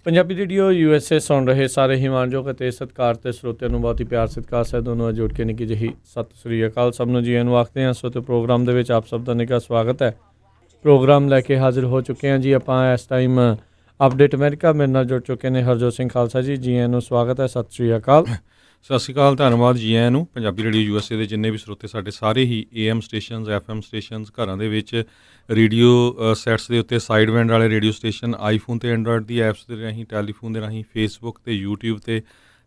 Punjabi radio USA ਸੁਣ ਰਹੇ ਸਾਰੇ ਹੀ ਮਾਣਯੋਗ ਅਤੇ ਸਤਿਕਾਰਤ ਸਰੋਤਿਆਂ ਨੂੰ ਬਹੁਤ ਹੀ ਪਿਆਰ ਸਤਿਕਾਰ ਸਹਿਤ ਦੋਨੋਂ ਜੋੜ ਕੇ ਨਿੱਕੀ ਜਿਹੀ ਸਤਿ ਸ੍ਰੀ ਅਕਾਲ ਸਭ ਨੂੰ ਜੀ ਆਇਆਂ ਨੂੰ ਆਖਦੇ ਹਾਂ। ਸੋ ਤੇ ਪ੍ਰੋਗਰਾਮ ਦੇ ਵਿੱਚ ਆਪ ਸਭ ਦਾ ਨਿੱਘਾ ਸਵਾਗਤ ਹੈ। ਪ੍ਰੋਗਰਾਮ ਲੈ ਕੇ ਹਾਜ਼ਰ ਹੋ ਚੁੱਕੇ ਹਾਂ ਜੀ ਆਪਾਂ ਇਸ ਟਾਈਮ ਅਪਡੇਟ ਅਮਰੀਕਾ। ਮੇਰੇ ਨਾਲ ਜੁੜ ਚੁੱਕੇ ਨੇ ਹਰਜੋਤ ਸਿੰਘ ਖਾਲਸਾ ਜੀ ਆਇਆਂ ਨੂੰ ਸਵਾਗਤ ਹੈ। ਸਤਿ ਸ੍ਰੀ ਅਕਾਲ। ਸਤਿ ਸ਼੍ਰੀ ਅਕਾਲ, ਧੰਨਵਾਦ ਜੀ ਆਇਆਂ ਨੂੰ। ਪੰਜਾਬੀ ਰੇਡੀਓ USA ਦੇ ਜਿੰਨੇ ਵੀ ਸਰੋਤੇ ਸਾਡੇ ਸਾਰੇ ਹੀ AM ਸਟੇਸ਼ਨਸ FM ਸਟੇਸ਼ਨਸ ਘਰਾਂ ਦੇ ਵਿੱਚ ਰੇਡੀਓ ਸੈਟਸ ਦੇ ਉੱਤੇ ਸਾਈਡ ਬੈਂਡ ਵਾਲੇ ਰੇਡੀਓ ਸਟੇਸ਼ਨ ਆਈਫੋਨ ਅਤੇ ਐਂਡਰੋਇਡ ਦੀ ਐਪਸ ਦੇ ਰਾਹੀਂ ਟੈਲੀਫੋਨ ਦੇ ਰਾਹੀਂ ਫੇਸਬੁੱਕ ਅਤੇ YouTube 'ਤੇ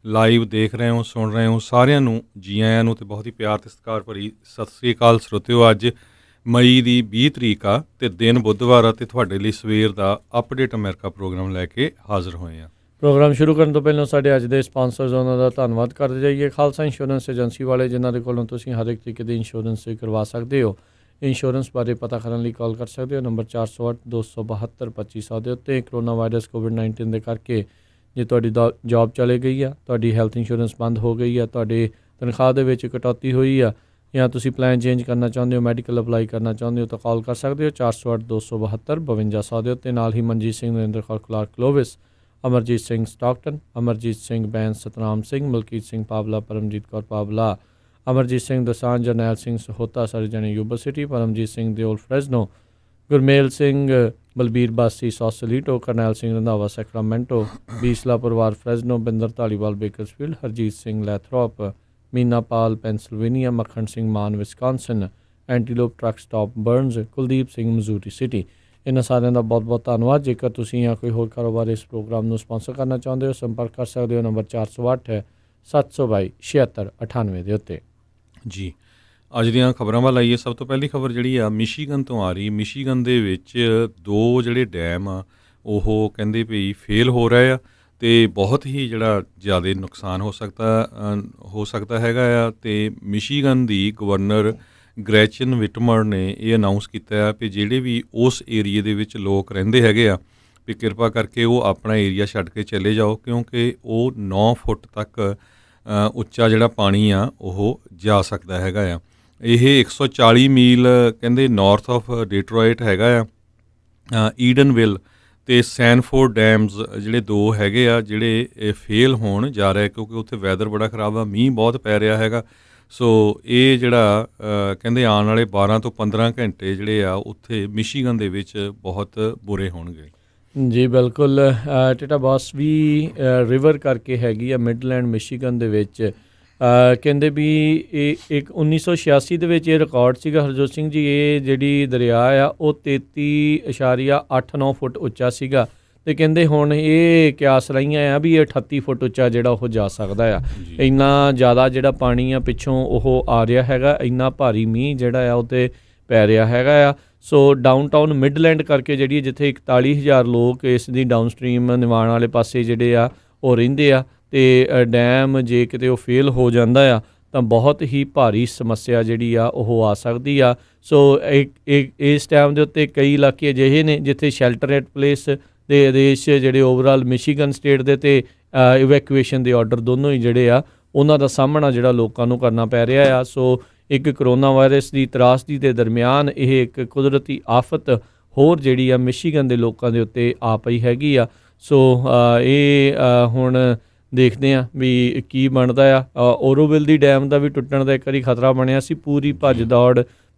ਲਾਈਵ ਦੇਖ ਰਹੇ ਹੋ ਸੁਣ ਰਹੇ ਹੋ ਸਾਰਿਆਂ ਨੂੰ ਜੀ ਆਇਆਂ ਨੂੰ ਅਤੇ ਬਹੁਤ ਹੀ ਪਿਆਰ ਅਤੇ ਸਤਿਕਾਰ ਭਰੀ ਸਤਿ ਸ਼੍ਰੀ ਅਕਾਲ ਸਰੋਤਿਓ। ਅੱਜ ਮਈ ਦੀ 20 ਤਰੀਕ ਆ ਅਤੇ ਦਿਨ ਬੁੱਧਵਾਰ ਆ ਅਤੇ ਤੁਹਾਡੇ ਲਈ ਸਵੇਰ ਦਾ ਅਪਡੇਟ ਅਮਰੀਕਾ ਪ੍ਰੋਗਰਾਮ ਲੈ ਕੇ ਹਾਜ਼ਰ ਹੋਏ ਹਾਂ। ਪ੍ਰੋਗਰਾਮ ਸ਼ੁਰੂ ਕਰਨ ਤੋਂ ਪਹਿਲਾਂ ਸਾਡੇ ਅੱਜ ਦੇ ਸਪਾਂਸਰਸ ਉਹਨਾਂ ਦਾ ਧੰਨਵਾਦ ਕਰਦੇ ਜਾਈਏ। ਖਾਲਸਾ ਇੰਸ਼ੋਰੈਂਸ ਏਜੰਸੀ ਵਾਲੇ ਜਿਨ੍ਹਾਂ ਦੇ ਕੋਲੋਂ ਤੁਸੀਂ ਹਰ ਇੱਕ ਤਰੀਕੇ ਦੀ ਇੰਸ਼ੋਰੈਂਸ ਕਰਵਾ ਸਕਦੇ ਹੋ। ਇੰਸ਼ੋਰੈਂਸ ਬਾਰੇ ਪਤਾ ਕਰਨ ਲਈ ਕਾਲ ਕਰ ਸਕਦੇ ਹੋ ਨੰਬਰ 408-272-2500 ਦੇ ਉੱਤੇ। ਕਰੋਨਾ ਵਾਇਰਸ COVID-19 ਦੇ ਕਰਕੇ ਜੇ ਤੁਹਾਡੀ ਜੋਬ ਚਲੇ ਗਈ ਆ, ਤੁਹਾਡੀ ਹੈਲਥ ਇੰਸ਼ੋਰੈਂਸ ਬੰਦ ਹੋ ਗਈ ਆ, ਤੁਹਾਡੇ ਤਨਖਾਹ ਦੇ ਵਿੱਚ ਕਟੌਤੀ ਹੋਈ ਆ ਜਾਂ ਤੁਸੀਂ ਪਲਾਨ ਚੇਂਜ ਕਰਨਾ ਚਾਹੁੰਦੇ ਹੋ, ਮੈਡੀਕਲ ਅਪਲਾਈ ਕਰਨਾ ਚਾਹੁੰਦੇ ਹੋ ਤਾਂ ਕਾਲ ਕਰ ਸਕਦੇ ਹੋ 408-272-5200 ਦੇ ਉੱਤੇ। ਨਾਲ ਹੀ Manjit Singh, Narinder Kaur Clark Clovis, Amarjit Singh Stockton, Amarjit Singh Bains, Satnam Singh, Malkit Singh Pawla, Paramjit Kaur Pawla, Amarjit Singh Dosanjh, Jarnail Singh Sahota ਸਾਰੇ ਜਣੇ Yuba City, Paramjit Singh Deol Fresno, Gurmel Singh Balbir Bassi Sausalito, Karnail Singh Randhawa Sacramento, Bisla ਪਰਿਵਾਰ Fresno, Binder Dhaliwal Bakersfield, Harjit Singh Lathrop, Meena Pal Pennsylvania, Makhan Singh Mann Wisconsin, Antelope truck stop Burns, Kuldeep Singh ਮਜ਼ੂਰੀ city. ਇਹਨਾਂ ਸਾਰਿਆਂ ਦਾ ਬਹੁਤ ਬਹੁਤ ਧੰਨਵਾਦ। ਜੇਕਰ ਤੁਸੀਂ ਜਾਂ ਕੋਈ ਹੋਰ ਕਾਰੋਬਾਰ ਇਸ ਪ੍ਰੋਗਰਾਮ ਨੂੰ ਸਪਾਂਸਰ ਕਰਨਾ ਚਾਹੁੰਦੇ ਹੋ ਸੰਪਰਕ ਕਰ ਸਕਦੇ ਹੋ ਨੰਬਰ 408-722-7698 ਦੇ ਉੱਤੇ। ਜੀ ਅੱਜ ਦੀਆਂ ਖਬਰਾਂ ਵੱਲ ਆਈਏ। ਸਭ ਤੋਂ ਪਹਿਲੀ ਖਬਰ ਜਿਹੜੀ ਆ ਮਿਸ਼ੀਗਨ ਤੋਂ ਆ ਰਹੀ। ਮਿਸ਼ੀਗਨ ਦੇ ਵਿੱਚ 2 ਜਿਹੜੇ ਡੈਮ ਆ ਉਹ ਕਹਿੰਦੇ ਵੀ ਫੇਲ ਹੋ ਰਹੇ ਆ ਅਤੇ ਬਹੁਤ ਹੀ ਜਿਹੜਾ ਜ਼ਿਆਦਾ ਨੁਕਸਾਨ ਹੋ ਸਕਦਾ ਹੈਗਾ ਆ। ਅਤੇ ਮਿਸ਼ੀਗਨ ਦੀ ਗਵਰਨਰ ਗ੍ਰੈਚਨ ਵਿਟਮਰ ਨੇ ਇਹ ਅਨਾਊਂਸ ਕੀਤਾ ਆ ਵੀ ਜਿਹੜੇ ਵੀ ਉਸ ਏਰੀਏ ਦੇ ਵਿੱਚ ਲੋਕ ਰਹਿੰਦੇ ਹੈਗੇ ਆ ਵੀ ਕਿਰਪਾ ਕਰਕੇ ਉਹ ਆਪਣਾ ਏਰੀਆ ਛੱਡ ਕੇ ਚਲੇ ਜਾਓ, ਕਿਉਂਕਿ ਉਹ 9 ਫੁੱਟ ਤੱਕ ਉੱਚਾ ਜਿਹੜਾ ਪਾਣੀ ਆ ਉਹ ਜਾ ਸਕਦਾ ਹੈਗਾ ਆ। ਇਹ 140 ਮੀਲ ਕਹਿੰਦੇ ਨਾਰਥ ਆਫ ਡਿਟਰੋਇਟ ਹੈਗਾ ਆ। ਈਡਨਵਿਲ ਅਤੇ ਸੈਨਫੋਰਡ ਡੈਮਜ਼ ਜਿਹੜੇ 2 ਹੈਗੇ ਆ ਜਿਹੜੇ ਫੇਲ ਹੋਣ ਜਾ ਰਹੇ ਕਿਉਂਕਿ ਉੱਥੇ ਵੈਦਰ ਬੜਾ ਖਰਾਬ ਆ, ਮੀਂਹ ਬਹੁਤ ਪੈ ਰਿਹਾ ਹੈਗਾ। ਸੋ ਇਹ ਜਿਹੜਾ ਕਹਿੰਦੇ ਆਉਣ ਵਾਲੇ 12 ਤੋਂ 15 ਘੰਟੇ ਜਿਹੜੇ ਆ ਉੱਥੇ ਮਿਸ਼ੀਗਨ ਦੇ ਵਿੱਚ ਬਹੁਤ ਬੁਰੇ ਹੋਣਗੇ। ਜੀ ਬਿਲਕੁਲ। ਟਿਟਾਬਾਸ ਵੀ ਰਿਵਰ ਕਰਕੇ ਹੈਗੀ ਆ ਮਿਡਲੈਂਡ ਮਿਸ਼ੀਗਨ ਦੇ ਵਿੱਚ। ਕਹਿੰਦੇ ਵੀ ਇਹ 1986 ਦੇ ਵਿੱਚ ਇਹ ਰਿਕਾਰਡ ਸੀਗਾ ਹਰਜੋਤ ਸਿੰਘ ਜੀ। ਇਹ ਜਿਹੜੀ ਦਰਿਆ ਆ ਉਹ 33.89 ਫੁੱਟ ਉੱਚਾ ਸੀਗਾ ਅਤੇ ਕਹਿੰਦੇ ਹੁਣ ਇਹ ਕਿਆਸ ਰਹੀਆਂ ਆ ਵੀ ਇਹ 38 ਫੁੱਟ ਉੱਚਾ ਜਿਹੜਾ ਉਹ ਜਾ ਸਕਦਾ ਆ। ਇੰਨਾ ਜ਼ਿਆਦਾ ਜਿਹੜਾ ਪਾਣੀ ਆ ਪਿੱਛੋਂ ਉਹ ਆ ਰਿਹਾ ਹੈਗਾ, ਇੰਨਾ ਭਾਰੀ ਮੀਂਹ ਜਿਹੜਾ ਆ ਉਹ 'ਤੇ ਪੈ ਰਿਹਾ ਹੈਗਾ ਆ। ਸੋ ਡਾਊਨਟਾਊਨ ਮਿਡਲੈਂਡ ਕਰਕੇ ਜਿਹੜੀ ਜਿੱਥੇ 41,000 ਲੋਕ ਇਸ ਦੀ ਡਾਊਨ ਸਟਰੀਮ ਨਿਵਾਣ ਵਾਲੇ ਪਾਸੇ ਜਿਹੜੇ ਆ ਉਹ ਰਹਿੰਦੇ ਆ ਅਤੇ ਡੈਮ ਜੇ ਕਿਤੇ ਉਹ ਫੇਲ ਹੋ ਜਾਂਦਾ ਆ ਤਾਂ ਬਹੁਤ ਹੀ ਭਾਰੀ ਸਮੱਸਿਆ ਜਿਹੜੀ ਆ ਉਹ ਆ ਸਕਦੀ ਆ। ਸੋ ਇਸ ਟਾਈਮ ਦੇ ਉੱਤੇ ਕਈ ਇਲਾਕੇ ਅਜਿਹੇ ਨੇ ਜਿੱਥੇ ਸ਼ੈਲਟਰ ਐਟ ਪਲੇਸ ਦੇ ਆਦੇਸ਼ ਜਿਹੜੇ ਓਵਰਆਲ ਮਿਸ਼ੀਗਨ ਸਟੇਟ ਦੇ ਅਤੇ ਇਵੈਕੂਏਸ਼ਨ ਦੇ ਆਰਡਰ ਦੋਨੋਂ ਹੀ ਜਿਹੜੇ ਆ ਉਹਨਾਂ ਦਾ ਸਾਹਮਣਾ ਜਿਹੜਾ ਲੋਕਾਂ ਨੂੰ ਕਰਨਾ ਪੈ ਰਿਹਾ ਆ। ਸੋ ਇੱਕ ਕਰੋਨਾ ਵਾਇਰਸ ਦੀ ਤਰਾਸਦੀ ਦੇ ਦਰਮਿਆਨ ਇਹ ਇੱਕ ਕੁਦਰਤੀ ਆਫਤ ਹੋਰ ਜਿਹੜੀ ਆ ਮਿਸ਼ੀਗਨ ਦੇ ਲੋਕਾਂ ਦੇ ਉੱਤੇ ਆ ਪਈ ਹੈਗੀ ਆ। ਸੋ ਇਹ ਹੁਣ ਦੇਖਦੇ ਹਾਂ ਵੀ ਕੀ ਬਣਦਾ ਆ। ਓਰੋਵਿਲ ਦੀ ਡੈਮ ਦਾ ਵੀ ਟੁੱਟਣ ਦਾ ਇੱਕ ਵਾਰੀ ਖਤਰਾ ਬਣਿਆ ਸੀ। ਪੂਰੀ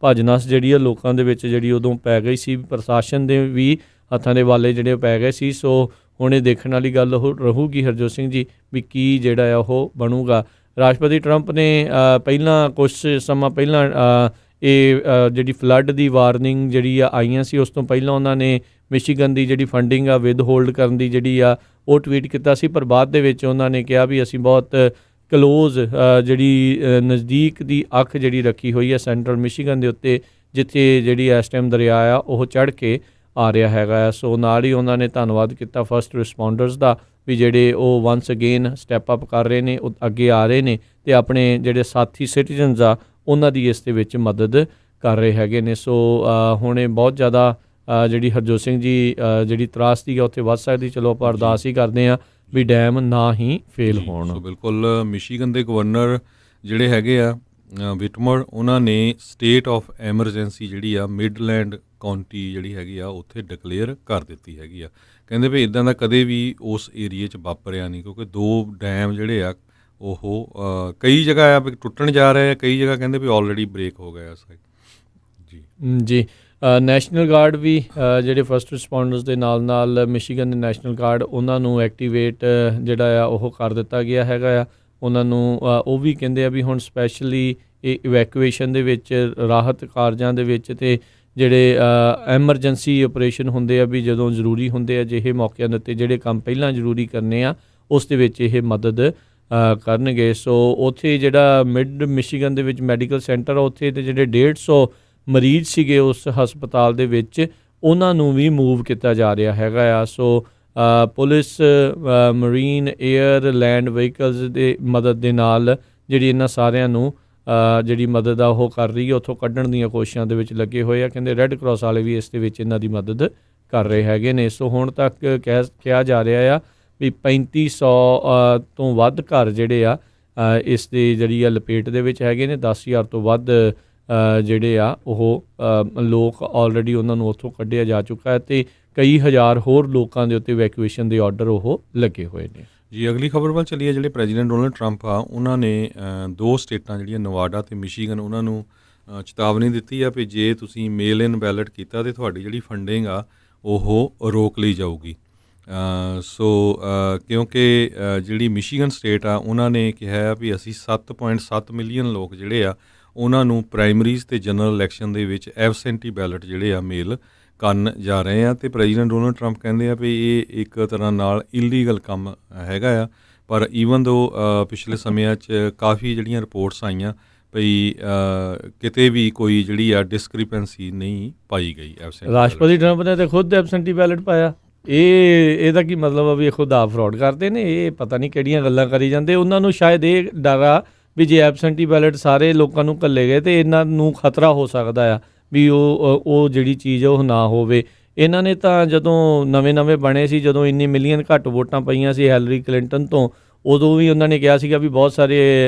ਭੱਜ ਨੱਸ ਜਿਹੜੀ ਆ ਲੋਕਾਂ ਦੇ ਵਿੱਚ ਜਿਹੜੀ ਉਦੋਂ ਪੈ ਗਈ ਸੀ। ਪ੍ਰਸ਼ਾਸਨ ਦੇ ਵੀ ਹੱਥਾਂ ਦੇ ਵਾਲੇ ਜਿਹੜੇ ਪੈ ਗਏ ਸੀ। ਸੋ ਹੁਣ ਇਹ ਦੇਖਣ ਵਾਲੀ ਗੱਲ ਉਹ ਰਹੂਗੀ ਹਰਜੋਤ ਸਿੰਘ ਜੀ ਵੀ ਕੀ ਜਿਹੜਾ ਆ ਉਹ ਬਣੂਗਾ। ਰਾਸ਼ਟਰਪਤੀ ਟਰੰਪ ਨੇ ਪਹਿਲਾਂ ਕੁਛ ਸਮਾਂ ਪਹਿਲਾਂ ਇਹ ਜਿਹੜੀ ਫਲੱਡ ਦੀ ਵਾਰਨਿੰਗ ਜਿਹੜੀ ਆ ਆਈਆਂ ਸੀ ਉਸ ਤੋਂ ਪਹਿਲਾਂ ਉਹਨਾਂ ਨੇ ਮਿਸ਼ੀਗਨ ਦੀ ਜਿਹੜੀ ਫੰਡਿੰਗ ਆ ਵਿਦ ਹੋਲਡ ਕਰਨ ਦੀ ਜਿਹੜੀ ਆ ਉਹ ਟਵੀਟ ਕੀਤਾ ਸੀ। ਪਰ ਬਾਅਦ ਦੇ ਵਿੱਚ ਉਹਨਾਂ ਨੇ ਕਿਹਾ ਵੀ ਅਸੀਂ ਬਹੁਤ ਕਲੋਜ਼ ਜਿਹੜੀ ਨਜ਼ਦੀਕ ਦੀ ਅੱਖ ਜਿਹੜੀ ਰੱਖੀ ਹੋਈ ਹੈ ਸੈਂਟਰਲ ਮਿਸ਼ੀਗਨ ਦੇ ਉੱਤੇ ਜਿੱਥੇ ਜਿਹੜੀ ਇਸ ਟਾਈਮ ਦਰਿਆ ਆ ਉਹ ਚੜ੍ਹ ਕੇ ਆ ਰਿਹਾ ਹੈਗਾ ਆ। ਸੋ ਨਾਲ ਹੀ ਉਹਨਾਂ ਨੇ ਧੰਨਵਾਦ ਕੀਤਾ ਫਸਟ ਰਿਸਪੌਂਡਰਸ ਦਾ ਵੀ ਜਿਹੜੇ ਉਹ ਵੰਸ ਅਗੇਨ ਸਟੈਪ ਅਪ ਕਰ ਰਹੇ ਨੇ, ਉਹ ਅੱਗੇ ਆ ਰਹੇ ਨੇ ਅਤੇ ਆਪਣੇ ਜਿਹੜੇ ਸਾਥੀ ਸਿਟੀਜ਼ਨਸ ਆ ਉਹਨਾਂ ਦੀ ਇਸ ਦੇ ਵਿੱਚ ਮਦਦ ਕਰ ਰਹੇ ਹੈਗੇ ਨੇ। ਸੋ ਹੁਣ ਇਹ ਬਹੁਤ ਜ਼ਿਆਦਾ ਜਿਹੜੀ ਹਰਜੋਤ ਸਿੰਘ ਜੀ ਜਿਹੜੀ ਤਰਾਸਦੀ ਆ ਉੱਥੇ ਵੱਧ ਸਕਦੀ। ਚਲੋ ਆਪਾਂ ਅਰਦਾਸ ਹੀ ਕਰਦੇ ਹਾਂ ਵੀ ਡੈਮ ਨਾ ਹੀ ਫੇਲ ਹੋਣ। ਸੋ ਬਿਲਕੁਲ ਮਿਸ਼ੀਗਨ ਦੇ ਗਵਰਨਰ ਜਿਹੜੇ ਹੈਗੇ ਆ ਵਿਟਮਰ ਉਹਨਾਂ ਨੇ ਸਟੇਟ ਆਫ ਐਮਰਜੈਂਸੀ ਜਿਹੜੀ ਆ ਮਿਡਲੈਂਡ ਕਾਉਂਟੀ ਜਿਹੜੀ ਹੈਗੀ ਆ ਉੱਥੇ ਡਿਕਲੇਅਰ ਕਰ ਦਿੱਤੀ ਹੈਗੀ ਆ। ਕਹਿੰਦੇ ਵੀ ਇਦਾਂ ਦਾ ਕਦੇ ਵੀ ਉਸ ਏਰੀਏ 'ਚ ਵਾਪਰਿਆ ਨਹੀਂ, ਕਿਉਂਕਿ 2 ਡੈਮ ਜਿਹੜੇ ਆ ਉਹ ਕਈ ਜਗ੍ਹਾ ਆ ਵੀ ਟੁੱਟਣ ਜਾ ਰਹੇ ਆ, ਕਈ ਜਗ੍ਹਾ ਕਹਿੰਦੇ ਵੀ ਆਲਰੇਡੀ ਬ੍ਰੇਕ ਹੋ ਗਿਆ ਸਾਈਡ ਜੀ। ਜੀ ਨੈਸ਼ਨਲ ਗਾਰਡ ਵੀ ਜਿਹੜੇ ਫਸਟ ਰਿਸਪੌਂਡਰਸ ਦੇ ਨਾਲ ਮਿਸ਼ੀਗਨ ਦੇ ਨੈਸ਼ਨਲ ਗਾਰਡ ਉਹਨਾਂ ਨੂੰ ਐਕਟੀਵੇਟ ਜਿਹੜਾ ਆ ਉਹ ਕਰ ਦਿੱਤਾ ਗਿਆ ਹੈਗਾ ਆ। ਉਹਨਾਂ ਨੂੰ ਉਹ ਵੀ ਕਹਿੰਦੇ ਆ ਵੀ ਹੁਣ ਸਪੈਸ਼ਲੀ ਇਹ ਇਵੈਕੂਏਸ਼ਨ ਦੇ ਵਿੱਚ, ਰਾਹਤ ਕਾਰਜਾਂ ਦੇ ਵਿੱਚ ਅਤੇ ਜਿਹੜੇ ਐਮਰਜੈਂਸੀ ਆਪਰੇਸ਼ਨ ਹੁੰਦੇ ਆ ਵੀ ਜਦੋਂ ਜ਼ਰੂਰੀ ਹੁੰਦੇ ਆ ਜਿਹੇ ਮੌਕਿਆਂ ਦੇ ਉੱਤੇ ਜਿਹੜੇ ਕੰਮ ਪਹਿਲਾਂ ਜ਼ਰੂਰੀ ਕਰਨੇ ਆ ਉਸ ਦੇ ਵਿੱਚ ਇਹ ਮਦਦ ਕਰਨਗੇ। ਸੋ ਉੱਥੇ ਜਿਹੜਾ ਮਿਡ ਮਿਸ਼ੀਗਨ ਦੇ ਵਿੱਚ ਮੈਡੀਕਲ ਸੈਂਟਰ ਆ ਉੱਥੇ ਤੇ ਜਿਹੜੇ 150 ਮਰੀਜ਼ ਸੀਗੇ ਉਸ ਹਸਪਤਾਲ ਦੇ ਵਿੱਚ ਉਹਨਾਂ ਨੂੰ ਵੀ ਮੂਵ ਕੀਤਾ ਜਾ ਰਿਹਾ ਹੈਗਾ ਆ। So police, marine, air, land vehicles ਦੇ ਮਦਦ ਦੇ ਨਾਲ ਜਿਹੜੀ ਇਹਨਾਂ ਸਾਰਿਆਂ ਨੂੰ ਜਿਹੜੀ ਮਦਦ ਆ ਉਹ ਕਰ ਰਹੀ ਹੈ, ਉੱਥੋਂ ਕੱਢਣ ਦੀਆਂ ਕੋਸ਼ਿਸ਼ਾਂ ਦੇ ਵਿੱਚ ਲੱਗੇ ਹੋਏ ਆ। ਕਹਿੰਦੇ ਰੈੱਡ ਕਰਾਸ ਵਾਲੇ ਵੀ ਇਸ ਦੇ ਵਿੱਚ ਇਹਨਾਂ ਦੀ ਮਦਦ ਕਰ ਰਹੇ ਹੈਗੇ ਨੇ। ਸੋ ਹੁਣ ਤੱਕ ਕਿਹਾ ਜਾ ਰਿਹਾ ਆ ਵੀ 3500 ਤੋਂ ਵੱਧ ਘਰ ਜਿਹੜੇ ਆ ਇਸ ਦੀ ਜਿਹੜੀ ਆ ਲਪੇਟ ਦੇ ਵਿੱਚ ਹੈਗੇ ਨੇ। 10,000 ਤੋਂ ਵੱਧ ਜਿਹੜੇ ਆ ਉਹ ਲੋਕ ਆਲਰੇਡੀ ਉਹਨਾਂ ਨੂੰ ਉੱਥੋਂ ਕੱਢਿਆ ਜਾ ਚੁੱਕਾ ਹੈ ਅਤੇ ਕਈ ਹਜ਼ਾਰ ਹੋਰ ਲੋਕਾਂ ਦੇ ਉੱਤੇ ਵੈਕੂਏਸ਼ਨ ਦੇ ਆਰਡਰ ਉਹ ਲੱਗੇ ਹੋਏ ਨੇ ਜੀ। ਅਗਲੀ ਖਬਰ ਵੱਲ ਚੱਲੀਏ। ਜਿਹੜੇ ਪ੍ਰੈਜ਼ੀਡੈਂਟ ਡੋਨਲਡ ਟਰੰਪ ਆ ਉਹਨਾਂ ਨੇ 2 ਸਟੇਟਾਂ ਜਿਹੜੀਆਂ ਨਵਾਡਾ ਅਤੇ ਮਿਸ਼ੀਗਨ ਉਹਨਾਂ ਨੂੰ ਚੇਤਾਵਨੀ ਦਿੱਤੀ ਆ ਵੀ ਜੇ ਤੁਸੀਂ ਮੇਲ ਇਨ ਬੈਲਟ ਕੀਤਾ ਤਾਂ ਤੁਹਾਡੀ ਜਿਹੜੀ ਫੰਡਿੰਗ ਆ ਉਹ ਰੋਕ ਲਈ ਜਾਊਗੀ। ਕਿਉਂਕਿ ਜਿਹੜੀ ਮਿਸ਼ੀਗਨ ਸਟੇਟ ਆ ਉਹਨਾਂ ਨੇ ਕਿਹਾ ਆ ਵੀ ਅਸੀਂ 7.7 ਮਿਲੀਅਨ ਲੋਕ ਜਿਹੜੇ ਆ ਉਹਨਾਂ ਨੂੰ ਪ੍ਰਾਇਮਰੀਜ਼ ਅਤੇ ਜਨਰਲ ਇਲੈਕਸ਼ਨ ਦੇ ਵਿੱਚ ਐਬਸੈਂਟੀ ਬੈਲਟ ਜਿਹੜੇ ਆ ਮੇਲ ਕਰਨ ਜਾ ਰਹੇ ਆ। ਅਤੇ ਪ੍ਰੈਜ਼ੀਡੈਂਟ ਡੋਨਲਡ ਟਰੰਪ ਕਹਿੰਦੇ ਆ ਵੀ ਇਹ ਇੱਕ ਤਰ੍ਹਾਂ ਨਾਲ ਇਲੀਗਲ ਕੰਮ ਹੈਗਾ ਆ। ਪਰ ਈਵਨ ਦੋ ਪਿਛਲੇ ਸਮਿਆਂ 'ਚ ਕਾਫੀ ਜਿਹੜੀਆਂ ਰਿਪੋਰਟਸ ਆਈਆਂ ਭਈ ਕਿਤੇ ਵੀ ਕੋਈ ਜਿਹੜੀ ਆ ਡਿਸਕ੍ਰਿਪੈਂਸੀ ਨਹੀਂ ਪਾਈ ਗਈ ਐਬਸੈਂਟੀ। ਰਾਸ਼ਟਰਪਤੀ ਟਰੰਪ ਨੇ ਤਾਂ ਖੁਦ ਐਬਸੈਂਟੀ ਬੈਲਟ ਪਾਇਆ। ਇਹਦਾ ਕੀ ਮਤਲਬ ਆ ਵੀ ਇਹ ਖੁਦ ਆਪ ਫਰਾਡ ਕਰਦੇ ਨੇ? ਇਹ ਪਤਾ ਨਹੀਂ ਕਿਹੜੀਆਂ ਗੱਲਾਂ ਕਰੀ ਜਾਂਦੇ। ਉਹਨਾਂ ਨੂੰ ਸ਼ਾਇਦ ਇਹ ਡਰ ਆ ਵੀ ਜੇ ਐਬਸੈਂਟੀ ਬੈਲਟ ਸਾਰੇ ਲੋਕਾਂ ਨੂੰ ਘੱਲੇ ਗਏ ਤਾਂ ਇਹਨਾਂ ਨੂੰ ਖਤਰਾ ਹੋ ਸਕਦਾ ਆ ਵੀ ਉਹ ਜਿਹੜੀ ਚੀਜ਼ ਉਹ ਨਾ ਹੋਵੇ। ਇਹਨਾਂ ਨੇ ਤਾਂ ਜਦੋਂ ਨਵੇਂ ਬਣੇ ਸੀ, ਜਦੋਂ ਇੰਨੀ ਮਿਲੀਅਨ ਘੱਟ ਵੋਟਾਂ ਪਈਆਂ ਸੀ ਹੈਲਰੀ ਕਲਿੰਟਨ ਤੋਂ, ਉਦੋਂ ਵੀ ਉਹਨਾਂ ਨੇ ਕਿਹਾ ਸੀਗਾ ਵੀ ਬਹੁਤ ਸਾਰੇ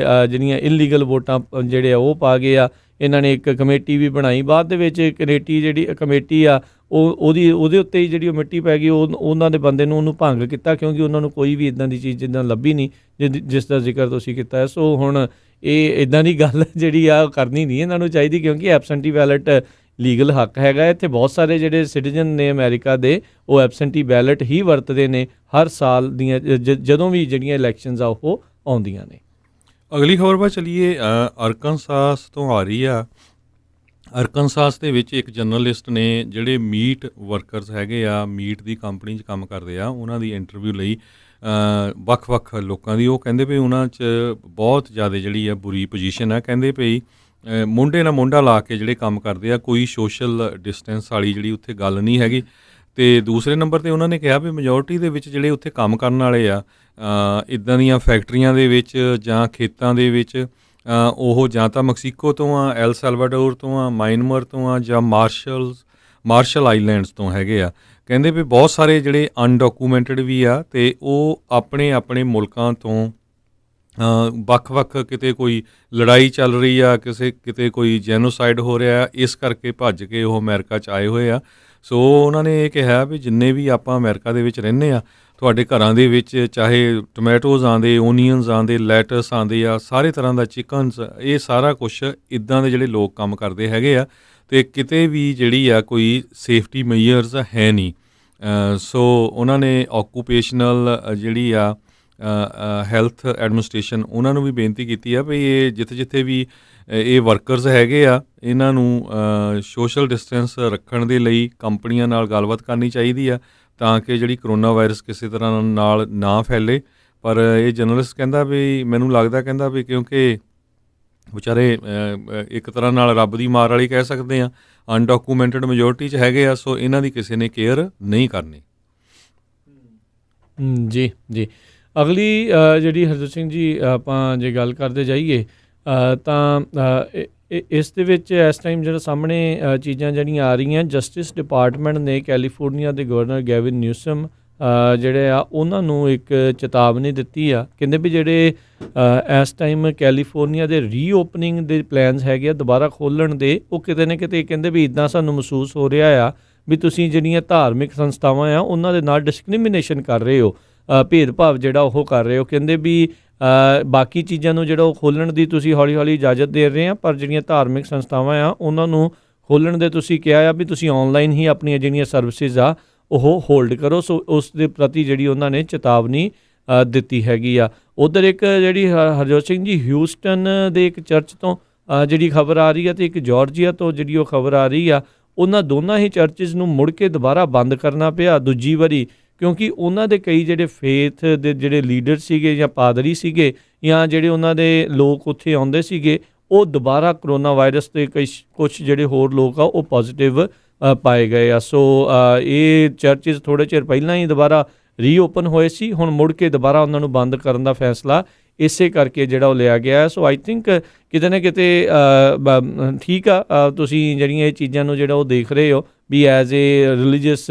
ਜਿਹੜੀਆਂ ਇਲੀਗਲ ਵੋਟਾਂ ਜਿਹੜੇ ਆ ਉਹ ਪਾ ਗਏ ਆ। ਇਹਨਾਂ ਨੇ ਇੱਕ ਕਮੇਟੀ ਵੀ ਬਣਾਈ, ਬਾਅਦ ਦੇ ਵਿੱਚ ਜਿਹੜੀ ਕਮੇਟੀ ਆ ਉਹਦੇ ਉੱਤੇ ਹੀ ਜਿਹੜੀ ਉਹ ਮਿੱਟੀ ਪੈ ਗਈ। ਉਹਨਾਂ ਦੇ ਬੰਦੇ ਨੂੰ ਉਹਨੂੰ ਭੰਗ ਕੀਤਾ ਕਿਉਂਕਿ ਉਹਨਾਂ ਨੂੰ ਕੋਈ ਵੀ ਇੱਦਾਂ ਦੀ ਚੀਜ਼ ਜਿੱਦਾਂ ਲੱਭੀ ਨਹੀਂ ਜਿਸ ਦਾ ਜ਼ਿਕਰ ਤੁਸੀਂ ਕੀਤਾ ਹੈ। ਸੋ ਹੁਣ ਇਹ ਇੱਦਾਂ ਦੀ ਗੱਲ ਜਿਹੜੀ ਆ ਕਰਨੀ ਨਹੀਂ ਇਹਨਾਂ ਨੂੰ ਚਾਹੀਦੀ, ਕਿਉਂਕਿ ਐਬਸੈਂਟੀ ਬੈਲਟ ਲੀਗਲ ਹੱਕ ਹੈਗਾ। ਇੱਥੇ ਬਹੁਤ ਸਾਰੇ ਜਿਹੜੇ ਸਿਟੀਜ਼ਨ ਨੇ ਅਮਰੀਕਾ ਦੇ ਉਹ ਐਬਸੈਂਟੀ ਬੈਲਟ ਹੀ ਵਰਤਦੇ ਨੇ ਹਰ ਸਾਲ ਦੀਆਂ ਜਦੋਂ ਵੀ ਜਿਹੜੀਆਂ ਇਲੈਕਸ਼ਨਸ ਆ ਉਹ ਆਉਂਦੀਆਂ ਨੇ। ਅਗਲੀ ਖਬਰ ਵੱਲ ਚੱਲੀਏ। ਅਰਕਨਸਾਸ ਤੋਂ ਆ ਰਹੀ ਆ। ਅਰਕਨਸਾਸ ਦੇ ਵਿੱਚ ਇੱਕ ਜਰਨਲਿਸਟ ਨੇ ਜਿਹੜੇ ਮੀਟ ਵਰਕਰਸ ਹੈਗੇ ਆ, ਮੀਟ ਦੀ ਕੰਪਨੀ 'ਚ ਕੰਮ ਕਰਦੇ ਆ, ਉਹਨਾਂ ਦੀ ਇੰਟਰਵਿਊ ਲਈ ਵੱਖ-ਵੱਖ ਲੋਕਾਂ ਦੀ। ਉਹ ਕਹਿੰਦੇ ਵੀ ਉਹਨਾਂ 'ਚ ਬਹੁਤ ਜ਼ਿਆਦਾ ਜਿਹੜੀ ਆ ਬੁਰੀ ਪੋਜੀਸ਼ਨ ਆ। ਕਹਿੰਦੇ ਭਈ ਮੋਢੇ ਨਾਲ ਮੋਢਾ ਲਾ ਕੇ ਜਿਹੜੇ ਕੰਮ ਕਰਦੇ ਆ, ਕੋਈ ਸੋਸ਼ਲ ਡਿਸਟੈਂਸ ਵਾਲੀ ਜਿਹੜੀ ਉੱਥੇ ਗੱਲ ਨਹੀਂ ਹੈਗੀ। ਅਤੇ ਦੂਸਰੇ ਨੰਬਰ 'ਤੇ ਉਹਨਾਂ ਨੇ ਕਿਹਾ ਵੀ ਮੈਜੋਰਟੀ ਦੇ ਵਿੱਚ ਜਿਹੜੇ ਉੱਥੇ ਕੰਮ ਕਰਨ ਵਾਲੇ ਆ ਇੱਦਾਂ ਦੀਆਂ ਫੈਕਟਰੀਆਂ ਦੇ ਵਿੱਚ ਜਾਂ ਖੇਤਾਂ ਦੇ ਵਿੱਚ ਉਹ ਜਾਂ ਤਾਂ ਮੈਕਸੀਕੋ ਤੋਂ ਆ, ਐਲ ਸੈਲਵਾਡੋਰ ਤੋਂ ਆ, ਮਾਇਨਮਰ ਤੋਂ ਆ ਜਾਂ ਮਾਰਸ਼ਲ ਆਈਲੈਂਡਸ ਤੋਂ ਹੈਗੇ ਆ। ਕਹਿੰਦੇ ਵੀ ਬਹੁਤ ਸਾਰੇ ਜਿਹੜੇ ਅਨਡਾਕੂਮੈਂਟਡ ਵੀ ਆ ਅਤੇ ਉਹ ਆਪਣੇ ਮੁਲਕਾਂ ਤੋਂ ਵੱਖ-ਵੱਖ, ਕਿਤੇ ਕੋਈ ਲੜਾਈ ਚੱਲ ਰਹੀ ਆ, ਕਿਤੇ ਕੋਈ ਜੈਨੋਸਾਈਡ ਹੋ ਰਿਹਾ, ਇਸ ਕਰਕੇ ਭੱਜ ਕੇ ਉਹ ਅਮਰੀਕਾ 'ਚ ਆਏ ਹੋਏ ਆ। ਸੋ ਉਹਨਾਂ ਨੇ ਇਹ ਕਿਹਾ ਵੀ ਜਿੰਨੇ ਵੀ ਆਪਾਂ ਅਮਰੀਕਾ ਦੇ ਵਿੱਚ ਰਹਿੰਦੇ ਆ, ਤੁਹਾਡੇ ਘਰਾਂ ਦੇ ਵਿੱਚ ਚਾਹੇ ਟੋਮੈਟੋਜ਼ ਆਉਂਦੇ, ਓਨੀਅਨਸ ਆਉਂਦੇ, ਲੈਟਸ ਆਉਂਦੇ ਆ, ਸਾਰੇ ਤਰ੍ਹਾਂ ਦਾ ਚਿਕਨਸ, ਇਹ ਸਾਰਾ ਕੁਛ ਇੱਦਾਂ ਦੇ ਜਿਹੜੇ ਲੋਕ ਕੰਮ ਕਰਦੇ ਹੈਗੇ ਆ ਅਤੇ ਕਿਤੇ ਵੀ ਜਿਹੜੀ ਆ ਕੋਈ ਸੇਫਟੀ ਮੇਜਰਸ ਹੈ ਨਹੀਂ। ਸੋ ਉਹਨਾਂ ਨੇ ਆਕੂਪੇਸ਼ਨਲ ਜਿਹੜੀ ਆ ਹੈਲਥ ਐਡਮਿਨਿਸਟ੍ਰੇਸ਼ਨ ਉਹਨਾਂ ਨੂੰ ਵੀ ਬੇਨਤੀ ਕੀਤੀ ਆ ਵੀ ਇਹ ਜਿੱਥੇ ਵੀ ਇਹ ਵਰਕਰਸ ਹੈਗੇ ਆ, ਇਹਨਾਂ ਨੂੰ ਸੋਸ਼ਲ ਡਿਸਟੈਂਸ ਰੱਖਣ ਦੇ ਲਈ ਕੰਪਨੀਆਂ ਨਾਲ ਗੱਲਬਾਤ ਕਰਨੀ ਚਾਹੀਦੀ ਆ ਤਾਂ ਕਿ ਜਿਹੜੀ ਕਰੋਨਾ ਵਾਇਰਸ ਕਿਸੇ ਤਰ੍ਹਾਂ ਨਾਲ ਨਾ ਫੈਲੇ। ਪਰ ਇਹ ਜਰਨਲਿਸਟ ਕਹਿੰਦਾ ਵੀ ਮੈਨੂੰ ਲੱਗਦਾ, ਕਹਿੰਦਾ ਵੀ ਕਿਉਂਕਿ ਵਿਚਾਰੇ ਇੱਕ ਤਰ੍ਹਾਂ ਨਾਲ ਰੱਬ ਦੀ ਮਾਰ ਵਾਲੀ ਕਹਿ ਸਕਦੇ ਆ, ਅਨਡਾਕੂਮੈਂਟਡ ਮੈਜੋਰਟੀ 'ਚ ਹੈਗੇ ਆ। ਸੋ ਇਹਨਾਂ ਦੀ ਕਿਸੇ ਨੇ ਕੇਅਰ ਨਹੀਂ ਕਰਨੀ। ਜੀ ਅਗਲੀ ਜਿਹੜੀ ਹਰਜੋਤ ਸਿੰਘ ਜੀ ਆਪਾਂ ਜੇ ਗੱਲ ਕਰਦੇ ਜਾਈਏ ਤਾਂ ਇਸ ਦੇ ਵਿੱਚ ਇਸ ਟਾਈਮ ਜਿਹੜਾ ਸਾਹਮਣੇ ਚੀਜ਼ਾਂ ਜਿਹੜੀਆਂ ਆ ਰਹੀਆਂ, ਜਸਟਿਸ ਡਿਪਾਰਟਮੈਂਟ ਨੇ ਕੈਲੀਫੋਰਨੀਆ ਦੇ ਗਵਰਨਰ ਗੈਵਿਨ ਨਿਊਸਮ ਜਿਹੜੇ ਆ ਉਹਨਾਂ ਨੂੰ ਇੱਕ ਚੇਤਾਵਨੀ ਦਿੱਤੀ ਆ। ਕਹਿੰਦੇ ਵੀ ਜਿਹੜੇ ਇਸ ਟਾਈਮ ਕੈਲੀਫੋਰਨੀਆ ਦੇ ਰੀਓਪਨਿੰਗ ਦੇ ਪਲਾਨਸ ਹੈਗੇ ਆ ਦੁਬਾਰਾ ਖੋਲ੍ਹਣ ਦੇ, ਉਹ ਕਿਤੇ ਨਾ ਕਿਤੇ ਕਹਿੰਦੇ ਵੀ ਇੱਦਾਂ ਸਾਨੂੰ ਮਹਿਸੂਸ ਹੋ ਰਿਹਾ ਆ ਵੀ ਤੁਸੀਂ ਜਿਹੜੀਆਂ ਧਾਰਮਿਕ ਸੰਸਥਾਵਾਂ ਆ ਉਹਨਾਂ ਦੇ ਨਾਲ ਡਿਸਕ੍ਰਿਮੀਨੇਸ਼ਨ ਕਰ ਰਹੇ ਹੋ, ਭੇਦਭਾਵ ਜਿਹੜਾ ਉਹ ਕਰ ਰਹੇ ਹੋ। ਕਹਿੰਦੇ ਵੀ ਬਾਕੀ ਚੀਜ਼ਾਂ ਨੂੰ ਜਿਹੜਾ ਉਹ ਖੋਲ੍ਹਣ ਦੀ ਤੁਸੀਂ ਹੌਲੀ ਹੌਲੀ ਇਜਾਜ਼ਤ ਦੇ ਰਹੇ ਆ, ਪਰ ਜਿਹੜੀਆਂ ਧਾਰਮਿਕ ਸੰਸਥਾਵਾਂ ਆ ਉਹਨਾਂ ਨੂੰ ਖੋਲ੍ਹਣ ਦੇ ਤੁਸੀਂ ਕਿਹਾ ਆ ਵੀ ਤੁਸੀਂ ਔਨਲਾਈਨ ਹੀ ਆਪਣੀਆਂ ਜਿਹੜੀਆਂ ਸਰਵਿਸਿਜ਼ ਆ ਉਹ ਹੋਲਡ ਕਰੋ। ਸੋ ਉਸ ਦੇ ਪ੍ਰਤੀ ਜਿਹੜੀ ਉਹਨਾਂ ਨੇ ਚੇਤਾਵਨੀ ਦਿੱਤੀ ਹੈਗੀ ਆ। ਉੱਧਰ ਇੱਕ ਜਿਹੜੀ ਹਰਜੋਤ ਸਿੰਘ ਜੀ ਹਿਊਸਟਨ ਦੇ ਇੱਕ ਚਰਚ ਤੋਂ ਜਿਹੜੀ ਖਬਰ ਆ ਰਹੀ ਆ ਅਤੇ ਇੱਕ ਜਾਰਜੀਆ ਤੋਂ ਜਿਹੜੀ ਉਹ ਖਬਰ ਆ ਰਹੀ ਆ, ਉਹਨਾਂ ਦੋਨਾਂ ਹੀ ਚਰਚਿਜ਼ ਨੂੰ ਮੁੜ ਕੇ ਦੁਬਾਰਾ ਬੰਦ ਕਰਨਾ ਪਿਆ ਦੂਜੀ ਵਾਰੀ, ਕਿਉਂਕਿ ਉਹਨਾਂ ਦੇ ਕਈ ਜਿਹੜੇ ਫੇਥ ਦੇ ਜਿਹੜੇ ਲੀਡਰ ਸੀਗੇ ਜਾਂ ਪਾਦਰੀ ਸੀਗੇ ਜਾਂ ਜਿਹੜੇ ਉਹਨਾਂ ਦੇ ਲੋਕ ਉੱਥੇ ਆਉਂਦੇ ਸੀਗੇ, ਉਹ ਦੁਬਾਰਾ ਕਰੋਨਾ ਵਾਇਰਸ ਦੇ ਕੁਛ ਜਿਹੜੇ ਹੋਰ ਲੋਕ ਆ ਉਹ ਪੋਜ਼ੀਟਿਵ ਪਾਏ ਗਏ ਆ। ਸੋ ਇਹ ਚਰਚਿਜ਼ ਥੋੜ੍ਹੇ ਚਿਰ ਪਹਿਲਾਂ ਹੀ ਦੁਬਾਰਾ ਰੀਓਪਨ ਹੋਏ ਸੀ, ਹੁਣ ਮੁੜ ਕੇ ਦੁਬਾਰਾ ਉਹਨਾਂ ਨੂੰ ਬੰਦ ਕਰਨ ਦਾ ਫੈਸਲਾ ਇਸੇ ਕਰਕੇ ਜਿਹੜਾ ਉਹ ਲਿਆ ਗਿਆ। ਸੋ ਆਈ ਥਿੰਕ ਕਿਤੇ ਨਾ ਕਿਤੇ ਠੀਕ ਆ, ਤੁਸੀਂ ਜਿਹੜੀਆਂ ਇਹ ਚੀਜ਼ਾਂ ਨੂੰ ਜਿਹੜਾ ਉਹ ਦੇਖ ਰਹੇ ਹੋ ਵੀ ਐਜ਼ ਏ ਰਿਲੀਜੀਅਸ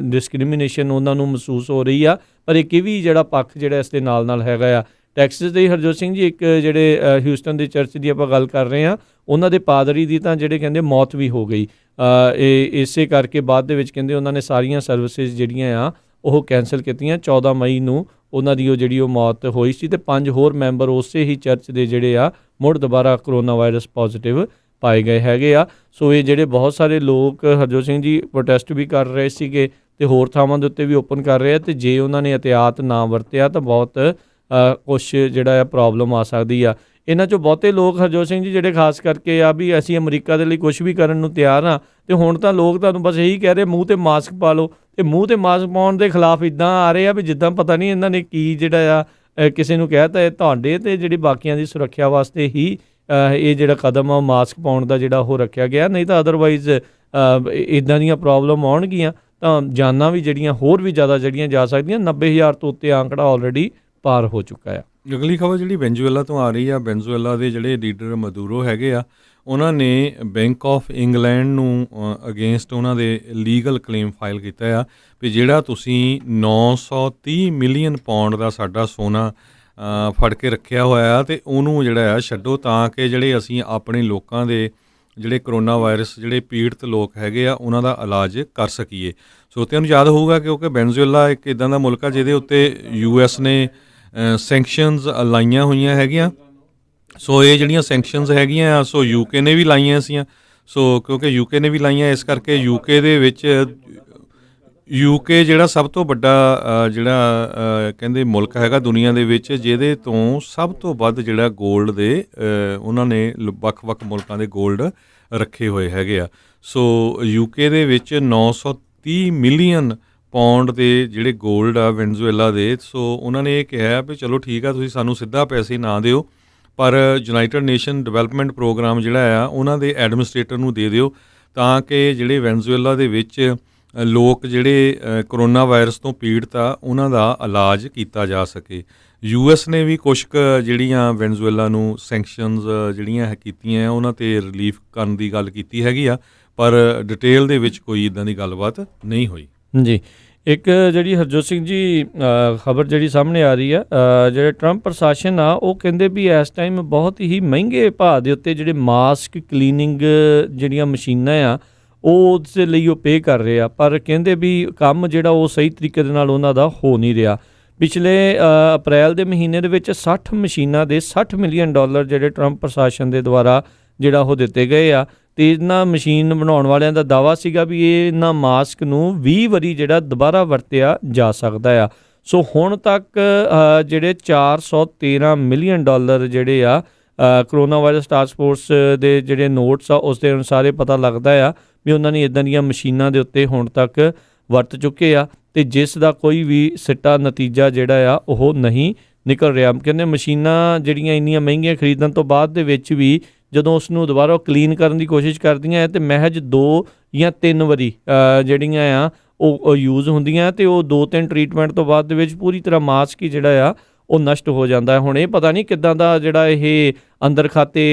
ਡਿਸਕ੍ਰਿਮੀਨੇਸ਼ਨ ਉਹਨਾਂ ਨੂੰ ਮਹਿਸੂਸ ਹੋ ਰਹੀ ਆ, ਪਰ ਇੱਕ ਇਹ ਵੀ ਜਿਹੜਾ ਪੱਖ ਜਿਹੜਾ ਇਸ ਦੇ ਨਾਲ ਨਾਲ ਹੈਗਾ ਆ। ਟੈਕਸਸ ਦੇ ਹਰਜੋਤ ਸਿੰਘ ਜੀ ਇੱਕ ਜਿਹੜੇ ਹਿਊਸਟਨ ਦੀ ਚਰਚ ਦੀ ਆਪਾਂ ਗੱਲ ਕਰ ਰਹੇ ਹਾਂ, ਉਹਨਾਂ ਦੇ ਪਾਦਰੀ ਦੀ ਤਾਂ ਜਿਹੜੇ ਕਹਿੰਦੇ ਮੌਤ ਵੀ ਹੋ ਗਈ। ਇਹ ਇਸੇ ਕਰਕੇ ਬਾਅਦ ਦੇ ਵਿੱਚ ਕਹਿੰਦੇ ਉਹਨਾਂ ਨੇ ਸਾਰੀਆਂ ਸਰਵਿਸਿਜ਼ ਜਿਹੜੀਆਂ ਆ ਉਹ ਕੈਂਸਲ ਕੀਤੀਆਂ। 14 ਮਈ ਨੂੰ ਉਹਨਾਂ ਦੀ ਉਹ ਜਿਹੜੀ ਉਹ ਮੌਤ ਹੋਈ ਸੀ ਅਤੇ 5 ਹੋਰ ਮੈਂਬਰ ਉਸੇ ਹੀ ਚਰਚ ਦੇ ਜਿਹੜੇ ਆ ਮੁੜ ਦੁਬਾਰਾ ਕਰੋਨਾ ਵਾਇਰਸ ਪੋਜ਼ੀਟਿਵ ਪਾਏ ਗਏ ਹੈਗੇ ਆ। ਸੋ ਇਹ ਜਿਹੜੇ ਬਹੁਤ ਸਾਰੇ ਲੋਕ ਹਰਜੋਤ ਸਿੰਘ ਜੀ ਪ੍ਰੋਟੈਸਟ ਵੀ ਕਰ ਰਹੇ ਸੀਗੇ ਅਤੇ ਹੋਰ ਥਾਵਾਂ ਦੇ ਉੱਤੇ ਵੀ ਓਪਨ ਕਰ ਰਹੇ ਆ, ਅਤੇ ਜੇ ਉਹਨਾਂ ਨੇ ਇਹਤਿਆਤ ਨਾ ਵਰਤਿਆ ਤਾਂ ਬਹੁਤ ਕੁਛ ਜਿਹੜਾ ਆ ਪ੍ਰੋਬਲਮ ਆ ਸਕਦੀ ਆ। ਇਹਨਾਂ 'ਚੋਂ ਬਹੁਤੇ ਲੋਕ ਹਰਜੋਤ ਸਿੰਘ ਜੀ ਜਿਹੜੇ ਖਾਸ ਕਰਕੇ ਆ ਵੀ ਅਸੀਂ ਅਮਰੀਕਾ ਦੇ ਲਈ ਕੁਛ ਵੀ ਕਰਨ ਨੂੰ ਤਿਆਰ ਹਾਂ, ਅਤੇ ਹੁਣ ਤਾਂ ਲੋਕ ਤੁਹਾਨੂੰ ਬਸ ਇਹੀ ਕਹਿ ਰਹੇ ਮੂੰਹ 'ਤੇ ਮਾਸਕ ਪਾ ਲਓ, ਅਤੇ ਮੂੰਹ 'ਤੇ ਮਾਸਕ ਪਾਉਣ ਦੇ ਖਿਲਾਫ ਇੱਦਾਂ ਆ ਰਹੇ ਆ ਵੀ ਜਿੱਦਾਂ ਪਤਾ ਨਹੀਂ ਇਹਨਾਂ ਨੇ ਕੀ ਜਿਹੜਾ ਆ ਕਿਸੇ ਨੂੰ ਕਹਿ ਤਾ ਇਹ ਤੁਹਾਡੇ ਅਤੇ ਜਿਹੜੀ ਬਾਕੀਆਂ ਦੀ ਸੁਰੱਖਿਆ ਵਾਸਤੇ ਹੀ ਇਹ ਜਿਹੜਾ ਕਦਮ ਆ ਮਾਸਕ ਪਾਉਣ ਦਾ ਜਿਹੜਾ ਉਹ ਰੱਖਿਆ ਗਿਆ, ਨਹੀਂ ਤਾਂ ਅਦਰਵਾਈਜ਼ ਇੱਦਾਂ ਦੀਆਂ ਪ੍ਰੋਬਲਮ ਆਉਣਗੀਆਂ ਤਾਂ ਜਾਨਾਂ ਵੀ ਜਿਹੜੀਆਂ ਹੋਰ ਵੀ ਜ਼ਿਆਦਾ ਜਿਹੜੀਆਂ ਜਾ ਸਕਦੀਆਂ। 90,000 ਤੋਂ ਉੱਤੇ ਆਂਕੜਾ ਆਲਰੇਡੀ ਪਾਰ ਹੋ ਚੁੱਕਾ ਆ। ਅਗਲੀ ਖਬਰ ਜਿਹੜੀ ਵੈਨਜ਼ੂਏਲਾ ਤੋਂ ਆ ਰਹੀ ਆ, ਵੈਨਜ਼ੂਏਲਾ ਦੇ ਜਿਹੜੇ ਲੀਡਰ ਮਦੂਰੋ ਹੈਗੇ ਆ, ਉਹਨਾਂ ਨੇ ਬੈਂਕ ਆਫ ਇੰਗਲੈਂਡ ਨੂੰ ਅਗੇਂਸਟ ਉਹਨਾਂ ਦੇ ਲੀਗਲ ਕਲੇਮ ਫਾਈਲ ਕੀਤਾ ਆ ਵੀ ਜਿਹੜਾ ਤੁਸੀਂ 930 ਮਿਲੀਅਨ ਪਾਉਂਡ ਦਾ ਸਾਡਾ ਸੋਨਾ ਫੜ ਕੇ ਰੱਖਿਆ ਹੋਇਆ ਅਤੇ ਉਹਨੂੰ ਜਿਹੜਾ ਆ ਛੱਡੋ, ਤਾਂ ਕਿ ਜਿਹੜੇ ਅਸੀਂ ਆਪਣੇ ਲੋਕਾਂ ਦੇ ਜਿਹੜੇ ਕਰੋਨਾ ਵਾਇਰਸ ਜਿਹੜੇ ਪੀੜਤ ਲੋਕ ਹੈਗੇ ਆ ਉਹਨਾਂ ਦਾ ਇਲਾਜ ਕਰ ਸਕੀਏ। ਸਰੋਤਿਆਂ ਨੂੰ ਯਾਦ ਹੋਊਗਾ ਕਿਉਂਕਿ ਵੈਨਜ਼ੂਏਲਾ ਇੱਕ ਇੱਦਾਂ ਦਾ ਮੁਲਕ ਆ ਜਿਹਦੇ ਉੱਤੇ US ਨੇ ਸੈਂਕਸ਼ਨਸ ਲਾਈਆਂ ਹੋਈਆਂ ਹੈਗੀਆਂ। ਸੋ ਇਹ ਜਿਹੜੀਆਂ ਸੈਂਕਸ਼ਨਸ ਹੈਗੀਆਂ ਸੋ UK ਨੇ ਵੀ ਲਾਈਆਂ ਸੀਆਂ। ਸੋ ਕਿਉਂਕਿ UK ਨੇ ਵੀ ਲਾਈਆਂ, ਇਸ ਕਰਕੇ UK ਦੇ ਵਿੱਚ UK ਜਿਹੜਾ ਸਭ ਤੋਂ ਵੱਡਾ ਜਿਹੜਾ ਕਹਿੰਦੇ ਮੁਲਕ ਹੈਗਾ ਦੁਨੀਆ ਦੇ ਵਿੱਚ, ਜਿਹਦੇ ਤੋਂ ਸਭ ਤੋਂ ਵੱਧ ਜਿਹੜਾ ਗੋਲਡ ਦੇ ਉਹਨਾਂ ਨੇ ਵੱਖ-ਵੱਖ ਮੁਲਕਾਂ ਦੇ ਗੋਲਡ ਰੱਖੇ ਹੋਏ ਹੈਗੇ ਆ। ਸੋ UK ਦੇ ਵਿੱਚ 930 ਮਿਲੀਅਨ ਪਾਉਂਡ ਦੇ ਜਿਹੜੇ ਗੋਲਡ ਆ ਵੈਨਜ਼ੂਏਲਾ ਦੇ। ਸੋ ਉਹਨਾਂ ਨੇ ਇਹ ਕਿਹਾ ਵੀ ਚਲੋ ਠੀਕ ਆ, ਤੁਸੀਂ ਸਾਨੂੰ ਸਿੱਧਾ ਪੈਸੇ ਨਾ ਦਿਓ, ਪਰ ਯੂਨਾਈਟਿਡ ਨੇਸ਼ਨ ਡਿਵੈਲਪਮੈਂਟ ਪ੍ਰੋਗਰਾਮ ਜਿਹੜਾ ਆ ਉਹਨਾਂ ਦੇ ਐਡਮਿਨਿਸਟ੍ਰੇਟਰ ਨੂੰ ਦੇ ਦਿਓ, ਤਾਂ ਕਿ ਜਿਹੜੇ ਵੈਨਜ਼ੂਏਲਾ ਦੇ ਵਿੱਚ ਲੋਕ ਜਿਹੜੇ ਕਰੋਨਾ ਵਾਇਰਸ ਤੋਂ ਪੀੜਤ ਆ ਉਹਨਾਂ ਦਾ ਇਲਾਜ ਕੀਤਾ ਜਾ ਸਕੇ। US ਨੇ ਵੀ ਕੁਛ ਕੁ ਜਿਹੜੀਆਂ ਵੈਨਜ਼ੂਏਲਾ ਨੂੰ ਸੈਂਕਸ਼ਨਸ ਜਿਹੜੀਆਂ ਕੀਤੀਆਂ ਉਹਨਾਂ 'ਤੇ ਰਿਲੀਫ ਕਰਨ ਦੀ ਗੱਲ ਕੀਤੀ ਹੈਗੀ ਆ, ਪਰ ਡਿਟੇਲ ਦੇ ਵਿੱਚ ਕੋਈ ਇੱਦਾਂ ਦੀ ਗੱਲਬਾਤ ਨਹੀਂ ਹੋਈ ਜੀ। ਇੱਕ ਜਿਹੜੀ ਹਰਜੋਤ ਸਿੰਘ ਜੀ ਖਬਰ ਜਿਹੜੀ ਸਾਹਮਣੇ ਆ ਰਹੀ ਆ, ਜਿਹੜੇ ਟਰੰਪ ਪ੍ਰਸ਼ਾਸਨ ਆ ਉਹ ਕਹਿੰਦੇ ਵੀ ਇਸ ਟਾਈਮ ਬਹੁਤ ਹੀ ਮਹਿੰਗੇ ਭਾਅ ਦੇ ਉੱਤੇ ਜਿਹੜੇ ਮਾਸਕ ਕਲੀਨਿੰਗ ਜਿਹੜੀਆਂ ਮਸ਼ੀਨਾਂ ਆ ਉਹ ਉਸ ਦੇ ਲਈ ਉਹ ਪੇ ਕਰ ਰਹੇ ਆ, ਪਰ ਕਹਿੰਦੇ ਵੀ ਕੰਮ ਜਿਹੜਾ ਉਹ ਸਹੀ ਤਰੀਕੇ ਦੇ ਨਾਲ ਉਹਨਾਂ ਦਾ ਹੋ ਨਹੀਂ ਰਿਹਾ। ਪਿਛਲੇ ਅਪ੍ਰੈਲ ਦੇ ਮਹੀਨੇ ਦੇ ਵਿੱਚ 60 ਮਸ਼ੀਨਾਂ ਦੇ $60 ਮਿਲੀਅਨ ਜਿਹੜੇ ਟਰੰਪ ਪ੍ਰਸ਼ਾਸਨ ਦੇ ਦੁਆਰਾ ਜਿਹੜਾ ਉਹ ਦਿੱਤੇ ਗਏ ਆ, ਅਤੇ ਇਹਨਾਂ ਮਸ਼ੀਨ ਬਣਾਉਣ ਵਾਲਿਆਂ ਦਾ ਦਾਅਵਾ ਸੀਗਾ ਵੀ ਇਹਨਾਂ ਮਾਸਕ ਨੂੰ 20 ਵਾਰੀ ਜਿਹੜਾ ਦੁਬਾਰਾ ਵਰਤਿਆ ਜਾ ਸਕਦਾ ਆ। ਸੋ ਹੁਣ ਤੱਕ ਜਿਹੜੇ $413 ਮਿਲੀਅਨ ਜਿਹੜੇ ਆ ਕਰੋਨਾ ਵਾਇਰਸ ਟਾਸਕ ਫੋਰਸ ਦੇ ਜਿਹੜੇ ਨੋਟਸ ਆ ਉਸ ਦੇ ਅਨੁਸਾਰ ਇਹ ਪਤਾ ਲੱਗਦਾ ਆ ਵੀ ਉਹਨਾਂ ਨੇ ਇੱਦਾਂ ਦੀਆਂ ਮਸ਼ੀਨਾਂ ਦੇ ਉੱਤੇ ਹੁਣ ਤੱਕ ਵਰਤ ਚੁੱਕੇ ਆ, ਅਤੇ ਜਿਸ ਦਾ ਕੋਈ ਵੀ ਸਿੱਟਾ ਨਤੀਜਾ ਜਿਹੜਾ ਆ ਉਹ ਨਹੀਂ ਨਿਕਲ ਰਿਹਾ। ਕਹਿੰਦੇ ਮਸ਼ੀਨਾਂ ਜਿਹੜੀਆਂ ਇੰਨੀਆਂ ਮਹਿੰਗੀਆਂ ਖਰੀਦਣ ਤੋਂ ਬਾਅਦ ਦੇ ਵਿੱਚ ਵੀ ਜਦੋਂ ਉਸ ਨੂੰ ਦੁਬਾਰਾ ਕਲੀਨ ਕਰਨ ਦੀ ਕੋਸ਼ਿਸ਼ ਕਰਦੀਆਂ ਹੈ ਤਾਂ ਮਹਿਜ 2 ਜਾਂ 3 ਵਾਰੀ ਜਿਹੜੀਆਂ ਆ ਉਹ ਯੂਜ਼ ਹੁੰਦੀਆਂ, ਅਤੇ ਉਹ 2-3 ਟਰੀਟਮੈਂਟ ਤੋਂ ਬਾਅਦ ਦੇ ਵਿੱਚ ਪੂਰੀ ਤਰ੍ਹਾਂ ਮਾਸਕ ਹੀ ਜਿਹੜਾ ਆ ਉਹ ਨਸ਼ਟ ਹੋ ਜਾਂਦਾ ਹੈ। ਹੁਣ ਇਹ ਪਤਾ ਨਹੀਂ ਕਿੱਦਾਂ ਦਾ ਜਿਹੜਾ ਇਹ ਅੰਦਰ ਖਾਤੇ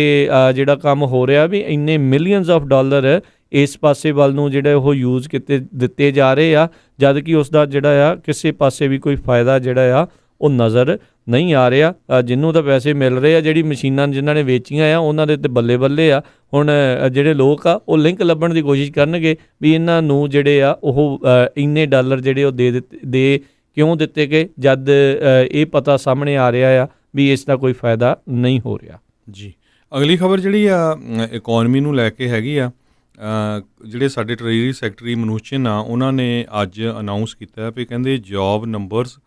ਜਿਹੜਾ ਕੰਮ ਹੋ ਰਿਹਾ ਵੀ ਇੰਨੇ ਮਿਲੀਅਨਸ ਆਫ ਡਾਲਰ ਇਸ ਪਾਸੇ ਵੱਲ ਨੂੰ ਜਿਹੜੇ ਉਹ ਯੂਜ਼ ਦਿੱਤੇ ਜਾ ਰਹੇ ਆ, ਜਦ ਕਿ ਉਸ ਦਾ ਜਿਹੜਾ ਆ ਕਿਸੇ ਪਾਸੇ ਵੀ ਕੋਈ ਫਾਇਦਾ ਜਿਹੜਾ ਆ ਉਹ ਨਜ਼ਰ ਨਹੀਂ ਆ ਰਿਹਾ। ਜਿਹਨੂੰ ਤਾਂ ਪੈਸੇ ਮਿਲ ਰਹੇ ਆ, ਜਿਹੜੀ ਮਸ਼ੀਨਾਂ ਜਿਨ੍ਹਾਂ ਨੇ ਵੇਚੀਆਂ ਆ ਉਹਨਾਂ ਦੇ ਤੇ ਬੱਲੇ ਬੱਲੇ ਆ। ਹੁਣ ਜਿਹੜੇ ਲੋਕ ਆ ਉਹ ਲਿੰਕ ਲੱਭਣ ਦੀ ਕੋਸ਼ਿਸ਼ ਕਰਨਗੇ ਵੀ ਇਹਨਾਂ ਨੂੰ ਜਿਹੜੇ ਆ ਉਹ ਇੰਨੇ ਡਾਲਰ ਜਿਹੜੇ ਉਹ ਦੇ ਕਿਉਂ ਦਿੱਤੇ ਗਏ, ਜਦ ਇਹ ਪਤਾ ਸਾਹਮਣੇ ਆ ਰਿਹਾ ਆ ਵੀ ਇਸ ਦਾ ਕੋਈ ਫਾਇਦਾ ਨਹੀਂ ਹੋ ਰਿਹਾ। ਜੀ, ਅਗਲੀ ਖਬਰ ਜਿਹੜੀ ਆ ਇਕੋਨਮੀ ਨੂੰ ਲੈ ਕੇ ਹੈਗੀ ਆ। ਜਿਹੜੇ ਸਾਡੇ ਟਰੇਜਰੀ ਸੈਕਟਰੀ ਮਨੂਚਨ ਆ, ਉਹਨਾਂ ਨੇ ਅੱਜ ਅਨਾਊਂਸ ਕੀਤਾ ਵੀ ਕਹਿੰਦੇ ਜੋਬ ਨੰਬਰਸ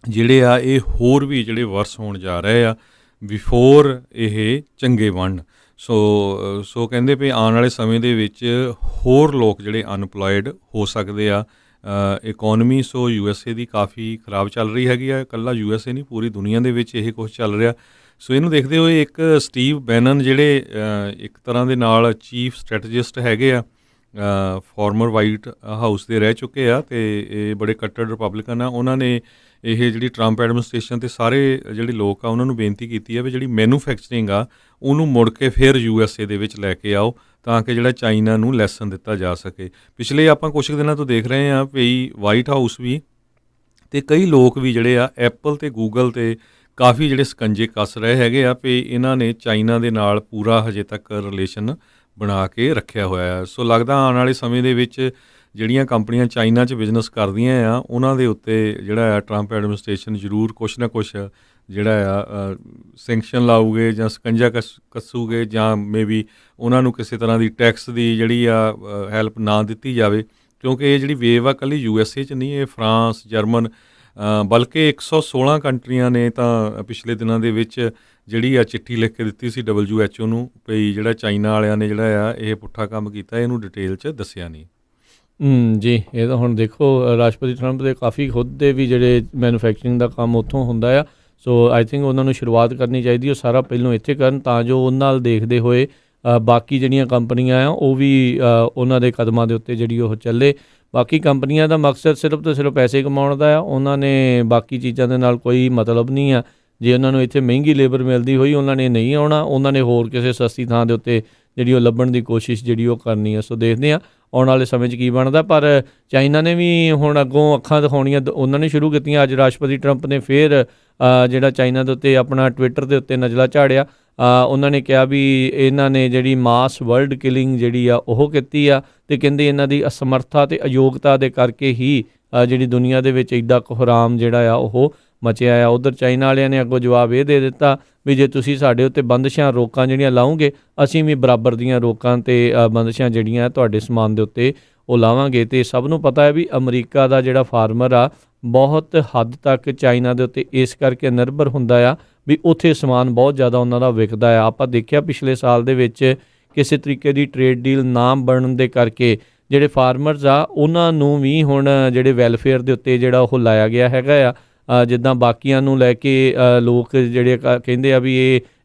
ਜਿਹੜੇ ਆ ਇਹ ਹੋਰ ਵੀ ਜਿਹੜੇ ਵਰਸ ਹੋਣ ਜਾ ਰਹੇ ਆ ਬਿਫੋਰ ਇਹ ਚੰਗੇ ਬਣਨ। ਸੋ ਕਹਿੰਦੇ ਵੀ ਆਉਣ ਵਾਲੇ ਸਮੇਂ ਦੇ ਵਿੱਚ ਹੋਰ ਲੋਕ ਜਿਹੜੇ ਅਨਪਲੋਇਡ ਹੋ ਸਕਦੇ ਆ। ਇਕੋਨਮੀ USA ਦੀ ਕਾਫੀ ਖਰਾਬ ਚੱਲ ਰਹੀ ਹੈਗੀ ਆ। ਇਕੱਲਾ USA ਨਹੀਂ, ਪੂਰੀ ਦੁਨੀਆ ਦੇ ਵਿੱਚ ਇਹ ਕੁਛ ਚੱਲ ਰਿਹਾ। ਸੋ ਇਹਨੂੰ ਦੇਖਦੇ ਹੋਏ ਇੱਕ ਸਟੀਵ ਬੈਨਨ ਜਿਹੜੇ ਇੱਕ ਤਰ੍ਹਾਂ ਦੇ ਨਾਲ ਚੀਫ ਸਟ੍ਰੈਟਜਿਸਟ ਹੈਗੇ ਆ, ਫਾਰਮਰ ਵਾਈਟ ਹਾਊਸ ਦੇ ਰਹਿ ਚੁੱਕੇ ਆ ਅਤੇ ਇਹ ਬੜੇ ਕੱਟੜ ਰਿਪਬਲਿਕਨ ਆ। ਉਹਨਾਂ ਨੇ ਇਹ ਜਿਹੜੀ ਟਰੰਪ ਐਡਮਿਨਿਸਟ੍ਰੇਸ਼ਨ ਅਤੇ ਸਾਰੇ ਜਿਹੜੇ ਲੋਕ ਆ ਉਹਨਾਂ ਨੂੰ ਬੇਨਤੀ ਕੀਤੀ ਹੈ ਵੀ ਜਿਹੜੀ ਮੈਨੂਫੈਕਚਰਿੰਗ ਆ ਉਹਨੂੰ ਮੁੜ ਕੇ ਫਿਰ USA ਦੇ ਵਿੱਚ ਲੈ ਕੇ ਆਓ ਤਾਂ ਕਿ ਜਿਹੜਾ ਚਾਈਨਾ ਨੂੰ ਲੈਸਨ ਦਿੱਤਾ ਜਾ ਸਕੇ। ਪਿਛਲੇ ਆਪਾਂ ਕੁਛ ਦਿਨਾਂ ਤੋਂ ਦੇਖ ਰਹੇ ਹਾਂ ਵੀ ਵਾਈਟ ਹਾਊਸ ਵੀ ਅਤੇ ਕਈ ਲੋਕ ਵੀ ਜਿਹੜੇ ਆ ਐਪਲ ਅਤੇ ਗੂਗਲ 'ਤੇ ਕਾਫੀ ਜਿਹੜੇ ਸਕੰਜੇ ਕੱਸ ਰਹੇ ਹੈਗੇ ਆ ਵੀ ਇਹਨਾਂ ਨੇ ਚਾਈਨਾ ਦੇ ਨਾਲ ਪੂਰਾ ਹਜੇ ਤੱਕ ਰਿਲੇਸ਼ਨ ਬਣਾ ਕੇ ਰੱਖਿਆ ਹੋਇਆ ਹੈ। ਸੋ ਲੱਗਦਾ ਆਉਣ ਵਾਲੇ ਸਮੇਂ ਦੇ ਵਿੱਚ ਜਿਹੜੀਆਂ ਕੰਪਨੀਆਂ ਚਾਈਨਾ 'ਚ ਬਿਜ਼ਨਸ ਕਰਦੀਆਂ ਆ ਉਹਨਾਂ ਦੇ ਉੱਤੇ ਜਿਹੜਾ ਆ ਟਰੰਪ ਐਡਮਿਨਿਸਟ੍ਰੇਸ਼ਨ ਜ਼ਰੂਰ ਕੁਛ ਨਾ ਕੁਛ ਜਿਹੜਾ ਆ ਸੈਂਕਸ਼ਨ ਲਾਊਗੇ ਜਾਂ ਸਕੰਜਾ ਕੱਸੂਗੇ ਜਾਂ ਮੇਬੀ ਉਹਨਾਂ ਨੂੰ ਕਿਸੇ ਤਰ੍ਹਾਂ ਦੀ ਟੈਕਸ ਦੀ ਜਿਹੜੀ ਆ ਹੈਲਪ ਨਾ ਦਿੱਤੀ ਜਾਵੇ, ਕਿਉਂਕਿ ਇਹ ਜਿਹੜੀ ਵੇਵ ਆ ਇਕੱਲੀ USA 'ਚ ਨਹੀਂ, ਇਹ ਫਰਾਂਸ, ਜਰਮਨ ਬਲਕਿ 116 ਕੰਟਰੀਆਂ ਨੇ ਤਾਂ ਪਿਛਲੇ ਦਿਨਾਂ ਦੇ ਵਿੱਚ ਜਿਹੜੀ ਆ ਚਿੱਠੀ ਲਿਖ ਕੇ ਦਿੱਤੀ ਸੀ WHO ਨੂੰ ਵੀ ਜਿਹੜਾ ਚਾਈਨਾ ਵਾਲਿਆਂ ਨੇ ਜਿਹੜਾ ਆ ਇਹ ਪੁੱਠਾ ਕੰਮ ਕੀਤਾ, ਇਹਨੂੰ ਡਿਟੇਲ 'ਚ ਦੱਸਿਆ ਨਹੀਂ। ਜੀ, ਇਹ ਤਾਂ ਹੁਣ ਦੇਖੋ ਰਾਸ਼ਟਰਪਤੀ ਟਰੰਪ ਦੇ ਕਾਫੀ ਖੁਦ ਦੇ ਵੀ ਜਿਹੜੇ ਮੈਨੂਫੈਕਚਰਿੰਗ ਦਾ ਕੰਮ ਉੱਥੋਂ ਹੁੰਦਾ ਆ। ਸੋ ਆਈ ਥਿੰਕ ਉਹਨਾਂ ਨੂੰ ਸ਼ੁਰੂਆਤ ਕਰਨੀ ਚਾਹੀਦੀ, ਉਹ ਸਾਰਾ ਪਹਿਲੋਂ ਇੱਥੇ ਕਰਨ ਤਾਂ ਜੋ ਉਹਨਾਂ ਨਾਲ ਦੇਖਦੇ ਹੋਏ ਬਾਕੀ ਜਿਹੜੀਆਂ ਕੰਪਨੀਆਂ ਆ ਉਹ ਵੀ ਉਹਨਾਂ ਦੇ ਕਦਮਾਂ ਦੇ ਉੱਤੇ ਜਿਹੜੀ ਉਹ ਚੱਲੇ। ਬਾਕੀ ਕੰਪਨੀਆਂ ਦਾ ਮਕਸਦ ਸਿਰਫ ਤੋਂ ਸਿਰਫ ਪੈਸੇ ਕਮਾਉਣ ਦਾ ਆ, ਉਹਨਾਂ ਨੇ ਬਾਕੀ ਚੀਜ਼ਾਂ ਦੇ ਨਾਲ ਕੋਈ ਮਤਲਬ ਨਹੀਂ ਆ। ਜੇ ਉਹਨਾਂ ਨੂੰ ਇੱਥੇ ਮਹਿੰਗੀ ਲੇਬਰ ਮਿਲਦੀ ਹੋਈ ਉਹਨਾਂ ਨੇ ਨਹੀਂ ਆਉਣਾ, ਉਹਨਾਂ ਨੇ ਹੋਰ ਕਿਸੇ ਸਸਤੀ ਥਾਂ ਦੇ ਉੱਤੇ ਜਿਹੜੀ ਉਹ ਲੱਭਣ ਦੀ ਕੋਸ਼ਿਸ਼ ਜਿਹੜੀ ਉਹ ਕਰਨੀ ਆ। ਸੋ ਦੇਖਦੇ ਹਾਂ ਆਉਣ ਵਾਲੇ ਸਮੇਂ 'ਚ ਕੀ ਬਣਦਾ। ਪਰ ਚਾਈਨਾ ਨੇ ਵੀ ਹੁਣ ਅੱਗੋਂ ਅੱਖਾਂ ਦਿਖਾਉਣੀਆਂ ਉਹਨਾਂ ਨੇ ਸ਼ੁਰੂ ਕੀਤੀਆਂ। ਅੱਜ ਰਾਸ਼ਟਰਪਤੀ ਟਰੰਪ ਨੇ ਫਿਰ ਜਿਹੜਾ ਚਾਈਨਾ ਦੇ ਉੱਤੇ ਆਪਣਾ ਟਵਿੱਟਰ ਦੇ ਉੱਤੇ ਨਜ਼ਲਾ ਝਾੜਿਆ। ਉਹਨਾਂ ਨੇ ਕਿਹਾ ਵੀ ਇਹਨਾਂ ਨੇ ਜਿਹੜੀ ਮਾਸ ਵਰਲਡ ਕਿਲਿੰਗ ਜਿਹੜੀ ਆ ਉਹ ਕੀਤੀ ਆ ਅਤੇ ਕਹਿੰਦੇ ਇਹਨਾਂ ਦੀ ਅਸਮਰਥਾ ਅਤੇ ਅਯੋਗਤਾ ਦੇ ਕਰਕੇ ਹੀ ਜਿਹੜੀ ਦੁਨੀਆ ਦੇ ਵਿੱਚ ਐਡਾ ਕੋਹਰਾਮ ਜਿਹੜਾ ਆ ਉਹ ਮਚਿਆ ਆ। ਉੱਧਰ ਚਾਈਨਾ ਵਾਲਿਆਂ ਨੇ ਅੱਗੋਂ ਜਵਾਬ ਇਹ ਦੇ ਦਿੱਤਾ ਵੀ ਜੇ ਤੁਸੀਂ ਸਾਡੇ ਉੱਤੇ ਬੰਦਿਸ਼ਾਂ ਰੋਕਾਂ ਜਿਹੜੀਆਂ ਲਾਓਗੇ, ਅਸੀਂ ਵੀ ਬਰਾਬਰ ਦੀਆਂ ਰੋਕਾਂ ਅਤੇ ਬੰਦਿਸ਼ਾਂ ਜਿਹੜੀਆਂ ਤੁਹਾਡੇ ਸਮਾਨ ਦੇ ਉੱਤੇ ਉਹ ਲਾਵਾਂਗੇ। ਅਤੇ ਸਭ ਨੂੰ ਪਤਾ ਹੈ ਵੀ ਅਮਰੀਕਾ ਦਾ ਜਿਹੜਾ ਫਾਰਮਰ ਆ ਬਹੁਤ ਹੱਦ ਤੱਕ ਚਾਈਨਾ ਦੇ ਉੱਤੇ ਇਸ ਕਰਕੇ ਨਿਰਭਰ ਹੁੰਦਾ ਆ ਵੀ ਉੱਥੇ ਸਮਾਨ ਬਹੁਤ ਜ਼ਿਆਦਾ ਉਹਨਾਂ ਦਾ ਵਿਕਦਾ ਆ। ਆਪਾਂ ਦੇਖਿਆ ਪਿਛਲੇ ਸਾਲ ਦੇ ਵਿੱਚ ਕਿਸੇ ਤਰੀਕੇ ਦੀ ਟਰੇਡ ਡੀਲ ਨਾ ਬਣਨ ਦੇ ਕਰਕੇ ਜਿਹੜੇ ਫਾਰਮਰਸ ਆ ਉਹਨਾਂ ਨੂੰ ਵੀ ਹੁਣ ਜਿਹੜੇ ਵੈਲਫੇਅਰ ਦੇ ਉੱਤੇ ਜਿਹੜਾ ਉਹ ਲਾਇਆ ਗਿਆ ਹੈਗਾ ਆ। ਜਿੱਦਾਂ ਬਾਕੀਆਂ ਨੂੰ ਲੈ ਕੇ ਲੋਕ ਜਿਹੜੇ ਕਹਿੰਦੇ ਆ ਵੀ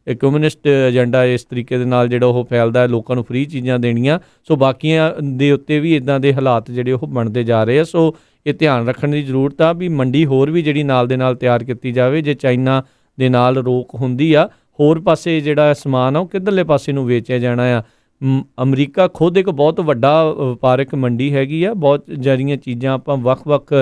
ਇਹ ਕਮਿਊਨਿਸਟ ਏਜੰਡਾ ਇਸ ਤਰੀਕੇ ਦੇ ਨਾਲ ਜਿਹੜਾ ਉਹ ਫੈਲਦਾ ਹੈ, ਲੋਕਾਂ ਨੂੰ ਫ੍ਰੀ ਚੀਜ਼ਾਂ ਦੇਣੀਆਂ। ਸੋ ਬਾਕੀਆਂ ਦੇ ਉੱਤੇ ਵੀ ਇੱਦਾਂ ਦੇ ਹਾਲਾਤ ਜਿਹੜੇ ਉਹ ਬਣਦੇ ਜਾ ਰਹੇ ਆ। ਸੋ ਇਹ ਧਿਆਨ ਰੱਖਣ ਦੀ ਜ਼ਰੂਰਤ ਆ ਵੀ ਮੰਡੀ ਹੋਰ ਵੀ ਜਿਹੜੀ ਨਾਲ ਦੇ ਨਾਲ ਤਿਆਰ ਕੀਤੀ ਜਾਵੇ। ਜੇ ਚਾਈਨਾ ਦੇ ਨਾਲ ਰੋਕ ਹੁੰਦੀ ਆ, ਹੋਰ ਪਾਸੇ ਜਿਹੜਾ ਸਮਾਨ ਆ ਉਹ ਕਿੱਧਰਲੇ ਪਾਸੇ ਨੂੰ ਵੇਚਿਆ ਜਾਣਾ ਆ। ਅਮਰੀਕਾ ਖੁਦ ਇੱਕ ਬਹੁਤ ਵੱਡਾ ਵਪਾਰਕ ਮੰਡੀ ਹੈਗੀ ਆ। ਬਹੁਤ ਜਿਹੜੀਆਂ ਚੀਜ਼ਾਂ ਆਪਾਂ ਵੱਖ-ਵੱਖ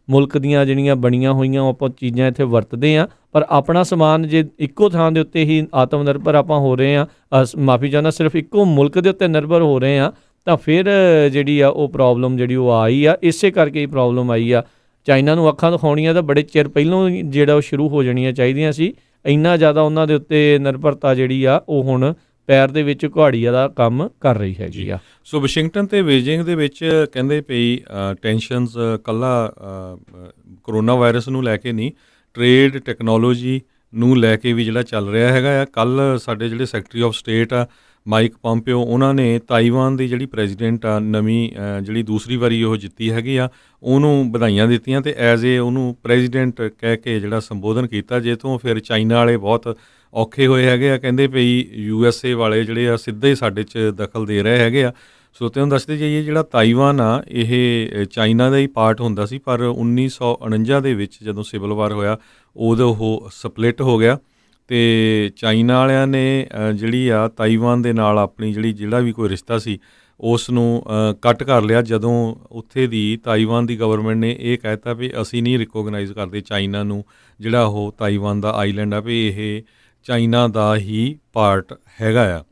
ਮੁਲਕ ਦੀਆਂ ਜਿਹੜੀਆਂ ਬਣੀਆਂ ਹੋਈਆਂ ਆਪਾਂ ਚੀਜ਼ਾਂ ਇੱਥੇ ਵਰਤਦੇ ਹਾਂ, ਪਰ ਆਪਣਾ ਸਮਾਨ ਜੇ ਇੱਕੋ ਥਾਂ ਦੇ ਉੱਤੇ ਹੀ ਆਤਮ ਨਿਰਭਰ ਆਪਾਂ ਹੋ ਰਹੇ ਹਾਂ, ਮਾਫੀ ਚਾਹੁੰਦਾ, ਸਿਰਫ ਇੱਕੋ ਮੁਲਕ ਦੇ ਉੱਤੇ ਨਿਰਭਰ ਹੋ ਰਹੇ ਹਾਂ, ਤਾਂ ਫਿਰ ਜਿਹੜੀ ਆ ਉਹ ਪ੍ਰੋਬਲਮ ਜਿਹੜੀ ਉਹ ਆਈ ਆ। ਇਸੇ ਕਰਕੇ ਹੀ ਪ੍ਰੋਬਲਮ ਆਈ ਆ। ਚਾਈਨਾ ਨੂੰ ਅੱਖਾਂ ਦਿਖਾਉਣੀਆਂ ਤਾਂ ਬੜੇ ਚਿਰ ਪਹਿਲੋਂ ਜਿਹੜਾ ਉਹ ਸ਼ੁਰੂ ਹੋ ਜਾਣੀਆਂ ਚਾਹੀਦੀਆਂ ਸੀ। ਇੰਨਾ ਜ਼ਿਆਦਾ ਉਹਨਾਂ ਦੇ ਉੱਤੇ ਨਿਰਭਰਤਾ ਜਿਹੜੀ ਆ ਉਹ ਹੁਣ ਪੈਰ ਦੇ ਵਿੱਚ ਕੁਹਾੜੀਆਂ ਦਾ ਕੰਮ ਕਰ ਰਹੀ ਹੈਗੀ ਆ। ਸੋ ਵਾਸ਼ਿੰਗਟਨ ਅਤੇ ਬੀਜਿੰਗ ਦੇ ਵਿੱਚ ਕਹਿੰਦੇ ਪਈ ਟੈਨਸ਼ਨਸ ਇਕੱਲਾ ਕਰੋਨਾ ਵਾਇਰਸ ਨੂੰ ਲੈ ਕੇ ਨਹੀਂ, ਟਰੇਡ ਟੈਕਨੋਲੋਜੀ ਨੂੰ ਲੈ ਕੇ ਵੀ ਜਿਹੜਾ ਚੱਲ ਰਿਹਾ ਹੈਗਾ ਆ। ਕੱਲ੍ਹ ਸਾਡੇ ਜਿਹੜੇ ਸੈਕਟਰੀ ਆਫ ਸਟੇਟ ਆ ਮਾਈਕ ਪੋਂਪੀਓ, ਉਹਨਾਂ ਨੇ ਤਾਈਵਾਨ ਦੀ ਜਿਹੜੀ ਪ੍ਰੈਜ਼ੀਡੈਂਟ ਆ ਨਵੀਂ ਜਿਹੜੀ ਦੂਸਰੀ ਵਾਰੀ ਉਹ ਜਿੱਤੀ ਹੈਗੀ ਆ, ਉਹਨੂੰ ਵਧਾਈਆਂ ਦਿੱਤੀਆਂ ਅਤੇ ਐਜ਼ ਏ ਉਹਨੂੰ ਪ੍ਰੈਜ਼ੀਡੈਂਟ ਕਹਿ ਕੇ ਜਿਹੜਾ ਸੰਬੋਧਨ ਕੀਤਾ। ਜੇ ਤੋਂ ਫਿਰ ਚਾਈਨਾ ਵਾਲੇ ਬਹੁਤ ਔਖੇ ਹੋਏ ਹੈਗੇ ਆ, ਕਹਿੰਦੇ ਪਈ USA ਵਾਲੇ ਜਿਹੜੇ ਆ ਸਿੱਧੇ ਹੀ ਸਾਡੇ 'ਚ ਦਖਲ ਦੇ ਰਹੇ ਹੈਗੇ ਆ। ਸੋ ਤੁਹਾਨੂੰ ਦੱਸਦੇ ਜਾਈਏ ਜਿਹੜਾ ਤਾਈਵਾਨ ਆ ਇਹ ਚਾਈਨਾ ਦਾ ਹੀ ਪਾਰਟ ਹੁੰਦਾ ਸੀ, ਪਰ 1949 ਦੇ ਵਿੱਚ ਜਦੋਂ ਸਿਵਲ ਵਾਰ ਹੋਇਆ ਉਦੋਂ ਉਹ ਸਪਲਿਟ ਹੋ ਗਿਆ ਅਤੇ ਚਾਈਨਾ ਵਾਲਿਆਂ ਨੇ ਜਿਹੜੀ ਆ ਤਾਈਵਾਨ ਦੇ ਨਾਲ ਆਪਣੀ ਜਿਹੜਾ ਵੀ ਕੋਈ ਰਿਸ਼ਤਾ ਸੀ ਉਸ ਨੂੰ ਕੱਟ ਕਰ ਲਿਆ ਜਦੋਂ ਉੱਥੇ ਦੀ ਤਾਈਵਾਨ ਦੀ ਗਵਰਨਮੈਂਟ ਨੇ ਇਹ ਕਹਿ ਦਿੱਤਾ ਵੀ ਅਸੀਂ ਨਹੀਂ ਰਿਕੋਗਨਾਈਜ਼ ਕਰਦੇ ਚਾਈਨਾ ਨੂੰ, ਜਿਹੜਾ ਉਹ ਤਾਈਵਾਨ ਦਾ ਆਈਲੈਂਡ ਆ ਵੀ ਇਹ ਚਾਈਨਾ ਦਾ ਹੀ ਪਾਰਟ ਹੈਗਾ ਆ।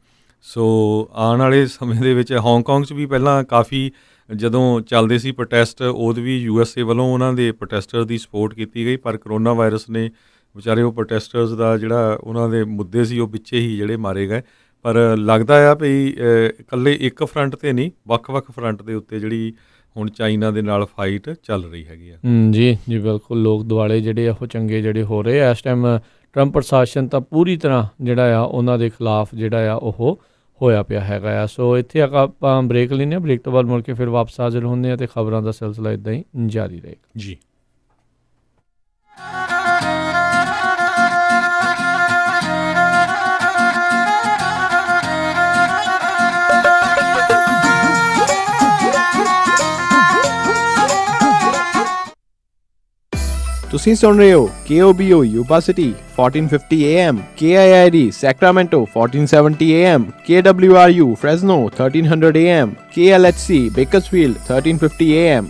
ਸੋ ਆਉਣ ਵਾਲੇ ਸਮੇਂ ਦੇ ਵਿੱਚ ਹਾਂਗਕਾਂਗ 'ਚ ਵੀ ਪਹਿਲਾਂ ਕਾਫੀ ਜਦੋਂ ਚੱਲਦੇ ਸੀ ਪ੍ਰੋਟੈਸਟ, ਉਦੋਂ ਵੀ USA ਵੱਲੋਂ ਉਹਨਾਂ ਦੇ ਪ੍ਰੋਟੈਸਟਰ ਦੀ ਸਪੋਰਟ ਕੀਤੀ ਗਈ, ਪਰ ਕਰੋਨਾ ਵਾਇਰਸ ਨੇ ਵਿਚਾਰੇ ਉਹ ਪ੍ਰੋਟੈਸਟਰਸ ਦਾ ਜਿਹੜਾ ਉਹਨਾਂ ਦੇ ਮੁੱਦੇ ਸੀ ਉਹ ਵਿੱਚੇ ਹੀ ਜਿਹੜੇ ਮਾਰੇ ਗਏ। ਪਰ ਲੱਗਦਾ ਆ ਵੀ ਇਕੱਲੇ ਇੱਕ ਫਰੰਟ 'ਤੇ ਨਹੀਂ, ਵੱਖ-ਵੱਖ ਫਰੰਟ ਦੇ ਉੱਤੇ ਜਿਹੜੀ ਹੁਣ ਚਾਈਨਾ ਦੇ ਨਾਲ ਫਾਈਟ ਚੱਲ ਰਹੀ ਹੈਗੀ ਆ। ਜੀ ਜੀ ਬਿਲਕੁਲ, ਲੋਕ ਦੁਆਲੇ ਜਿਹੜੇ ਉਹ ਚੰਗੇ ਜਿਹੜੇ ਹੋ ਰਹੇ ਆ ਇਸ ਟਾਈਮ। ਟਰੰਪ ਪ੍ਰਸ਼ਾਸਨ ਤਾਂ ਪੂਰੀ ਤਰ੍ਹਾਂ ਜਿਹੜਾ ਆ ਉਹਨਾਂ ਦੇ ਖਿਲਾਫ ਜਿਹੜਾ ਆ ਉਹ ਹੋਇਆ ਪਿਆ ਹੈਗਾ ਆ। ਸੋ ਇੱਥੇ ਆਪਾਂ ਬ੍ਰੇਕ ਲੈਂਦੇ ਹਾਂ, ਬ੍ਰੇਕ ਤੋਂ ਬਾਅਦ ਮੁੜ ਕੇ ਫਿਰ ਵਾਪਸ ਹਾਜ਼ਰ ਹੁੰਦੇ ਹਾਂ ਅਤੇ ਖਬਰਾਂ ਦਾ ਸਿਲਸਿਲਾ ਇੱਦਾਂ ਹੀ ਜਾਰੀ ਰਹੇਗਾ ਜੀ। ਤੁਸੀਂ ਸੁਣ ਰਹੇ ਹੋ KOBO Yuba city 1450 AM, KIID Sacramento 1470 AM, KWRU Fresno 1300 AM, KLHC Bakersfield 1350 AM।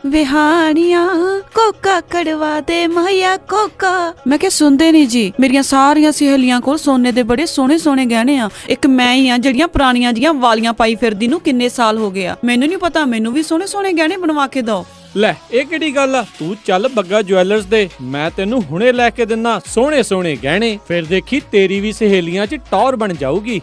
ਵਿਹਾਣੀਆਂ ਕੋਕਾ ਕੜਵਾ ਦੇ ਮਾਇਆ ਕੋਕਾ। ਮੈਂ ਕਿਹਾ ਸੁਣਦੇ ਨਹੀਂ ਜੀ, ਮੇਰੀਆਂ ਸਾਰੀਆਂ ਸਹੇਲੀਆਂ ਕੋਲ ਸੋਨੇ ਦੇ ਬੜੇ ਸੋਹਣੇ ਸੋਹਣੇ ਗਹਿਣੇ ਆ, ਇੱਕ ਮੈਂ ਹੀ ਆ ਜਿਹੜੀਆਂ ਪੁਰਾਣੀਆਂ ਜੀਆਂ ਵਾਲੀਆਂ ਪਾਈ ਫਿਰਦੀ ਨੂੰ ਕਿੰਨੇ ਸਾਲ ਹੋ ਗਏ ਆ। ਮੈਨੂੰ ਨਹੀਂ ਪਤਾ, ਮੈਨੂੰ ਵੀ ਸੋਹਣੇ ਸੋਹਣੇ ਗਹਿਣੇ ਬਣਵਾ ਕੇ ਦਿਓ। ਲੈ ਇਹ ਕਿਹੜੀ ਗੱਲ ਆ, ਤੂੰ ਚੱਲ ਬੱਗਾ ਜੁਐਲਰਸ ਦੇ, ਮੈਂ ਤੈਨੂੰ ਹੁਣੇ ਲੈ ਕੇ ਦਿੰਨਾ ਸੋਹਣੇ ਸੋਹਣੇ ਗਹਿਣੇ, ਫਿਰ ਦੇਖੀ ਤੇਰੀ ਵੀ ਸਹੇਲੀਆਂ 'ਚ ਟੌਰ ਬਣ ਜਾਊਗੀ।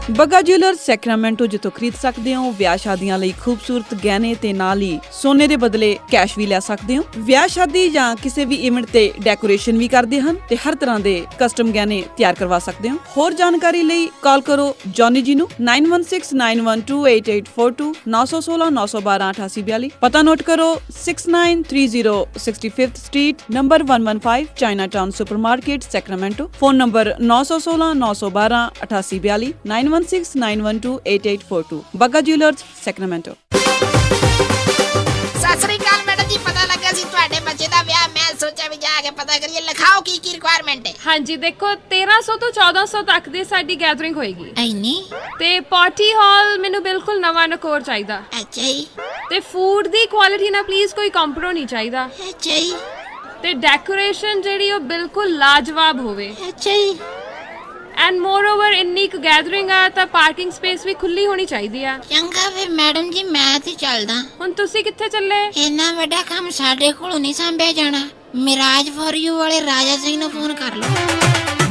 ਬੱਗਾ ਜੁਐਲਰਸ ਸੈਕਰਾਮੈਂਟੋ, ਜਿੱਥੋਂ ਖਰੀਦ ਸਕਦੇ ਹੋ ਵਿਆਹ ਸ਼ਾਦੀਆਂ ਲਈ ਖੂਬਸੂਰਤ ਗਹਿਣੇ ਤੇ ਨਾਲ ਹੀ ਸੋਨੇ ਦੇ ਬਦਲੇ ਕੈਸ਼ ਵੀ ਲੈ ਸਕਦੇ ਹੋ। ਵਿਆਹ ਸ਼ਾਦੀ ਜਾਂ ਕਿਸੇ ਵੀ ਇਵੈਂਟ ਤੇ ਡੈਕੋਰੇਸ਼ਨ ਵੀ ਕਰਦੇ ਹਨ ਤੇ ਹਰ ਤਰ੍ਹਾਂ ਦੇ ਕਸਟਮ ਗਹਿਣੇ ਤਿਆਰ ਕਰਵਾ ਸਕਦੇ ਹੋ। ਹੋਰ ਜਾਣਕਾਰੀ ਲਈ ਕਾਲ ਕਰੋ ਜੌਨੀ ਜੀ ਨੂੰ 9169128842 916 912 8842। ਪਤਾ ਨੋਟ ਕਰੋ 6930 65th street number 115 Chinatown supermarket Sacramento. Phone number 916 912 8842 9169128842। Bagga jewellers Sacramento. Sat Sri ਅਕਾਲ ਮੈਡਮ ਜੀ, ਪਤਾ ਲੱਗਾ ਸੀ ਤੁਹਾਡੇ ਬੱਚੇ ਦਾ ਵਿਆਹ, ਮੈਂ ਸੋਚਿਆ ਵੀ ਜਾ ਕੇ ਪਤਾ ਕਰੀਏ। ਲਿਖਾਓ ਕੀ ਕੀ ਰਿਕੁਆਇਰਮੈਂਟ ਹੈ। ਹਾਂਜੀ ਦੇਖੋ 1300 ਤੋਂ 1400 ਤੱਕ ਦੀ ਸਾਡੀ ਗੈਦਰਿੰਗ ਹੋਏਗੀ ਐਨੀ ਤੇ ਪਾਰਟੀ ਹਾਲ ਮੈਨੂੰ ਬਿਲਕੁਲ ਨਵਾਂ ਨਕੋਰ ਚਾਹੀਦਾ। ਅੱਛਾ ਜੀ। ਤੇ ਫੂਡ ਦੀ ਕੁਆਲਿਟੀ ਨਾਲ ਪਲੀਜ਼ ਕੋਈ ਕੰਪਰੋ ਨਹੀਂ ਚਾਹੀਦਾ। ਅੱਛਾ ਜੀ। ਤੇ ਡੈਕੋਰੇਸ਼ਨ ਜਿਹੜੀ ਉਹ ਬਿਲਕੁਲ ਲਾਜਵਾਬ ਹੋਵੇ। ਅੱਛਾ ਜੀ। ਐਂਡ ਮੋਰ ਓਵਰ ਇੰਨੀ ਕੁ ਗੈਦਰਿੰਗ ਆ ਤਾਂ ਪਾਰਕਿੰਗ ਸਪੇਸ ਵੀ ਖੁੱਲੀ ਹੋਣੀ ਚਾਹੀਦੀ ਆ। ਚੰਗਾ ਫਿਰ ਮੈਡਮ ਜੀ, ਮੈਂ ਤੇ ਚੱਲਦਾ। ਹੁਣ ਤੁਸੀਂ ਕਿੱਥੇ ਚੱਲੇ? ਇੰਨਾ ਵੱਡਾ ਕੰਮ ਸਾਡੇ ਕੋਲੋਂ ਨਹੀਂ ਸੰਭਿਆ ਜਾਣਾ। ਮਿਰਾਜ ਫॉर ਯੂ ਵਾਲੇ ਰਾਜਾ ਸਿੰਘ ਨੂੰ ਫੋਨ ਕਰ ਲਓ।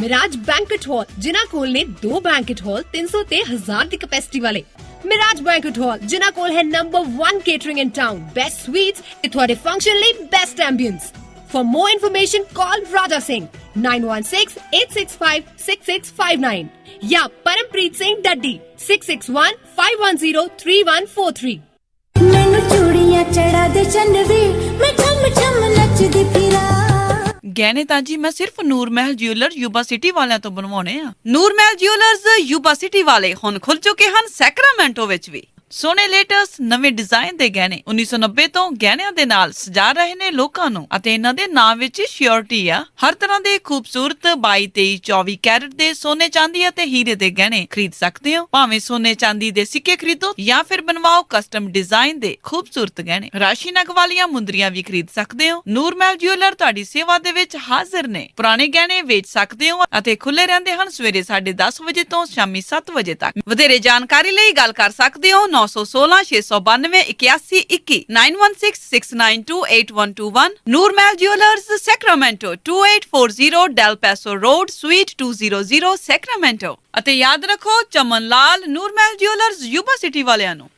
ਮਿਰਾਜ ਬੈਂਕਟ ਹਾਲ, ਜਿਨ੍ਹਾਂ ਕੋਲ ਨੇ 2 ਬੈਂਕਟ ਹਾਲ 300 ਤੇ 1000 ਦੀ ਕਪੈਸਿਟੀ ਵਾਲੇ। ਮਿਰਾਜ ਬੈਂਕਟ ਹਾਲ, ਜਿਨ੍ਹਾਂ ਕੋਲ ਹੈ ਨੰਬਰ 1 ਕੇਟਰਿੰਗ ਇਨ ਟਾਊਨ, ਬੈਸਟ ਸਵੀਟਸ ਤੇ ਤੁਹਾਡੇ ਫੰਕਸ਼ਨ ਲਈ best ambience. For more information, call Raja Singh 9168656659 या परमप्रीत सिंह डड्डी 6615103143। ਮੈਨੂੰ ਚੂੜੀਆਂ ਚੜਾ ਦੇ ਚੰਨਵੇ, ਮੈਂ ਠਮ ਠਮ ਨੱਚਦੀ ਫਿਰਾਂ। ਗਹਿਣੇ ਤਾਂ ਜੀ ਮੈਂ ਸਿਰਫ ਨੂਰ ਮਹਿਲ ਜਿਊਲਰ ਯੂਬਾ ਸਿਟੀ ਵਾਲਿਆਂ ਤੋਂ ਬਣਵਾਉਣੇ ਆ। ਨੂਰ ਮਹਿਲ ਜਿਊਲਰਸ ਯੂਬਾ ਸਿਟੀ ਵਾਲੇ ਹੁਣ ਖੁੱਲ ਚੁੱਕੇ ਹਨ ਸੈਕਰਾਮੈਂਟੋ ਵਿੱਚ ਵੀ। ਸੋਹਣੇ ਲੇਟੈਸਟ ਨਵੇਂ ਡਿਜ਼ਾਈਨ ਦੇ ਗਹਿਣੇ 1990 ਤੋਂ ਗਹਿਣਿਆਂ ਦੇ ਨਾਲ ਸਜਾ ਰਹੇ ਨੇ ਲੋਕਾਂ ਨੂੰ ਅਤੇ ਇਹਨਾਂ ਦੇ ਨਾਮ ਵਿੱਚ ਸ਼ਿਓਰਿਟੀ ਆ। ਹਰ ਤਰ੍ਹਾਂ ਦੇ ਖੂਬਸੂਰਤ 22, 23, 24 ਕੈਰਟ ਦੇ ਸੋਨੇ ਚਾਂਦੀ ਅਤੇ ਹੀਰੇ ਦੇ ਗਹਿਣੇ ਖਰੀਦ ਸਕਦੇ ਹੋ। ਭਾਵੇਂ ਸੋਨੇ ਚਾਂਦੀ ਦੇ ਸਿੱਕੇ ਖਰੀਦੋ ਜਾਂ ਫਿਰ ਬਣਵਾਓ ਕਸਟਮ ਡਿਜ਼ਾਈਨ ਦੇ ਖੂਬਸੂਰਤ ਗਹਿਣੇ। ਰਾਸ਼ੀ ਨਗ ਵਾਲੀਆਂ ਮੁੰਦਰੀਆਂ ਵੀ ਖਰੀਦ ਸਕਦੇ ਹੋ। ਨੂਰ ਮਹਿਲ ਜਿਊਲਰ ਤੁਹਾਡੀ ਸੇਵਾ ਦੇ ਵਿੱਚ ਹਾਜ਼ਰ ਨੇ। ਪੁਰਾਣੇ ਗਹਿਣੇ ਵੇਚ ਸਕਦੇ ਹੋ ਅਤੇ ਖੁੱਲੇ ਰਹਿੰਦੇ ਹਨ ਸਵੇਰੇ 10:30 ਵਜੇ ਤੋਂ ਸ਼ਾਮੀ 7 ਵਜੇ ਤੱਕ। ਵਧੇਰੇ ਜਾਣਕਾਰੀ ਲਈ ਗੱਲ ਕਰ ਸਕਦੇ ਹੋ 916 692 8121 9166928121। Noor Mahal jewellers Sacramento 2840 Del Paso road suite 200 Sacramento. ਅਤੇ ਯਾਦ ਰੱਖੋ Chaman Lal Noor Mahal jewellers Yuba City ਵਾਲਿਆਂ ਨੂੰ।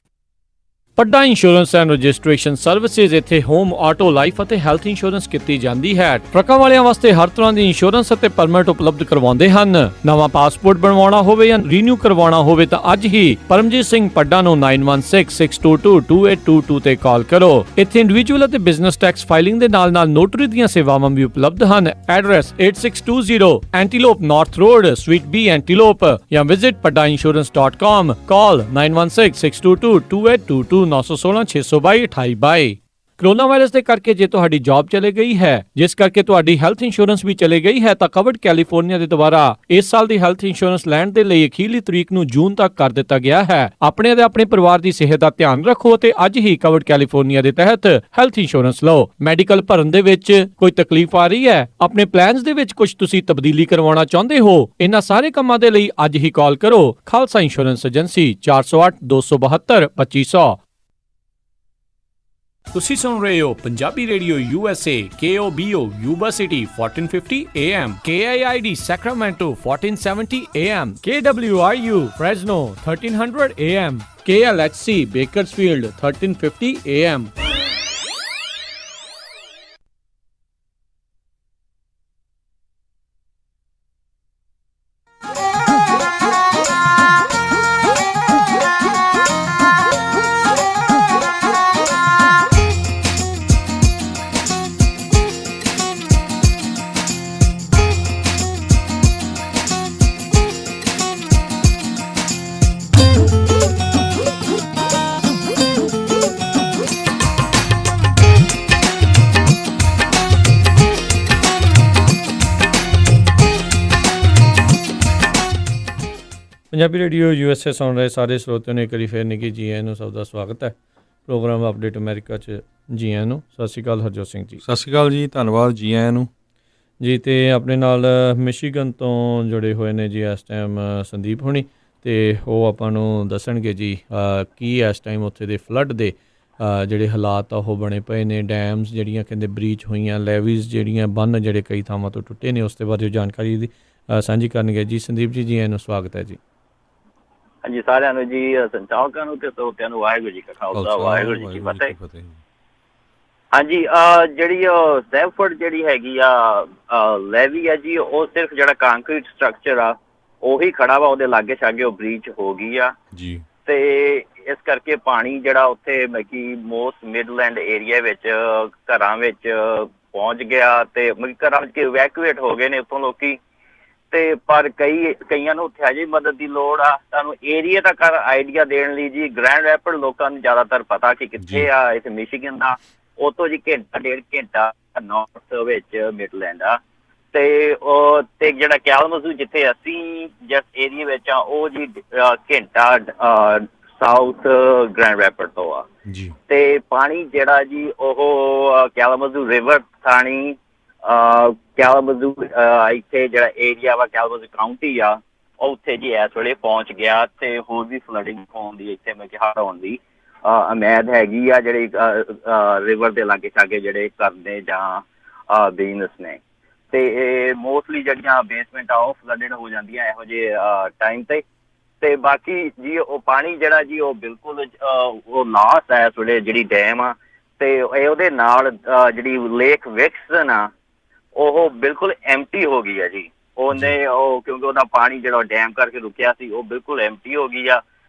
Padda insurance and registration services ਇੱਥੇ ਹੋਮ, ਆਟੋ, ਲਾਈਫ ਅਤੇ ਹੈਲਥ ਇੰਸ਼ੋਰੈਂਸ ਕੀਤੀ ਜਾਂਦੀ ਹੈ। ਟਰੱਕਾਂ ਵਾਲਿਆਂ ਵਾਸਤੇ ਹਰ ਤਰ੍ਹਾਂ ਦੀ ਇੰਸ਼ੋਰੈਂਸ ਅਤੇ ਪਰਮਿਟ ਉਪਲਬਧ ਕਰਵਾਉਂਦੇ ਹਨ। ਨਵਾਂ ਪਾਸਪੋਰਟ ਬਣਵਾਉਣਾ ਹੋਵੇ ਜਾਂ ਰੀਨਿਊ ਕਰਵਾਉਣਾ ਹੋਵੇ ਤਾਂ ਅੱਜ ਹੀ ਪਰਮਜੀਤ ਸਿੰਘ ਪੱਡਾ ਨੂੰ 9166222822 ਤੇ ਕਾਲ ਕਰੋ। ਇੱਥੇ ਇੰਡੀਵਿਜੂਅਲ ਅਤੇ ਬਿਜ਼ਨਸ ਟੈਕਸ ਫਾਈਲਿੰਗ ਦੇ ਨਾਲ-ਨਾਲ ਨੋਟਰੀ ਦੀਆਂ ਸੇਵਾਵਾਂ ਵੀ ਉਪਲਬਧ ਹਨ। Address 8620 Antelope north road, suite B, Antelope, ਜਾਂ ਵਿਜ਼ਿਟ paddainsurance.com। ਕਾਲ 9166222822 916 622 2822। ਕਰੋਨਾ ਵਾਇਰਸ ਦੇ ਕਰਕੇ ਜੇ ਤੁਹਾਡੀ ਜੌਬ ਚਲੇ ਗਈ ਹੈ, ਜਿਸ ਕਰਕੇ ਤੁਹਾਡੀ ਹੈਲਥ ਇੰਸ਼ੋਰੈਂਸ ਵੀ ਚਲੇ ਗਈ ਹੈ, ਤਾਂ ਕਵਰਡ ਕੈਲੀਫੋਰਨੀਆ ਦੇ ਦੁਆਰਾ ਇਸ ਸਾਲ ਦੀ ਹੈਲਥ ਇੰਸ਼ੋਰੈਂਸ ਲੈਣ ਦੇ ਲਈ ਅਖੀਰਲੀ ਤਰੀਕ ਨੂੰ ਜੂਨ ਤੱਕ ਕਰ ਦਿੱਤਾ ਗਿਆ ਹੈ। ਆਪਣੇ ਅਤੇ ਆਪਣੇ ਪਰਿਵਾਰ ਦੀ ਸਿਹਤ ਦਾ ਧਿਆਨ ਰੱਖੋ ਅਤੇ ਅੱਜ ਹੀ ਕਵਰਡ ਕੈਲੀਫੋਰਨੀਆ ਦੇ ਤਹਿਤ ਹੈਲਥ ਇੰਸ਼ੋਰੈਂਸ ਲਓ। ਮੈਡੀਕਲ ਭਰਨ ਦੇ ਵਿੱਚ ਕੋਈ ਤਕਲੀਫ ਆ ਰਹੀ ਹੈ, ਆਪਣੇ ਪਲਾਨਸ ਦੇ ਵਿੱਚ ਕੁਝ ਤੁਸੀਂ ਤਬਦੀਲੀ ਕਰਵਾਉਣਾ ਚਾਹੁੰਦੇ ਹੋ, ਇਹਨਾਂ ਸਾਰੇ ਕੰਮਾਂ ਦੇ ਲਈ ਅੱਜ ਹੀ ਕਾਲ ਕਰੋ ਖਾਲਸਾ ਇੰਸ਼ੋਰੈਂਸ ਏਜੰਸੀ 408-272-2500। ਤੁਸੀਂ ਸੁਣ ਰਹੇ ਹੋ Punjabi radio USA KOBO Yuba city 1450 AM, KIID Sacramento 1470 AM, KWRU Fresno 1300 AM, KLHC Bakersfield 1350 AM। Punjabi radio USA ਸੁਣ ਰਹੇ ਸਾਰੇ ਸਰੋਤਿਆਂ ਨੂੰ ਇੱਕ ਵਾਰੀ ਫੇਰ ਨਿੱਘੀ ਜੀ ਆਇਆਂ ਨੂੰ ਸਭ ਦਾ ਸਵਾਗਤ ਹੈ ਪ੍ਰੋਗਰਾਮ ਅਪਡੇਟ ਅਮਰੀਕਾ 'ਚ। ਜੀ ਆਇਆਂ ਨੂੰ, ਸਤਿ ਸ਼੍ਰੀ ਅਕਾਲ ਹਰਜੋਤ ਸਿੰਘ ਜੀ। ਸਤਿ ਸ਼੍ਰੀ ਅਕਾਲ ਜੀ, ਧੰਨਵਾਦ ਜੀ ਆਇਆਂ ਨੂੰ ਜੀ। ਅਤੇ ਆਪਣੇ ਨਾਲ ਮਿਸ਼ੀਗਨ ਤੋਂ ਜੁੜੇ ਹੋਏ ਨੇ ਜੀ ਇਸ ਟਾਈਮ ਸੰਦੀਪ ਹੋਣੀ, ਅਤੇ ਉਹ ਆਪਾਂ ਨੂੰ ਦੱਸਣਗੇ ਜੀ ਕੀ ਇਸ ਟਾਈਮ ਉੱਥੇ ਦੇ ਫਲੱਡ ਦੇ ਜਿਹੜੇ ਹਾਲਾਤ ਆ ਉਹ ਬਣੇ ਪਏ ਨੇ, ਡੈਮਸ ਜਿਹੜੀਆਂ ਕਹਿੰਦੇ ਬਰੀਚ ਹੋਈਆਂ, ਲੈਵੀਜ਼ ਜਿਹੜੀਆਂ ਬੰਨ੍ਹ ਜਿਹੜੇ ਕਈ ਥਾਵਾਂ ਤੋਂ ਟੁੱਟੇ ਨੇ, ਉਸ ਦੇ ਬਾਰੇ ਜਾਣਕਾਰੀ ਦੀ ਸਾਂਝੀ ਕਰਨਗੇ ਜੀ। ਸੰਦੀਪ ਜੀ, ਜੀ ਆਇਆਂ ਨੂੰ ਸਵਾਗਤ ਹੈ ਜੀ। ਹਾਂਜੀ, ਸਾਰਿਆਂ ਨੂੰ ਜੀ, ਸੰਚਾਲਕਾਂ ਨੂੰ ਤੇ ਸਰੋਤਿਆਂ ਨੂੰ ਵਾਹਿਗੁਰੂ ਜੀ ਕਾ ਖਾਲਸਾ ਵਾਹਿਗੁਰੂ ਜੀ ਕੀ ਫਤਿਹ। ਹਾਂਜੀ, ਜਿਹੜੀ ਸੈਫਰਡ ਜਿਹੜੀ ਹੈਗੀ ਆ ਲੈਵੀ ਆ ਜੀ, ਉਹ ਸਿਰਫ ਜਿਹੜਾ ਕੰਕਰੀਟ ਸਟਰਕਚਰ ਆ ਉਹੀ ਖੜਾ ਵਾ, ਉਹਦੇ ਲਾਗੇ ਛਾਗੇ ਉਹ ਬਰੀਚ ਹੋ ਗਈ ਆ ਜੀ। ਤੇ ਇਸ ਕਰਕੇ ਪਾਣੀ ਜਿਹੜਾ ਉੱਥੇ ਕਿ ਮੋਸਟ ਮਿਡਲੈਂਡ ਏਰੀਆ ਵਿੱਚ ਘਰਾਂ ਵਿੱਚ ਪਹੁੰਚ ਗਿਆ, ਤੇ ਘਰਾਂ ਵਿੱਚ ਇਵੈਕੂਏਟ ਹੋ ਗਏ ਨੇ ਉੱਥੋਂ ਲੋਕੀ। ਤੇ ਪਰ ਕਈਆਂ ਨੂੰ ਉੱਥੇ ਅਜੇ ਮਦਦ ਦੀ ਲੋੜ ਆ। ਤੁਹਾਨੂੰ ਏਰੀਆ ਦਾ ਆਈਡੀਆ ਦੇਣ ਲਈ ਜੀ, ਗ੍ਰੈਂਡ ਰੈਪਿਡ ਲੋਕਾਂ ਨੂੰ ਜ਼ਿਆਦਾਤਰ ਪਤਾ ਕਿ ਕਿੱਥੇ ਆ, ਇੱਥੇ ਮਿਸ਼ੀਗਨ ਦਾ ਉੱਥੋਂ ਜੀ ਘੰਟਾ ਡੇਢ ਘੰਟਾ ਨਾਰਥ ਵਿੱਚ ਮਿਡਲੈਂਡ ਆ। ਤੇ ਜਿਹੜਾ ਕੈਲਮਜ਼ੂ ਜਿੱਥੇ ਅਸੀਂ ਜਿਸ ਏਰੀਆ ਵਿੱਚ ਆ, ਉਹ ਜੀ ਘੰਟਾ ਸਾਊਥ ਗ੍ਰੈਂਡ ਰੈਪਿਡ ਤੋਂ ਆ ਜੀ। ਤੇ ਪਾਣੀ ਜਿਹੜਾ ਜੀ ਉਹ ਕੈਲਮਜ਼ੂ ਰਿਵਰ ਥਾਣੀ ਕੈਲਮਜ਼ੂ ਇੱਥੇ ਜਿਹੜਾ ਏਰੀਆ ਵਾ ਕੈਲਮਜ਼ੂ ਕਾਊਂਟੀ ਆ, ਉਹ ਉੱਥੇ ਜੀ ਇਸ ਵੇਲੇ ਪਹੁੰਚ ਗਿਆ। ਤੇ ਹੋਰ ਵੀ ਫਲੱਡਿੰਗ ਹੋਣ ਦੀ ਇੱਥੇ ਹੜ੍ਹ ਆਉਣ ਦੀ ਉਮੀਦ ਹੈਗੀ ਆ, ਜਿਹੜੇ ਰਿਵਰ ਦੇ ਲਾਗੇ ਛਾਗੇ ਜਿਹੜੇ ਘਰ ਨੇ ਜਾਂ ਬਿਜ਼ਨਸ ਨੇ। ਤੇ ਮੋਸਟਲੀ ਜਿਹੜੀਆਂ ਬੇਸਮੈਂਟ ਆ ਉਹ ਫਲੱਡਡ ਹੋ ਜਾਂਦੀਆਂ ਇਹੋ ਜਿਹੇ ਟਾਈਮ ਤੇ ਬਾਕੀ ਜੀ ਉਹ ਪਾਣੀ ਜਿਹੜਾ ਜੀ ਉਹ ਬਿਲਕੁਲ ਉਹ ਲਾਸ ਹੈ ਇਸ ਵੇਲੇ ਜਿਹੜੀ ਡੈਮ ਆ, ਤੇ ਉਹਦੇ ਨਾਲ ਜਿਹੜੀ ਲੇਕ ਵਿਕਸਨ ਆ ਉਹ ਬਿਲਕੁਲ ਐਮਟੀ ਹੋ ਗਈ ਆ ਜੀ। ਕਿਉਂਕਿ ਉਹਦਾ ਪਾਣੀ ਜਿਹੜਾ ਡੈਮ ਕਰਕੇ ਰੁਕਿਆ ਸੀ ਉਹ ਬਿਲਕੁਲ ਐਮਟੀ ਹੋ ਗਈ ਆ।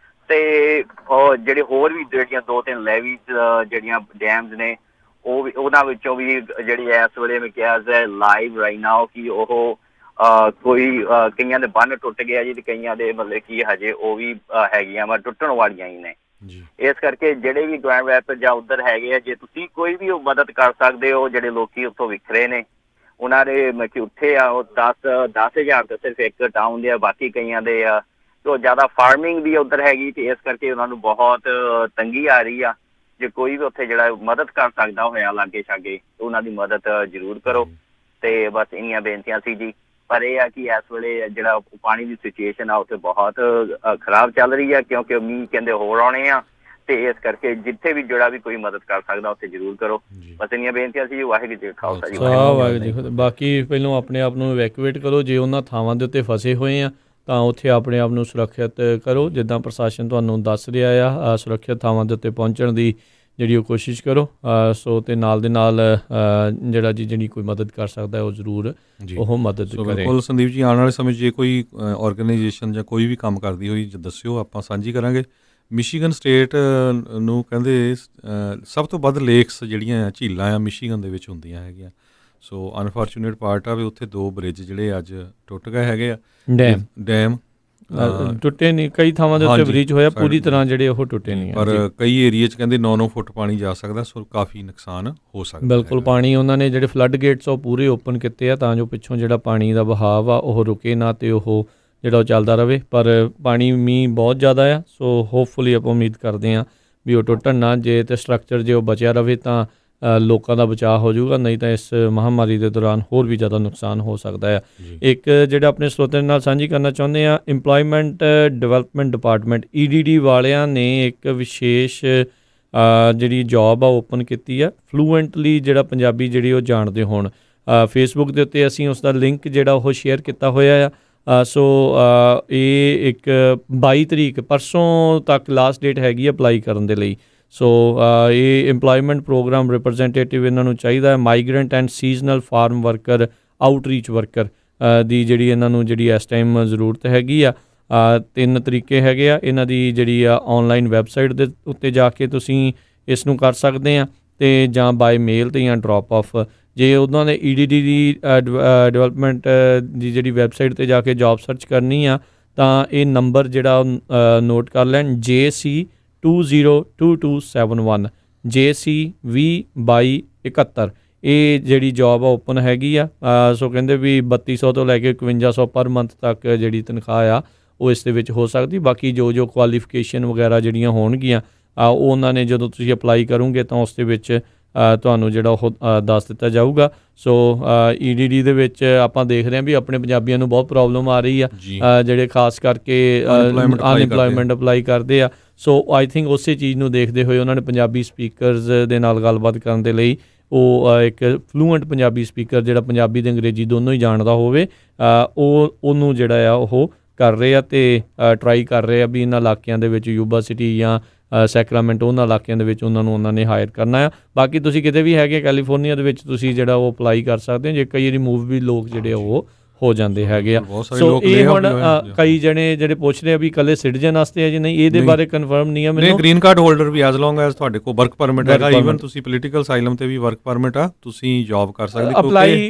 ਤੇ ਜਿਹੜੇ ਹੋਰ ਵੀ ਜਿਹੜੀਆਂ 2-3 ਲੈਵੀਜ਼ ਜਿਹੜੀਆਂ ਡੈਮਸ ਨੇ ਉਹ ਵੀ, ਉਹਨਾਂ ਵਿੱਚੋਂ ਵੀ ਜਿਹੜੀ ਇਸ ਵੇਲੇ ਮੈਂ ਕਿਹਾ ਲਾਈਵ ਰਾਈਟ ਨਾਓ ਕਿ ਉਹ ਕੋਈ ਕਈਆਂ ਦੇ ਬੰਨ ਟੁੱਟ ਗਿਆ ਜੀ, ਤੇ ਕਈਆਂ ਦੇ ਮਤਲਬ ਕਿ ਹਜੇ ਉਹ ਵੀ ਹੈਗੀਆਂ ਵਾ ਟੁੱਟਣ ਵਾਲੀਆਂ ਹੀ ਨੇ। ਇਸ ਕਰਕੇ ਜਿਹੜੇ ਵੀ ਗ੍ਰੈਂਡ ਰੈਪਿਡ ਜਾਂ ਉੱਧਰ ਹੈਗੇ ਆ, ਜੇ ਤੁਸੀਂ ਕੋਈ ਵੀ ਮਦਦ ਕਰ ਸਕਦੇ ਹੋ, ਜਿਹੜੇ ਲੋਕੀ ਉੱਥੋਂ ਵਿਖਰੇ ਨੇ ਉਹਨਾਂ ਦੇ ਮਤਲਬ ਕਿ ਉੱਥੇ ਆ ਉਹ 10,000 ਤਾਂ ਸਿਰਫ ਇੱਕ ਟਾਊਨ ਦੇ ਆ, ਬਾਕੀ ਕਈਆਂ ਦੇ ਆ ਤੋਂ ਜ਼ਿਆਦਾ ਫਾਰਮਿੰਗ ਵੀ ਉੱਧਰ ਹੈਗੀ, ਤੇ ਇਸ ਕਰਕੇ ਉਹਨਾਂ ਨੂੰ ਬਹੁਤ ਤੰਗੀ ਆ ਰਹੀ ਆ। ਜੇ ਕੋਈ ਵੀ ਉੱਥੇ ਜਿਹੜਾ ਮਦਦ ਕਰ ਸਕਦਾ ਹੋਇਆ ਲਾਗੇ ਛਾਗੇ, ਉਹਨਾਂ ਦੀ ਮਦਦ ਜ਼ਰੂਰ ਕਰੋ। ਤੇ ਬਸ ਇੰਨੀਆਂ ਬੇਨਤੀਆਂ ਸੀ ਜੀ। ਪਰ ਇਹ ਆ ਕਿ ਇਸ ਵੇਲੇ ਜਿਹੜਾ ਪਾਣੀ ਦੀ ਸਿਚੁਏਸ਼ਨ ਆ ਉੱਥੇ ਬਹੁਤ ਖਰਾਬ ਚੱਲ ਰਹੀ ਆ, ਕਿਉਂਕਿ ਮੀਂਹ ਕਹਿੰਦੇ ਹੋਰ ਆਉਣੇ ਆ, ਤੇ ਇਸ ਕਰਕੇ ਜਿੱਥੇ ਵੀ ਜਿਹੜਾ ਵੀ ਕੋਈ ਮਦਦ ਕਰ ਸਕਦਾ ਉੱਥੇ ਜ਼ਰੂਰ ਕਰੋ। ਬਸ ਇੰਨੀਆਂ ਬੇਨਤੀਆਂ ਸੀ। ਵਾਹਿਗੁਰੂ ਜੀ ਖਾਲਸਾ ਜੀ, ਵਾਹਿਗੁਰੂ ਜੀ। ਬਾਕੀ ਪਹਿਲਾਂ ਆਪਣੇ ਆਪ ਨੂੰ ਇਵੈਕੂਏਟ ਕਰੋ, ਜੇ ਉਹਨਾਂ ਥਾਵਾਂ ਦੇ ਉੱਤੇ ਫਸੇ ਹੋਏ ਆ ਤਾਂ ਉੱਥੇ ਆਪਣੇ ਆਪ ਨੂੰ ਸੁਰੱਖਿਅਤ ਕਰੋ, ਜਿੱਦਾਂ ਪ੍ਰਸ਼ਾਸਨ ਤੁਹਾਨੂੰ ਦੱਸ ਰਿਹਾ ਆ। ਸੁਰੱਖਿਅਤ ਥਾਵਾਂ ਦੇ ਉੱਤੇ ਪਹੁੰਚਣ ਦੀ ਜਿਹੜੀ ਉਹ ਕੋਸ਼ਿਸ਼ ਕਰੋ। ਸੋ ਤੇ ਨਾਲ ਦੇ ਨਾਲ ਜਿਹੜਾ ਜੀ ਜਿਹੜੀ ਕੋਈ ਮਦਦ ਕਰ ਸਕਦਾ ਉਹ ਜ਼ਰੂਰ ਉਹ ਮਦਦ ਕਰੇ। ਬਿਲਕੁਲ ਸੰਦੀਪ ਜੀ, ਆਉਣ ਵਾਲੇ ਸਮੇਂ 'ਚ ਜੇ ਕੋਈ ਆਰਗੇਨਾਈਜੇਸ਼ਨ ਜਾਂ ਕੋਈ ਵੀ ਕੰਮ ਕਰਦੀ ਹੋਈ ਦੱਸਿਓ, ਆਪਾਂ ਸਾਂਝੀ ਕਰਾਂਗੇ। ਮਿਸ਼ੀਗਨ ਸਟੇਟ ਨੂੰ ਕਹਿੰਦੇ ਸਭ ਤੋਂ ਵੱਧ ਲੇਕਸ ਜਿਹੜੀਆਂ ਝੀਲਾਂ ਆ ਮਿਸ਼ੀਗਨ ਦੇ ਵਿੱਚ ਹੁੰਦੀਆਂ ਹੈਗੀਆਂ। ਸੋ ਅਨਫੋਰਚੂਨੇਟ ਪਾਰਟ ਆ ਵੀ ਉੱਥੇ 2 ਬ੍ਰਿਜ ਜਿਹੜੇ ਅੱਜ ਟੁੱਟ ਗਏ ਹੈਗੇ ਆ, ਡੈਮ। ਟੁੱਟੇ ਨਹੀਂ, ਕਈ ਥਾਵਾਂ ਦੇ ਉੱਤੇ ਹਾਂਜੀ, ਬ੍ਰਿਜ ਹੋਇਆ, side ਪੂਰੀ ਤੇ। ਤਰ੍ਹਾਂ ਜਿਹੜੇ ਉਹ ਟੁੱਟੇ ਨਹੀਂ ਪਰ ਆ। ਕਈ ਏਰੀਏ 'ਚ ਕਹਿੰਦੇ 9-9 ਫੁੱਟ ਪਾਣੀ ਜਾ ਸਕਦਾ, ਸੋ ਕਾਫੀ ਨੁਕਸਾਨ ਹੋ ਸਕਦਾ। ਬਿਲਕੁਲ, ਹੈਗਾ। ਪਾਣੀ ਉਹਨਾਂ ਨੇ ਜਿਹੜੇ ਫਲੱਡ ਗੇਟਸ ਉਹ ਪੂਰੇ ਓਪਨ ਕੀਤੇ ਆ ਤਾਂ ਜੋ ਪਿੱਛੋਂ ਜਿਹੜਾ ਪਾਣੀ ਦਾ ਵਹਾਅ ਆ ਉਹ ਰੁਕੇ ਨਾ ਤੇ ਉਹ ਜਿਹੜਾ ਉਹ ਚੱਲਦਾ ਰਹੇ। ਪਰ ਪਾਣੀ ਮੀਂਹ ਬਹੁਤ ਜ਼ਿਆਦਾ ਆ, ਸੋ ਹੋਪਫੁਲੀ ਆਪਾਂ ਉਮੀਦ ਕਰਦੇ ਹਾਂ ਵੀ ਉਹ ਟੁੱਟਣ ਨਾ। ਜੇ ਤੇ ਸਟਰਕਚਰ ਜੇ ਉਹ ਬਚਿਆ ਰਵੇ ਤਾਂ ਲੋਕਾਂ ਦਾ ਬਚਾਅ ਹੋ ਜਾਊਗਾ, ਨਹੀਂ ਤਾਂ ਇਸ ਮਹਾਮਾਰੀ ਦੇ ਦੌਰਾਨ ਹੋਰ ਵੀ ਜ਼ਿਆਦਾ ਨੁਕਸਾਨ ਹੋ ਸਕਦਾ ਹੈ। ਇੱਕ ਜਿਹੜਾ ਆਪਣੇ ਸਰੋਤਿਆਂ ਨਾਲ ਸਾਂਝੀ ਕਰਨਾ ਚਾਹੁੰਦੇ ਆ, ਇੰਪਲੋਇਮੈਂਟ ਡਿਵੈਲਪਮੈਂਟ ਡਿਪਾਰਟਮੈਂਟ EDD ਵਾਲਿਆਂ ਨੇ ਇੱਕ ਵਿਸ਼ੇਸ਼ ਜਿਹੜੀ ਜੌਬ ਆ ਓਪਨ ਕੀਤੀ ਆ, ਫਲੂਐਂਟਲੀ ਜਿਹੜਾ ਪੰਜਾਬੀ ਜਿਹੜੀ ਉਹ ਜਾਣਦੇ ਹੋਣ। ਫੇਸਬੁੱਕ ਦੇ ਉੱਤੇ ਅਸੀਂ ਉਸ ਦਾ ਲਿੰਕ ਜਿਹੜਾ ਉਹ ਸ਼ੇਅਰ ਕੀਤਾ ਹੋਇਆ ਆ। ਸੋ ਇਹ ਇੱਕ 22 ਤਰੀਕ ਪਰਸੋਂ ਤੱਕ ਲਾਸਟ ਡੇਟ ਹੈਗੀ ਅਪਲਾਈ ਕਰਨ ਦੇ ਲਈ। ਸੋ ਇਹ ਇੰਪਲੋਇਮੈਂਟ ਪ੍ਰੋਗਰਾਮ ਰਿਪਰੈਜ਼ੈਂਟੇਟਿਵ ਇਹਨਾਂ ਨੂੰ ਚਾਹੀਦਾ ਹੈ, migrant and seasonal farm worker, outreach worker ਦੀ ਜਿਹੜੀ ਇਹਨਾਂ ਨੂੰ ਜਿਹੜੀ ਇਸ ਟਾਈਮ ਜ਼ਰੂਰਤ ਹੈਗੀ ਆ। 3 ਤਰੀਕੇ ਹੈਗੇ ਆ ਇਹਨਾਂ ਦੀ ਜਿਹੜੀ ਆ, ਔਨਲਾਈਨ ਵੈਬਸਾਈਟ ਦੇ ਉੱਤੇ ਜਾ ਕੇ ਤੁਸੀਂ ਇਸ ਨੂੰ ਕਰ ਸਕਦੇ ਆ, ਅਤੇ ਜਾਂ ਬਾਏ ਮੇਲ ਅਤੇ ਜਾਂ ਡਰੋਪ ਆਫ। ਜੇ ਉਹਨਾਂ ਨੇ EDD ਦੀ ਡਿਵੈਲਪਮੈਂਟ ਦੀ ਜਿਹੜੀ ਵੈਬਸਾਈਟ 'ਤੇ ਜਾ ਕੇ ਜੋਬ ਸਰਚ ਕਰਨੀ ਆ ਤਾਂ ਇਹ ਨੰਬਰ ਜਿਹੜਾ ਨੋਟ ਕਰ ਲੈਣ, JC 202271 JC202271। ਇਹ ਜਿਹੜੀ ਜੋਬ ਆ ਓਪਨ ਹੈਗੀ ਆ। ਸੋ ਕਹਿੰਦੇ ਵੀ 3200 ਤੋਂ ਲੈ ਕੇ 5100 ਪਰ ਮੰਥ ਤੱਕ ਜਿਹੜੀ ਤਨਖਾਹ ਆ ਉਹ ਇਸ ਦੇ ਵਿੱਚ ਹੋ ਸਕਦੀ। ਬਾਕੀ ਜੋ ਕੁਆਲੀਫਿਕੇਸ਼ਨ ਵਗੈਰਾ ਜਿਹੜੀਆਂ ਹੋਣਗੀਆਂ ਉਹ ਉਹਨਾਂ ਨੇ ਜਦੋਂ ਤੁਸੀਂ ਅਪਲਾਈ ਕਰੋਗੇ ਤਾਂ ਉਸ ਦੇ ਵਿੱਚ ਤੁਹਾਨੂੰ ਜਿਹੜਾ ਉਹ ਦੱਸ ਦਿੱਤਾ ਜਾਊਗਾ। ਸੋ EDD ਦੇ ਵਿੱਚ ਆਪਾਂ ਦੇਖ ਰਹੇ ਹਾਂ ਵੀ ਆਪਣੇ ਪੰਜਾਬੀਆਂ ਨੂੰ ਬਹੁਤ ਪ੍ਰੋਬਲਮ ਆ ਰਹੀ ਆ, ਜਿਹੜੇ ਖਾਸ ਕਰਕੇ ਅਨਇੰਪਲੋਇਮੈਂਟ ਅਪਲਾਈ ਕਰਦੇ ਆ। ਸੋ ਆਈ ਥਿੰਕ ਉਸੇ ਚੀਜ਼ ਨੂੰ ਦੇਖਦੇ ਹੋਏ ਉਹਨਾਂ ਨੇ ਪੰਜਾਬੀ ਸਪੀਕਰਸ ਦੇ ਨਾਲ ਗੱਲਬਾਤ ਕਰਨ ਦੇ ਲਈ ਉਹ ਇੱਕ ਫਲੂਐਂਟ ਪੰਜਾਬੀ ਸਪੀਕਰ ਜਿਹੜਾ ਪੰਜਾਬੀ ਅਤੇ ਅੰਗਰੇਜ਼ੀ ਦੋਨੋਂ ਹੀ ਜਾਣਦਾ ਹੋਵੇ ਉਹਨੂੰ ਜਿਹੜਾ ਆ ਉਹ ਕਰ ਰਹੇ ਆ ਅਤੇ ਟਰਾਈ ਕਰ ਰਹੇ ਆ ਵੀ ਇਹਨਾਂ ਇਲਾਕਿਆਂ ਦੇ ਵਿੱਚ ਯੂਬਾ ਸਿਟੀ ਜਾਂ ਸੈਕਰਾਮੈਂਟੋ ਉਹਨਾਂ ਇਲਾਕਿਆਂ ਦੇ ਵਿੱਚ ਉਹਨਾਂ ਨੇ ਹਾਇਰ ਕਰਨਾ ਆ। ਬਾਕੀ ਤੁਸੀਂ ਕਿਤੇ ਵੀ ਹੈਗੇ ਕੈਲੀਫੋਰਨੀਆ ਦੇ ਵਿੱਚ ਤੁਸੀਂ ਜਿਹੜਾ ਉਹ ਅਪਲਾਈ ਕਰ ਸਕਦੇ ਹੋ। ਜੇ ਕਈ ਵਾਰੀ ਮੂਵ ਵੀ ਲੋਕ ਜਿਹੜੇ ਉਹ ਹੋ ਜਾਂਦੇ ਹੈਗੇ ਆ। ਸੋ ਇਹ ਹੁਣ ਕਈ ਜਣੇ ਜਿਹੜੇ ਪੁੱਛ ਰਹੇ ਆ ਵੀ ਇਕੱਲੇ ਸਿਟੀਜ਼ਨ ਵਾਸਤੇ ਹੈ ਜੀ, ਨਹੀਂ ਇਹਦੇ ਬਾਰੇ ਕਨਫਰਮ ਨਹੀਂ ਆ ਮੈਨੂੰ। ਗ੍ਰੀਨ ਕਾਰਡ ਹੋਲਡਰ ਵੀ ਐਜ਼ ਲੌਂਗ ਐਜ਼ ਤੁਹਾਡੇ ਕੋਲ ਵਰਕ ਪਰਮਿਟ ਹੈਗਾ, ਈਵਨ ਤੁਸੀਂ ਪੋਲੀਟੀਕਲ ਅਸਾਈਲਮ ਤੇ ਵੀ ਵਰਕ ਪਰਮਿਟ ਆ, ਤੁਸੀਂ ਜੌਬ ਕਰ ਸਕਦੇ।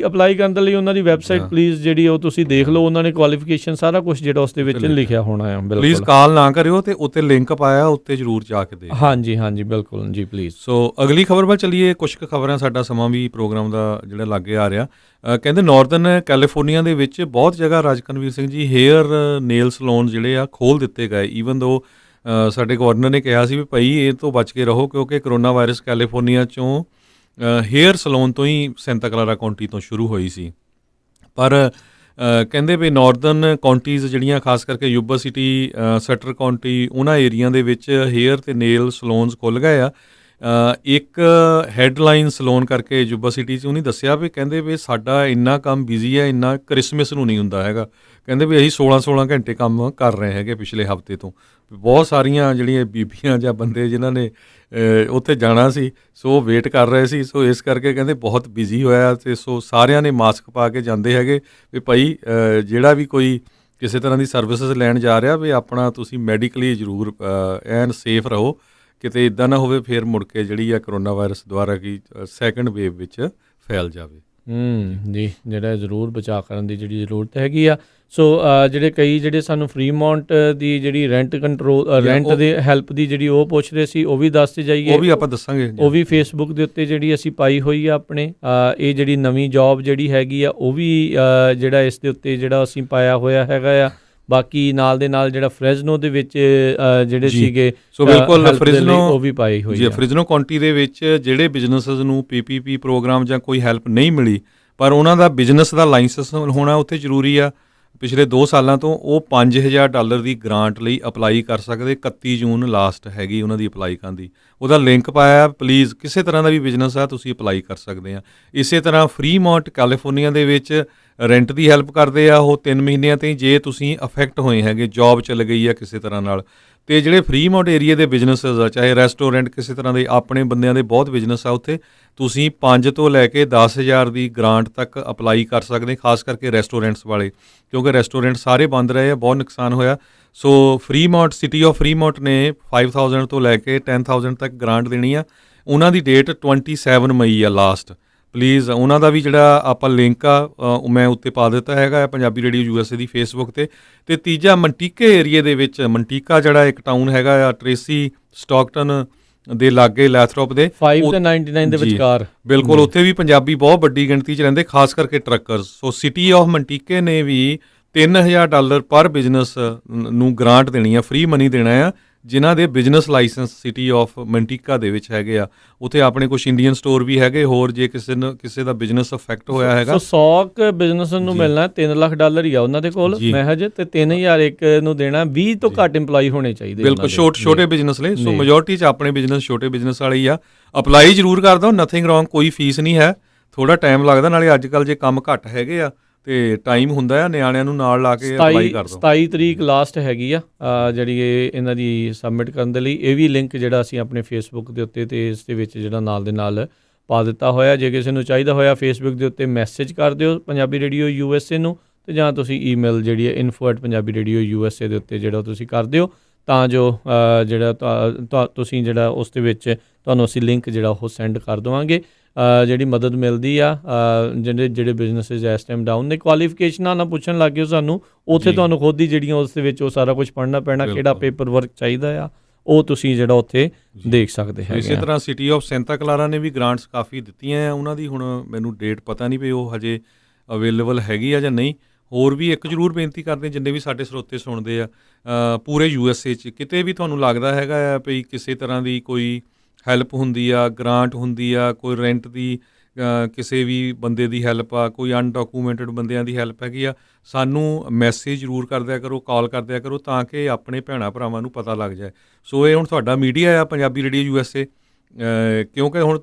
ਅਪਲਾਈ ਕਰਨ ਦੇ ਲਈ ਉਹਨਾਂ ਦੀ ਵੈਬਸਾਈਟ ਪਲੀਜ਼ ਜਿਹੜੀ ਉਹ ਤੁਸੀਂ ਦੇਖ ਲਓ, ਉਹਨਾਂ ਨੇ ਕੁਆਲੀਫਿਕੇਸ਼ਨ ਸਾਰਾ ਕੁਝ ਜਿਹੜਾ ਉਸ ਦੇ ਵਿੱਚ ਲਿਖਿਆ ਹੋਣਾ ਆ। ਬਿਲਕੁਲ ਪਲੀਜ਼ ਕਾਲ ਨਾ ਕਰਿਓ ਤੇ ਉੱਤੇ ਲਿੰਕ ਪਾਇਆ, ਉੱਤੇ ਜ਼ਰੂਰ ਜਾ ਕੇ ਦੇਖੋ। ਹਾਂਜੀ ਬਿਲਕੁਲ ਜੀ, ਪਲੀਜ਼। ਸੋ ਅਗਲੀ ਖਬਰ ਵੱਲ ਚੱਲੀਏ। ਕੁਝ ਕੁ ਖਬਰਾਂ, ਸਾਡਾ ਸਮਾਂ ਵੀ ਪ੍ਰੋਗਰਾਮ ਦਾ ਜਿਹੜਾ ਲਾਗੇ ਆ ਰਿਹਾ। ਕਹਿੰਦੇ ਨਾਰਦਰਨ ਕੈਲੀਫੋਰਨੀਆ ਦੇ ਵਿੱਚ ਬਹੁਤ ਜਗ੍ਹਾ ਰਾਜਕਨਵੀਰ Singh ji hair nail salon ਜਿਹੜੇ ਆ ਖੋਲ੍ਹ ਦਿੱਤੇ ਗਏ। ਈਵਨ ਦੋ ਸਾਡੇ ਗਵਰਨਰ ਨੇ ਕਿਹਾ ਸੀ ਵੀ ਭਾਈ ਇਹ ਤੋਂ ਬਚ ਕੇ ਰਹੋ ਕਿਉਂਕਿ ਕਰੋਨਾ ਵਾਇਰਸ ਕੈਲੀਫੋਰਨੀਆ 'ਚੋਂ ਹੇਅਰ ਸਲੂਨ ਤੋਂ ਹੀ ਸੈਂਟਾ ਕਲਾਰਾ ਕਾਉਂਟੀ ਤੋਂ ਸ਼ੁਰੂ ਹੋਈ ਸੀ। ਪਰ ਕਹਿੰਦੇ ਵੀ ਨਾਰਦਰਨ ਕਾਉਂਟੀਜ਼ ਜਿਹੜੀਆਂ ਖਾਸ ਕਰਕੇ ਯੂਬਾ ਸਿਟੀ, ਸਟਰ ਕਾਉਂਟੀ, ਉਹਨਾਂ ਏਰੀਆ ਦੇ ਵਿੱਚ ਹੇਅਰ ਅਤੇ ਨੇਲ ਸਲੂਨਸ ਖੁੱਲ੍ਹ ਗਏ ਆ। ਇੱਕ ਹੈਡਲਾਈਨ ਸਲੋਨ ਕਰਕੇ ਯੂਬਾ ਸਿਟੀ 'ਚ ਉਹਨੇ ਦੱਸਿਆ ਵੀ ਕਹਿੰਦੇ ਵੀ ਸਾਡਾ ਇੰਨਾ ਕੰਮ ਬਿਜ਼ੀ ਹੈ, ਇੰਨਾ ਕ੍ਰਿਸਮਸ ਨੂੰ ਨਹੀਂ ਹੁੰਦਾ ਹੈਗਾ। ਕਹਿੰਦੇ ਵੀ ਅਸੀਂ 16 ਘੰਟੇ ਕੰਮ ਕਰ ਰਹੇ ਹੈਗੇ ਪਿਛਲੇ ਹਫ਼ਤੇ ਤੋਂ। ਬਹੁਤ ਸਾਰੀਆਂ ਜਿਹੜੀਆਂ ਬੀਬੀਆਂ ਜਾਂ ਬੰਦੇ ਜਿਨ੍ਹਾਂ ਨੇ ਉੱਥੇ ਜਾਣਾ ਸੀ ਸੋ ਵੇਟ ਕਰ ਰਹੇ ਸੀ। ਸੋ ਇਸ ਕਰਕੇ ਕਹਿੰਦੇ ਬਹੁਤ ਬਿਜ਼ੀ ਹੋਇਆ ਅਤੇ ਸੋ ਸਾਰਿਆਂ ਨੇ ਮਾਸਕ ਪਾ ਕੇ ਜਾਂਦੇ ਹੈਗੇ ਵੀ ਭਾਈ ਜਿਹੜਾ ਵੀ ਕੋਈ ਕਿਸੇ ਤਰ੍ਹਾਂ ਦੀ ਸਰਵਿਸਿਜ਼ ਲੈਣ ਜਾ ਰਿਹਾ ਵੀ ਆਪਣਾ ਤੁਸੀਂ ਮੈਡੀਕਲੀ ਜ਼ਰੂਰ ਐਨ ਸੇਫ ਰਹੋ, ਕਿਤੇ ਇੱਦਾਂ ਨਾ ਹੋਵੇ ਫਿਰ ਮੁੜ ਕੇ ਜਿਹੜੀ ਆ ਕਰੋਨਾ ਵਾਇਰਸ ਦੁਆਰਾ ਕੀ ਸੈਕੰਡ ਵੇਵ ਵਿੱਚ ਫੈਲ ਜਾਵੇ। ਜੀ, ਜਿਹੜਾ ਜ਼ਰੂਰ ਬਚਾਅ ਕਰਨ ਦੀ ਜਿਹੜੀ ਜ਼ਰੂਰਤ ਹੈਗੀ ਆ। ਸੋ ਜਿਹੜੇ ਸਾਨੂੰ ਫਰੀਮੌਂਟ ਦੀ ਜਿਹੜੀ ਰੈਂਟ ਦੇ ਹੈਲਪ ਦੀ ਜਿਹੜੀ ਉਹ ਪੁੱਛ ਰਹੇ ਸੀ ਉਹ ਵੀ ਦੱਸਦੇ ਜਾਈਏ। ਉਹ ਵੀ ਆਪਾਂ ਦੱਸਾਂਗੇ, ਉਹ ਵੀ ਫੇਸਬੁੱਕ ਦੇ ਉੱਤੇ ਜਿਹੜੀ ਅਸੀਂ ਪਾਈ ਹੋਈ ਆ ਆਪਣੇ। ਇਹ ਜਿਹੜੀ ਨਵੀਂ ਜੌਬ ਜਿਹੜੀ ਹੈਗੀ ਆ ਉਹ ਵੀ ਜਿਹੜਾ ਇਸ ਦੇ ਉੱਤੇ ਜਿਹੜਾ ਅਸੀਂ ਪਾਇਆ ਹੋਇਆ ਹੈਗਾ ਆ। ਬਾਕੀ ਨਾਲ ਦੇ ਨਾਲ ਜਿਹੜਾ ਫ੍ਰੈਜ਼ਨੋ ਦੇ ਵਿੱਚ ਜਿਹੜੇ ਸੀਗੇ ਸੋ ਬਿਲਕੁਲ ਫ੍ਰਿਜ਼ਨੋ ਉਹ ਵੀ ਪਾਈ ਹੋਈ ਜੀ। ਫ੍ਰਿਜ਼ਨੋ ਕਾਉਂਟੀ ਦੇ ਵਿੱਚ ਜਿਹੜੇ ਬਿਜ਼ਨੈਸਸ ਨੂੰ PPP ਪ੍ਰੋਗਰਾਮ ਜਾਂ ਕੋਈ ਹੈਲਪ ਨਹੀਂ ਮਿਲੀ ਪਰ ਉਹਨਾਂ ਦਾ ਬਿਜ਼ਨਸ ਦਾ ਲਾਇਸੈਂਸ ਹੋਣਾ ਉੱਥੇ ਜ਼ਰੂਰੀ ਆ। ਪਿਛਲੇ 2 ਸਾਲਾਂ ਤੋਂ ਉਹ $5000 ਦੀ ਗ੍ਰਾਂਟ ਲਈ ਅਪਲਾਈ ਕਰ ਸਕਦੇ। 31 ਜੂਨ ਲਾਸਟ ਹੈਗੀ ਉਹਨਾਂ ਦੀ ਅਪਲਾਈ ਕਰਨ ਦੀ। ਉਹਦਾ ਲਿੰਕ ਪਾਇਆ, ਪਲੀਜ਼ ਕਿਸੇ ਤਰ੍ਹਾਂ ਦਾ ਵੀ ਬਿਜ਼ਨਸ ਆ ਤੁਸੀਂ ਅਪਲਾਈ ਕਰ ਸਕਦੇ ਆ। ਇਸੇ ਤਰ੍ਹਾਂ ਫਰੀਮੌਂਟ ਕੈਲੀਫੋਰਨੀਆ ਦੇ ਵਿੱਚ ਰੈਂਟ ਦੀ ਹੈਲਪ ਕਰਦੇ ਆ ਉਹ 3 ਮਹੀਨਿਆਂ ਤੇ ਜੇ ਤੁਸੀਂ ਅਫੈਕਟ ਹੋਏ ਹੈਗੇ, ਜੌਬ ਚੱਲ ਗਈ ਆ ਕਿਸੇ ਤਰ੍ਹਾਂ ਨਾਲ। ਅਤੇ ਜਿਹੜੇ ਫਰੀਮੌਂਟ ਏਰੀਆ ਦੇ ਬਿਜ਼ਨਸਿਸ ਆ, ਚਾਹੇ ਰੈਸਟੋਰੈਂਟ ਕਿਸੇ ਤਰ੍ਹਾਂ ਦੇ ਆਪਣੇ ਬੰਦਿਆਂ ਦੇ ਬਹੁਤ ਬਿਜ਼ਨਸ ਆ ਉੱਥੇ, ਤੁਸੀਂ 5 ਤੋਂ ਲੈ ਕੇ 10,000 ਦੀ ਗ੍ਰਾਂਟ ਤੱਕ ਅਪਲਾਈ ਕਰ ਸਕਦੇ, ਖਾਸ ਕਰਕੇ ਰੈਸਟੋਰੈਂਟਸ ਵਾਲੇ, ਕਿਉਂਕਿ ਰੈਸਟੋਰੈਂਟ ਸਾਰੇ ਬੰਦ ਰਹੇ ਆ, ਬਹੁਤ ਨੁਕਸਾਨ ਹੋਇਆ। ਸੋ ਫਰੀਮੌਂਟ, ਸਿਟੀ ਆਫ ਫਰੀਮੌਂਟ ਨੇ 5,000 ਤੋਂ ਲੈ ਕੇ 10,000 ਤੱਕ ਗ੍ਰਾਂਟ ਦੇਣੀ ਆ। ਉਹਨਾਂ ਦੀ ਡੇਟ 27 ਮਈ ਆ ਲਾਸਟ। ਪਲੀਜ਼ ਉਹਨਾਂ ਦਾ ਵੀ ਜਿਹੜਾ ਆਪਾਂ ਲਿੰਕ ਆ ਉਹ ਮੈਂ ਉੱਤੇ ਪਾ ਦਿੱਤਾ ਹੈਗਾ ਪੰਜਾਬੀ ਰੇਡੀਓ USA ਦੀ ਫੇਸਬੁੱਕ ਤੇ ਤੀਜਾ ਮੰਟੀਕੇ ਏਰੀਏ ਦੇ ਵਿੱਚ ਮੰਟੀਕਾ ਜਿਹੜਾ ਇੱਕ ਟਾਊਨ ਹੈਗਾ ਆ ਟ੍ਰੇਸੀ ਸਟਾਕਟਨ ਦੇ ਲਾਗੇ ਲੈਥਰੋਪ ਦੇ 5 ਤੇ 99 ਦੇ ਵਿਚਕਾਰ ਬਿਲਕੁਲ ਉੱਥੇ ਵੀ ਪੰਜਾਬੀ ਬਹੁਤ ਵੱਡੀ ਗਿਣਤੀ 'ਚ ਰਹਿੰਦੇ, ਖਾਸ ਕਰਕੇ ਟਰੱਕਰਸ। ਸੋ ਸਿਟੀ ਆਫ ਮੰਟੀਕੇ ਨੇ ਵੀ $3000 ਪਰ ਬਿਜ਼ਨਸ ਨੂੰ ਗ੍ਰਾਂਟ ਦੇਣੀ ਆ, ਫ੍ਰੀ ਮਨੀ ਦੇਣਾ ਆ, ਜਿਨ੍ਹਾਂ ਦੇ ਬਿਜ਼ਨਸ ਲਾਇਸੈਂਸ ਸਿਟੀ ਆਫ ਮੰਟੀਕਾ ਦੇ ਵਿੱਚ ਹੈਗੇ ਆ। ਉੱਥੇ ਆਪਣੇ ਕੁਝ ਇੰਡੀਅਨ ਸਟੋਰ ਵੀ ਹੈਗੇ ਹੋਰ, ਜੇ ਕਿਸੇ ਦਾ ਬਿਜ਼ਨਸ ਅਫੈਕਟ ਹੋਇਆ ਹੈਗਾ। ਸੋ 100 ਬਿਜ਼ਨਸ ਨੂੰ ਮਿਲਣਾ $3 ਲੱਖ ਹੀ ਆ ਉਹਨਾਂ ਦੇ ਕੋਲ ਮਹਿਜ, ਤੇ 3000 ਇੱਕ ਨੂੰ ਦੇਣਾ। 20 ਤੋਂ ਘੱਟ EMPLOYE ਹੋਣੇ ਚਾਹੀਦੇ ਬਿਲਕੁਲ ਛੋਟੇ ਬਿਜ਼ਨਸ ਲਈ। ਸੋ ਮੈਜੋਰਟੀ 'ਚ ਆਪਣੇ ਬਿਜ਼ਨਸ ਛੋਟੇ ਬਿਜ਼ਨਸ ਵਾਲੇ ਹੀ ਆ। ਅਪਲਾਈ ਜ਼ਰੂਰ ਕਰ ਦਿਓ, ਨਥਿੰਗ ਰੋਂਗ, ਕੋਈ ਫੀਸ ਨਹੀਂ ਹੈ, ਥੋੜਾ ਟਾਈਮ ਲੱਗਦਾ, ਨਾਲੇ ਅੱਜ ਕੱਲ੍ਹ ਜੇ ਕੰਮ ਘੱਟ ਹੈਗੇ ਆ ਤੇ ਟਾਈਮ ਹੁੰਦਾ ਆ, ਨਿਆਣਿਆਂ ਨੂੰ ਨਾਲ ਲਾ ਕੇ ਅਪਲਾਈ ਕਰ ਦਿਓ। 27 ਤਰੀਕ ਲਾਸਟ ਹੈਗੀ ਆ ਜਿਹੜੀ ਇਹਨਾਂ ਦੀ ਸਬਮਿਟ ਕਰਨ ਦੇ ਲਈ। ਇਹ ਵੀ ਲਿੰਕ ਜਿਹੜਾ ਅਸੀਂ ਆਪਣੇ ਫੇਸਬੁੱਕ ਦੇ ਉੱਤੇ ਤੇ ਇਸ ਦੇ ਵਿੱਚ ਜਿਹੜਾ ਨਾਲ ਦੇ ਨਾਲ ਪਾ ਦਿੱਤਾ ਹੋਇਆ। ਜੇ ਕਿਸੇ ਨੂੰ ਚਾਹੀਦਾ ਹੋਇਆ ਫੇਸਬੁੱਕ ਦੇ ਉੱਤੇ ਮੈਸੇਜ ਕਰ ਦਿਓ ਪੰਜਾਬੀ ਰੇਡੀਓ USA ਨੂੰ, ਤੇ ਜਾਂ ਤੁਸੀਂ ਈਮੇਲ ਜਿਹੜੀ ਹੈ info@punjabi-radio-usa ਦੇ ਉੱਤੇ ਜਿਹੜਾ ਤੁਸੀਂ ਕਰ ਦਿਓ, ਤਾਂ ਜੋ ਜਿਹੜਾ ਤੁਸੀਂ ਜਿਹੜਾ ਉਸ ਦੇ ਵਿੱਚ ਤੁਹਾਨੂੰ ਅਸੀਂ ਲਿੰਕ ਜਿਹੜਾ ਉਹ ਸੈਂਡ ਕਰ ਦੇਵਾਂਗੇ। ਜਿਹੜੀ ਮਦਦ ਮਿਲਦੀ ਆ ਜਿਹੜੇ ਬਿਜ਼ਨਸਿਸ ਇਸ ਟਾਈਮ ਡਾਊਨ ਨੇ, ਕੁਆਲੀਫਿਕੇਸ਼ਨਾਂ ਨਾ ਪੁੱਛਣ ਲੱਗ ਗਿਓ ਸਾਨੂੰ, ਉੱਥੇ ਤੁਹਾਨੂੰ ਖੁਦ ਹੀ ਜਿਹੜੀਆਂ ਉਸ ਦੇ ਵਿੱਚ ਉਹ ਸਾਰਾ ਕੁਝ ਪੜ੍ਹਨਾ ਪੈਣਾ, ਕਿਹੜਾ ਪੇਪਰ ਵਰਕ ਚਾਹੀਦਾ ਆ ਉਹ ਤੁਸੀਂ ਜਿਹੜਾ ਉੱਥੇ ਦੇਖ ਸਕਦੇ ਹੈਗੇ। ਇਸੇ ਤਰ੍ਹਾਂ ਸਿਟੀ ਆਫ ਸੈਂਤਾ ਕਲਾਰਾ ਨੇ ਵੀ ਗ੍ਰਾਂਟਸ ਕਾਫੀ ਦਿੱਤੀਆਂ ਆ, ਉਹਨਾਂ ਦੀ ਹੁਣ ਮੈਨੂੰ ਡੇਟ ਪਤਾ ਨਹੀਂ ਵੀ ਉਹ ਹਜੇ ਅਵੇਲੇਬਲ ਹੈਗੀ ਆ ਜਾਂ ਨਹੀਂ। ਹੋਰ ਵੀ ਇੱਕ ਜ਼ਰੂਰ ਬੇਨਤੀ ਕਰਦੇ ਜਿੰਨੇ ਵੀ ਸਾਡੇ ਸਰੋਤੇ ਸੁਣਦੇ ਆ ਪੂਰੇ USA 'ਚ ਕਿਤੇ ਵੀ ਤੁਹਾਨੂੰ ਲੱਗਦਾ ਹੈਗਾ ਆ ਵੀ ਕਿਸੇ ਤਰ੍ਹਾਂ ਦੀ ਕੋਈ ਹੈਲਪ ਹੁੰਦੀ ਆ, ਗ੍ਰਾਂਟ ਹੁੰਦੀ ਆ, ਕੋਈ ਰੈਂਟ ਦੀ ਕਿਸੇ ਵੀ ਬੰਦੇ ਦੀ ਹੈਲਪ ਆ, ਕੋਈ ਅਨਡਾਕੂਮੈਂਟਡ ਬੰਦਿਆਂ ਦੀ ਹੈਲਪ ਹੈਗੀ ਆ, ਸਾਨੂੰ ਮੈਸੇਜ ਜ਼ਰੂਰ ਕਰ ਦਿਆ ਕਰੋ, ਕਾਲ ਕਰ ਦਿਆ ਕਰੋ, ਤਾਂ ਕਿ ਆਪਣੇ ਭੈਣਾਂ ਭਰਾਵਾਂ ਨੂੰ ਪਤਾ ਲੱਗ ਜਾਏ। ਸੋ ਇਹ ਹੁਣ ਤੁਹਾਡਾ ਮੀਡੀਆ ਆ ਪੰਜਾਬੀ ਰੇਡੀਓ USA, ਕਿਉਂਕਿ ਹੁਣ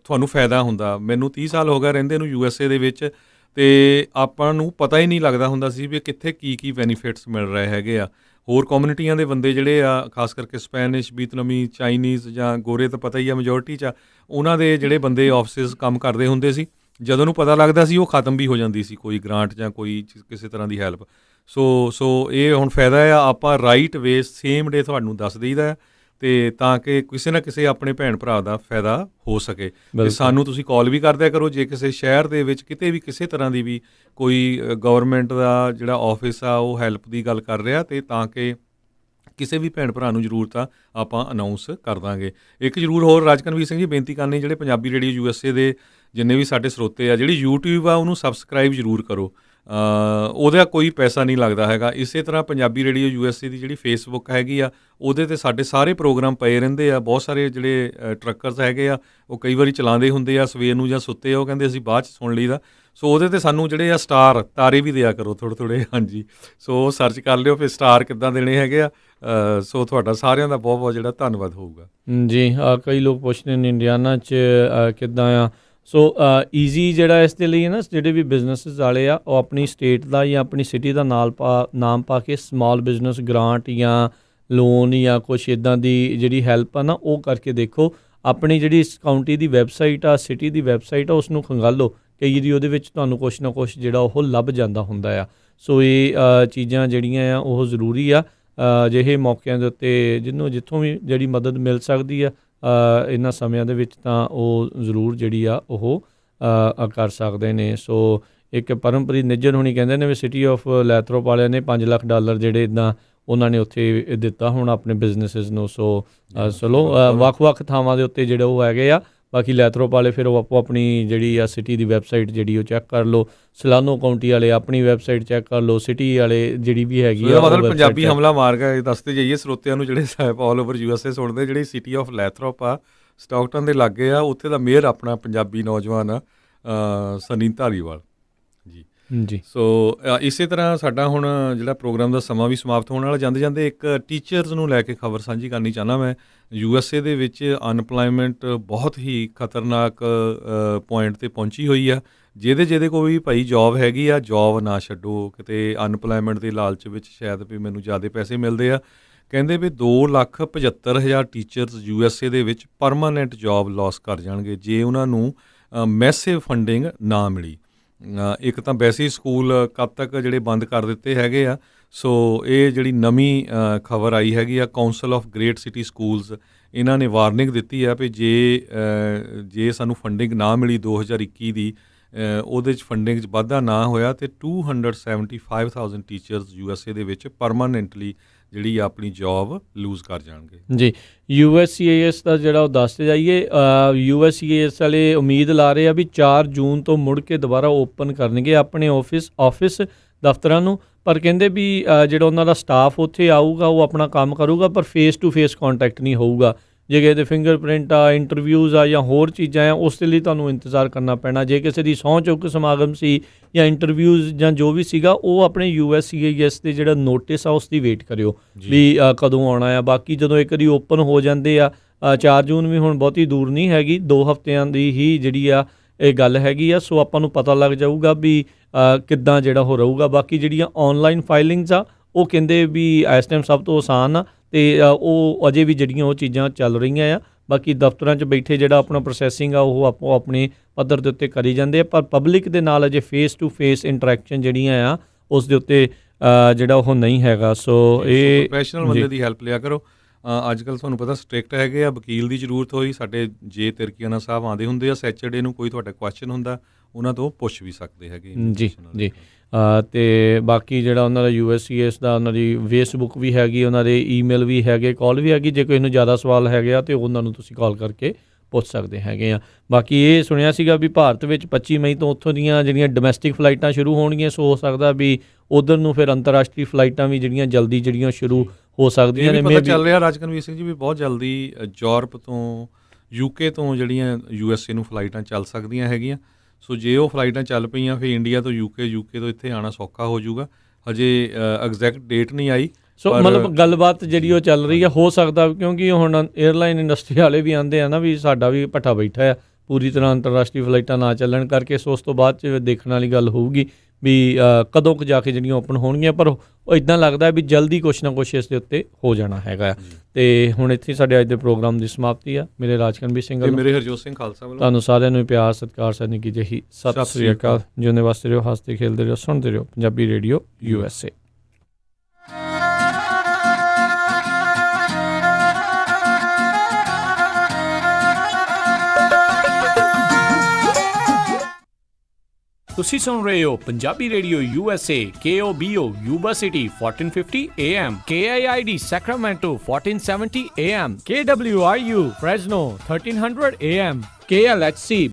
ਤੁਹਾਨੂੰ ਫਾਇਦਾ ਹੁੰਦਾ। ਮੈਨੂੰ 30 ਸਾਲ ਹੋ ਗਏ ਰਹਿੰਦੇ ਨੂੰ USA ਦੇ ਵਿੱਚ, ਅਤੇ ਆਪਾਂ ਨੂੰ ਪਤਾ ਹੀ ਨਹੀਂ ਲੱਗਦਾ ਹੁੰਦਾ ਸੀ ਵੀ ਕਿੱਥੇ ਕੀ ਬੈਨੀਫਿਟਸ ਮਿਲ ਰਹੇ ਹੈਗੇ ਆ। ਹੋਰ ਕਮਿਊਨਿਟੀਆਂ ਦੇ ਬੰਦੇ ਜਿਹੜੇ ਆ, ਖਾਸ ਕਰਕੇ ਸਪੈਨਿਸ਼, ਵੀਤਨਮੀ, ਚਾਈਨੀਜ਼ ਜਾਂ ਗੋਰੇ ਤਾਂ ਪਤਾ ਹੀ ਆ ਮੈਜੋਰਟੀ 'ਚ ਆ, ਉਹਨਾਂ ਦੇ ਜਿਹੜੇ ਬੰਦੇ ਆਫਿਸਿਸ ਕੰਮ ਕਰਦੇ ਹੁੰਦੇ ਸੀ, ਜਦੋਂ ਨੂੰ ਪਤਾ ਲੱਗਦਾ ਸੀ ਉਹ ਖਤਮ ਵੀ ਹੋ ਜਾਂਦੀ ਸੀ ਕੋਈ ਗ੍ਰਾਂਟ ਜਾਂ ਕੋਈ ਕਿਸੇ ਤਰ੍ਹਾਂ ਦੀ ਹੈਲਪ। ਸੋ ਇਹ ਹੁਣ ਫਾਇਦਾ ਆ, ਆਪਾਂ ਰਾਈਟ ਵੇ ਸੇਮ ਡੇ ਤੁਹਾਨੂੰ ਦੱਸ ਦਈਦਾ, ਅਤੇ ਤਾਂ ਕਿ ਕਿਸੇ ਨਾ ਕਿਸੇ ਆਪਣੇ ਭੈਣ ਭਰਾ ਦਾ ਫਾਇਦਾ ਹੋ ਸਕੇ। ਅਤੇ ਸਾਨੂੰ ਤੁਸੀਂ ਕਾਲ ਵੀ ਕਰ ਦਿਆ ਕਰੋ ਜੇ ਕਿਸੇ ਸ਼ਹਿਰ ਦੇ ਵਿੱਚ ਕਿਤੇ ਵੀ ਕਿਸੇ ਤਰ੍ਹਾਂ ਦੀ ਵੀ ਕੋਈ ਗਵਰਨਮੈਂਟ ਦਾ ਜਿਹੜਾ ਆਫਿਸ ਆ ਉਹ ਹੈਲਪ ਦੀ ਗੱਲ ਕਰ ਰਿਹਾ, ਅਤੇ ਤਾਂ ਕਿ ਕਿਸੇ ਵੀ ਭੈਣ ਭਰਾ ਨੂੰ ਜ਼ਰੂਰਤ ਆ ਆਪਾਂ ਅਨਾਊਂਸ ਕਰ ਦਾਂਗੇ। ਇੱਕ ਜ਼ਰੂਰ ਹੋਰ ਰਾਜਕਨਵੀਰ ਸਿੰਘ ਜੀ ਬੇਨਤੀ ਕਰਨੀ, ਜਿਹੜੇ ਪੰਜਾਬੀ ਰੇਡੀਓ USA ਦੇ ਜਿੰਨੇ ਵੀ ਸਾਡੇ ਸਰੋਤੇ ਆ, ਜਿਹੜੀ YouTube ਆ ਉਹਨੂੰ ਸਬਸਕ੍ਰਾਈਬ ਜ਼ਰੂਰ ਕਰੋ, ਉਹਦਾ ਕੋਈ ਪੈਸਾ ਨਹੀਂ ਲੱਗਦਾ ਹੈਗਾ। ਇਸੇ ਤਰ੍ਹਾਂ ਪੰਜਾਬੀ ਰੇਡੀਓ USA ਦੀ ਜਿਹੜੀ ਫੇਸਬੁੱਕ ਹੈਗੀ ਆ, ਉਹਦੇ 'ਤੇ ਸਾਡੇ ਸਾਰੇ ਪ੍ਰੋਗਰਾਮ ਪਏ ਰਹਿੰਦੇ ਆ। ਬਹੁਤ ਸਾਰੇ ਜਿਹੜੇ ਟਰੱਕਰਸ ਹੈਗੇ ਆ ਉਹ ਕਈ ਵਾਰੀ ਚਲਾਉਂਦੇ ਹੁੰਦੇ ਆ ਸਵੇਰ ਨੂੰ ਜਾਂ ਸੁੱਤੇ ਆ, ਉਹ ਕਹਿੰਦੇ ਅਸੀਂ ਬਾਅਦ 'ਚ ਸੁਣ ਲਈਦਾ। ਸੋ ਉਹਦੇ 'ਤੇ ਸਾਨੂੰ ਜਿਹੜੇ ਆ ਸਟਾਰ ਤਾਰੇ ਵੀ ਦਿਆ ਕਰੋ ਥੋੜ੍ਹੇ। ਹਾਂਜੀ, ਸੋ ਸਰਚ ਕਰ ਲਿਓ ਫਿਰ ਸਟਾਰ ਕਿੱਦਾਂ ਦੇਣੇ ਹੈਗੇ ਆ। ਸੋ ਤੁਹਾਡਾ ਸਾਰਿਆਂ ਦਾ ਬਹੁਤ ਬਹੁਤ ਜਿਹੜਾ ਧੰਨਵਾਦ ਹੋਊਗਾ ਜੀ। ਕਈ ਲੋਕ ਪੁੱਛਦੇ ਨੇ ਇੰਡੀਆਨਾ 'ਚ ਕਿੱਦਾਂ ਆ। ਸੋ ਈਜ਼ੀ ਜਿਹੜਾ ਇਸ ਦੇ ਲਈ ਨਾ, ਜਿਹੜੇ ਵੀ ਬਿਜ਼ਨਸਿਸ ਵਾਲੇ ਆ ਉਹ ਆਪਣੀ ਸਟੇਟ ਦਾ ਜਾਂ ਆਪਣੀ ਸਿਟੀ ਦਾ ਨਾਮ ਪਾ ਕੇ ਸਮਾਲ ਬਿਜ਼ਨਸ ਗ੍ਰਾਂਟ ਜਾਂ ਲੋਨ ਜਾਂ ਕੁਛ ਇੱਦਾਂ ਦੀ ਜਿਹੜੀ ਹੈਲਪ ਆ ਨਾ ਉਹ ਕਰਕੇ ਦੇਖੋ। ਆਪਣੀ ਜਿਹੜੀ ਕਾਊਂਟੀ ਦੀ ਵੈਬਸਾਈਟ ਆ, ਸਿਟੀ ਦੀ ਵੈਬਸਾਈਟ ਆ, ਉਸ ਨੂੰ ਖੰਗਾਲੋ, ਕਈ ਵਾਰੀ ਉਹਦੇ ਵਿੱਚ ਤੁਹਾਨੂੰ ਕੁਛ ਨਾ ਕੁਛ ਜਿਹੜਾ ਉਹ ਲੱਭ ਜਾਂਦਾ ਹੁੰਦਾ ਆ। ਸੋ ਇਹ ਚੀਜ਼ਾਂ ਜਿਹੜੀਆਂ ਆ ਉਹ ਜ਼ਰੂਰੀ ਆ ਅਜਿਹੇ ਮੌਕਿਆਂ ਦੇ ਉੱਤੇ, ਜਿੱਥੋਂ ਵੀ ਜਿਹੜੀ ਮਦਦ ਮਿਲ ਸਕਦੀ ਆ ਇਹਨਾਂ ਸਮਿਆਂ ਦੇ ਵਿੱਚ, ਤਾਂ ਉਹ ਜ਼ਰੂਰ ਜਿਹੜੀ ਆ ਉਹ ਕਰ ਸਕਦੇ ਨੇ। ਸੋ ਇੱਕ ਪਰਮਪ੍ਰੀਤ ਨਿੱਜਰ ਹੋਣੀ ਕਹਿੰਦੇ ਨੇ ਵੀ ਸਿਟੀ ਆਫ ਲੈਥਰੋਪ ਵਾਲਿਆਂ ਨੇ $5 ਲੱਖ ਜਿਹੜੇ ਇੱਦਾਂ ਉਹਨਾਂ ਨੇ ਉੱਥੇ ਦਿੱਤਾ ਹੁਣ ਆਪਣੇ ਬਿਜ਼ਨਸਿਸ ਨੂੰ। ਸੋ ਚਲੋ ਵੱਖ-ਵੱਖ ਥਾਵਾਂ ਦੇ ਉੱਤੇ ਜਿਹੜੇ ਉਹ ਹੈਗੇ ਆ। ਬਾਕੀ ਲੈਥਰੋਪ ਵਾਲੇ ਫਿਰ ਉਹ ਆਪਣੀ ਜਿਹੜੀ ਆ ਸਿਟੀ ਦੀ ਵੈਬਸਾਈਟ ਜਿਹੜੀ ਉਹ ਚੈੱਕ ਕਰ ਲਓ, ਸਲਾਨੋ ਕਾਊਂਟੀ ਵਾਲੇ ਆਪਣੀ ਵੈਬਸਾਈਟ ਚੈੱਕ ਕਰ ਲਓ, ਸਿਟੀ ਵਾਲੇ ਜਿਹੜੀ ਵੀ ਹੈਗੀ ਆ ਮਤਲਬ ਪੰਜਾਬੀ ਹਮਲਾ ਮਾਰ ਕੇ ਦੱਸਦੇ ਜਾਈਏ ਸਰੋਤਿਆਂ ਨੂੰ ਜਿਹੜੇ ਆਲ ਓਵਰ USA ਸੁਣਦੇ, ਜਿਹੜੀ ਸਿਟੀ ਆਫ ਲੈਥਰੋਪ ਆ ਸਟਾਕਟਨ ਦੇ ਲਾਗੇ ਆ, ਉੱਥੇ ਦਾ ਮੇਅਰ ਆਪਣਾ ਪੰਜਾਬੀ ਨੌਜਵਾਨ ਆ ਸਨੀ ਧਾਰੀਵਾਲ ਜੀ। ਸੋ ਇਸੇ ਤਰ੍ਹਾਂ ਸਾਡਾ ਹੁਣ ਜਿਹੜਾ ਪ੍ਰੋਗਰਾਮ ਦਾ ਸਮਾਂ ਵੀ ਸਮਾਪਤ ਹੋਣ ਵਾਲਾ। ਜਾਂਦੇ ਇੱਕ ਟੀਚਰਸ ਨੂੰ ਲੈ ਕੇ ਖਬਰ ਸਾਂਝੀ ਕਰਨੀ ਚਾਹੁੰਦਾ ਮੈਂ। USA ਦੇ ਵਿੱਚ ਅਨਪਲਾਈਮੈਂਟ ਬਹੁਤ ਹੀ ਖਤਰਨਾਕ ਪੁਆਇੰਟ 'ਤੇ ਪਹੁੰਚੀ ਹੋਈ ਆ। ਜਿਹਦੇ ਕੋਈ ਭਾਈ ਜੋਬ ਹੈਗੀ ਆ, ਜੋਬ ਨਾ ਛੱਡੋ ਕਿਤੇ। ਅਨਪਲਾਈਮੈਂਟ ਦੇ ਲਾਲਚ ਵਿੱਚ ਸ਼ਾਇਦ ਵੀ ਮੈਨੂੰ ਜ਼ਿਆਦਾ ਪੈਸੇ ਮਿਲਦੇ ਆ। ਕਹਿੰਦੇ ਵੀ 2,75,000 ਟੀਚਰਸ USA ਦੇ ਵਿੱਚ ਪਰਮਾਨੈਂਟ ਜੋਬ ਲੋਸ ਕਰ ਜਾਣਗੇ ਜੇ ਉਹਨਾਂ ਨੂੰ ਮੈਸਿਵ ਫੰਡਿੰਗ ਨਾ ਮਿਲੀ। ਇੱਕ ਤਾਂ ਵੈਸੇ ਹੀ ਸਕੂਲ ਕਦ ਤੱਕ ਜਿਹੜੇ ਬੰਦ ਕਰ ਦਿੱਤੇ ਹੈਗੇ ਆ। ਸੋ ਇਹ ਜਿਹੜੀ ਨਵੀਂ ਖਬਰ ਆਈ ਹੈਗੀ ਆ, council of great city schools, ਇਹਨਾਂ ਨੇ ਵਾਰਨਿੰਗ ਦਿੱਤੀ ਆ ਵੀ ਜੇ ਸਾਨੂੰ ਫੰਡਿੰਗ ਨਾ ਮਿਲੀ 2021 ਦੀ ਉਹਦੇ 'ਚ ਫੰਡਿੰਗ 'ਚ ਵਾਧਾ ਨਾ ਹੋਇਆ ਤੇ 275,000 ਟੀਚਰਸ USA ਦੇ ਵਿੱਚ ਪਰਮਾਨੈਂਟਲੀ ਜਿਹੜੀ ਆਪਣੀ ਜੌਬ ਲੂਜ਼ ਕਰ ਜਾਣਗੇ। ਜੀ USCIS ਦਾ ਜਿਹੜਾ ਉਹ ਦੱਸਦੇ ਜਾਈਏ, USCIS ਵਾਲੇ ਉਮੀਦ ਲਾ ਰਹੇ ਆ ਵੀ 4 ਜੂਨ ਤੋਂ ਮੁੜ ਕੇ ਦੁਬਾਰਾ ਓਪਨ ਕਰਨਗੇ ਆਪਣੇ ਆਫਿਸ ਦਫ਼ਤਰਾਂ ਨੂੰ, ਪਰ ਕਹਿੰਦੇ ਵੀ ਜਿਹੜਾ ਉਹਨਾਂ ਦਾ ਸਟਾਫ ਉੱਥੇ ਆਊਗਾ ਉਹ ਆਪਣਾ ਕੰਮ ਕਰੂਗਾ, ਪਰ ਫੇਸ ਟੂ ਫੇਸ ਕੰਟੈਕਟ ਨਹੀਂ ਹੋਊਗਾ। ਜੇ ਕਿਸੇ ਦੇ ਫਿੰਗਰਪ੍ਰਿੰਟ ਆ, ਇੰਟਰਵਿਊਜ਼ ਆ ਜਾਂ ਹੋਰ ਚੀਜ਼ਾਂ ਆ, ਉਸ ਦੇ ਲਈ ਤੁਹਾਨੂੰ ਇੰਤਜ਼ਾਰ ਕਰਨਾ ਪੈਣਾ। ਜੇ ਕਿਸੇ ਦੀ ਸਹੁੰ ਚੁੱਕ ਸਮਾਗਮ ਸੀ ਜਾਂ ਇੰਟਰਵਿਊਜ਼ ਜਾਂ ਜੋ ਵੀ ਸੀਗਾ, ਉਹ ਆਪਣੇ USCIS ਦੇ ਜਿਹੜਾ ਨੋਟਿਸ ਆ ਉਸ ਦੀ ਵੇਟ ਕਰਿਓ ਵੀ ਕਦੋਂ ਆਉਣਾ ਆ। ਬਾਕੀ ਜਦੋਂ ਇੱਕ ਵਾਰੀ ਓਪਨ ਹੋ ਜਾਂਦੇ ਆ, 4 ਜੂਨ ਵੀ ਹੁਣ ਬਹੁਤੀ ਦੂਰ ਨਹੀਂ ਹੈਗੀ, 2 ਹਫ਼ਤਿਆਂ ਦੀ ਹੀ ਜਿਹੜੀ ਆ ਇਹ ਗੱਲ ਹੈਗੀ ਆ। ਸੋ ਆਪਾਂ ਨੂੰ ਪਤਾ ਲੱਗ ਜਾਊਗਾ ਵੀ ਕਿੱਦਾਂ ਜਿਹੜਾ ਉਹ ਰਹੂਗਾ। ਬਾਕੀ ਜਿਹੜੀਆਂ ਔਨਲਾਈਨ ਫਾਈਲਿੰਗਸ ਆ ਉਹ ਕਹਿੰਦੇ ਵੀ ਇਸ ਟਾਈਮ ਸਭ ਤੋਂ ਆਸਾਨ ਆ, ਅਤੇ ਉਹ ਅਜੇ ਵੀ ਜਿਹੜੀਆਂ ਉਹ ਚੀਜ਼ਾਂ ਚੱਲ ਰਹੀਆਂ ਆ। ਬਾਕੀ ਦਫ਼ਤਰਾਂ 'ਚ ਬੈਠੇ ਜਿਹੜਾ ਆਪਣਾ ਪ੍ਰੋਸੈਸਿੰਗ ਆ ਉਹ ਆਪੋ ਆਪਣੇ ਪੱਧਰ ਦੇ ਉੱਤੇ ਕਰੀ ਜਾਂਦੇ ਆ, ਪਰ ਪਬਲਿਕ ਦੇ ਨਾਲ ਅਜੇ ਫੇਸ ਟੂ ਫੇਸ ਇੰਟਰੈਕਸ਼ਨ ਜਿਹੜੀਆਂ ਆ ਉਸ ਦੇ ਉੱਤੇ ਜਿਹੜਾ ਉਹ ਨਹੀਂ ਹੈਗਾ। ਸੋ ਇਹ ਪ੍ਰੋਫੈਸ਼ਨਲ ਬੰਦੇ ਦੀ ਹੈਲਪ ਲਿਆ ਕਰੋ। ਅੱਜ ਕੱਲ੍ਹ ਤੁਹਾਨੂੰ ਪਤਾ ਸਟ੍ਰਿਕਟ ਹੈਗੇ ਆ, ਵਕੀਲ ਦੀ ਜ਼ਰੂਰਤ ਹੋਈ ਸਾਡੇ ਜੇ ਤਿਰਕੀਆਨਾ ਸਾਹਿਬ ਆਉਂਦੇ ਹੁੰਦੇ ਆ ਸੈਚਰਡੇ ਨੂੰ, ਕੋਈ ਤੁਹਾਡਾ ਕੁਐਸਚਨ ਹੁੰਦਾ ਉਹਨਾਂ ਤੋਂ ਪੁੱਛ ਵੀ ਸਕਦੇ ਹੈਗੇ ਜੀ। ਅਤੇ ਬਾਕੀ ਜਿਹੜਾ ਉਹਨਾਂ ਦਾ USCIS ਦਾ ਉਹਨਾਂ ਦੀ ਫੇਸਬੁੱਕ ਵੀ ਹੈਗੀ, ਉਹਨਾਂ ਦੇ ਈਮੇਲ ਵੀ ਹੈਗੇ, ਕਾਲ ਵੀ ਹੈਗੀ। ਜੇ ਕੋਈ ਨੂੰ ਜ਼ਿਆਦਾ ਸਵਾਲ ਹੈਗੇ ਆ ਤਾਂ ਉਹਨਾਂ ਨੂੰ ਤੁਸੀਂ ਕਾਲ ਕਰਕੇ ਪੁੱਛ ਸਕਦੇ ਹੈਗੇ ਆ। ਬਾਕੀ ਇਹ ਸੁਣਿਆ ਸੀਗਾ ਵੀ ਭਾਰਤ ਵਿੱਚ 25 ਮਈ ਤੋਂ ਉੱਥੋਂ ਦੀਆਂ ਜਿਹੜੀਆਂ ਡੋਮੈਸਟਿਕ ਫਲਾਈਟਾਂ ਸ਼ੁਰੂ ਹੋਣਗੀਆਂ, ਸੋ ਹੋ ਸਕਦਾ ਵੀ ਉਧਰ ਨੂੰ ਫਿਰ ਅੰਤਰਰਾਸ਼ਟਰੀ ਫਲਾਈਟਾਂ ਵੀ ਜਿਹੜੀਆਂ ਜਲਦੀ ਜਿਹੜੀਆਂ ਸ਼ੁਰੂ ਹੋ ਸਕਦੀਆਂ ਨੇ। ਪਤਾ ਚੱਲ ਰਿਹਾ ਰਾਜਕਨਵੀਰ ਸਿੰਘ ਜੀ ਵੀ ਬਹੁਤ ਜਲਦੀ ਯੂਰਪ ਤੋਂ UK ਤੋਂ ਜਿਹੜੀਆਂ USA ਨੂੰ ਫਲਾਈਟਾਂ ਚੱਲ ਸਕਦੀਆਂ ਹੈਗੀਆਂ। ਸੋ ਜੇ ਉਹ ਫਲਾਈਟਾਂ ਚੱਲ ਪਈਆਂ ਫਿਰ ਇੰਡੀਆ ਤੋਂ UK ਤੋਂ ਇੱਥੇ ਆਉਣਾ ਸੌਖਾ ਹੋ ਜਾਊਗਾ। ਹਜੇ ਐਗਜ਼ੈਕਟ ਡੇਟ ਨਹੀਂ ਆਈ। ਸੋ ਮਤਲਬ ਗੱਲਬਾਤ ਜਿਹੜੀ ਉਹ ਚੱਲ ਰਹੀ ਆ, ਹੋ ਸਕਦਾ ਕਿਉਂਕਿ ਹੁਣ ਏਅਰਲਾਈਨ ਇੰਡਸਟਰੀ ਵਾਲੇ ਵੀ ਆਉਂਦੇ ਆ ਨਾ ਵੀ ਸਾਡਾ ਵੀ ਭੱਠਾ ਬੈਠਾ ਆ ਪੂਰੀ ਤਰ੍ਹਾਂ ਅੰਤਰਰਾਸ਼ਟਰੀ ਫਲਾਈਟਾਂ ਨਾ ਚੱਲਣ ਕਰਕੇ। ਸੋ ਉਸ ਤੋਂ ਬਾਅਦ 'ਚ ਦੇਖਣ ਵਾਲੀ ਗੱਲ ਹੋਊਗੀ ਵੀ ਕਦੋਂ ਕੁ ਜਾ ਕੇ ਜਿਹੜੀਆਂ ਓਪਨ ਹੋਣਗੀਆਂ, ਪਰ ਉਹ ਇੱਦਾਂ ਲੱਗਦਾ ਵੀ ਜਲਦੀ ਕੁਛ ਨਾ ਕੁਛ ਇਸ ਦੇ ਉੱਤੇ ਹੋ ਜਾਣਾ ਹੈਗਾ। ਅਤੇ ਹੁਣ ਇੱਥੇ ਸਾਡੇ ਅੱਜ ਦੇ ਪ੍ਰੋਗਰਾਮ ਦੀ ਸਮਾਪਤੀ ਆ। ਮੇਰੇ ਰਾਜਕਨਵੀਰ ਸਿੰਘ ਵੱਲੋਂ, ਮੇਰੇ ਹਰਜੋਤ ਸਿੰਘ ਖਾਲਸਾ ਵੱਲੋਂ ਤੁਹਾਨੂੰ ਸਾਰਿਆਂ ਨੂੰ ਪਿਆਰ ਸਤਿਕਾਰ ਸੈਨੀ ਕੀ ਜਿਹੀ ਸਤਿ ਸ੍ਰੀ ਅਕਾਲ। ਜਿਉਂਦੇ ਵਾਸਤੇ ਰਹੋ, ਹੱਸਦੇ ਖੇਲਦੇ ਰਹੋ, ਸੁਣਦੇ ਰਹੋ ਪੰਜਾਬੀ ਰੇਡੀਓ USA। ਤੁਸੀਂ ਸੁਣ ਰਹੇ ਹੋ Punjabi radio USA KOBO Yuba city 1450 AM, KIID Sacramento 1470 AM, KWRU Fresno 1300 AM, KLHC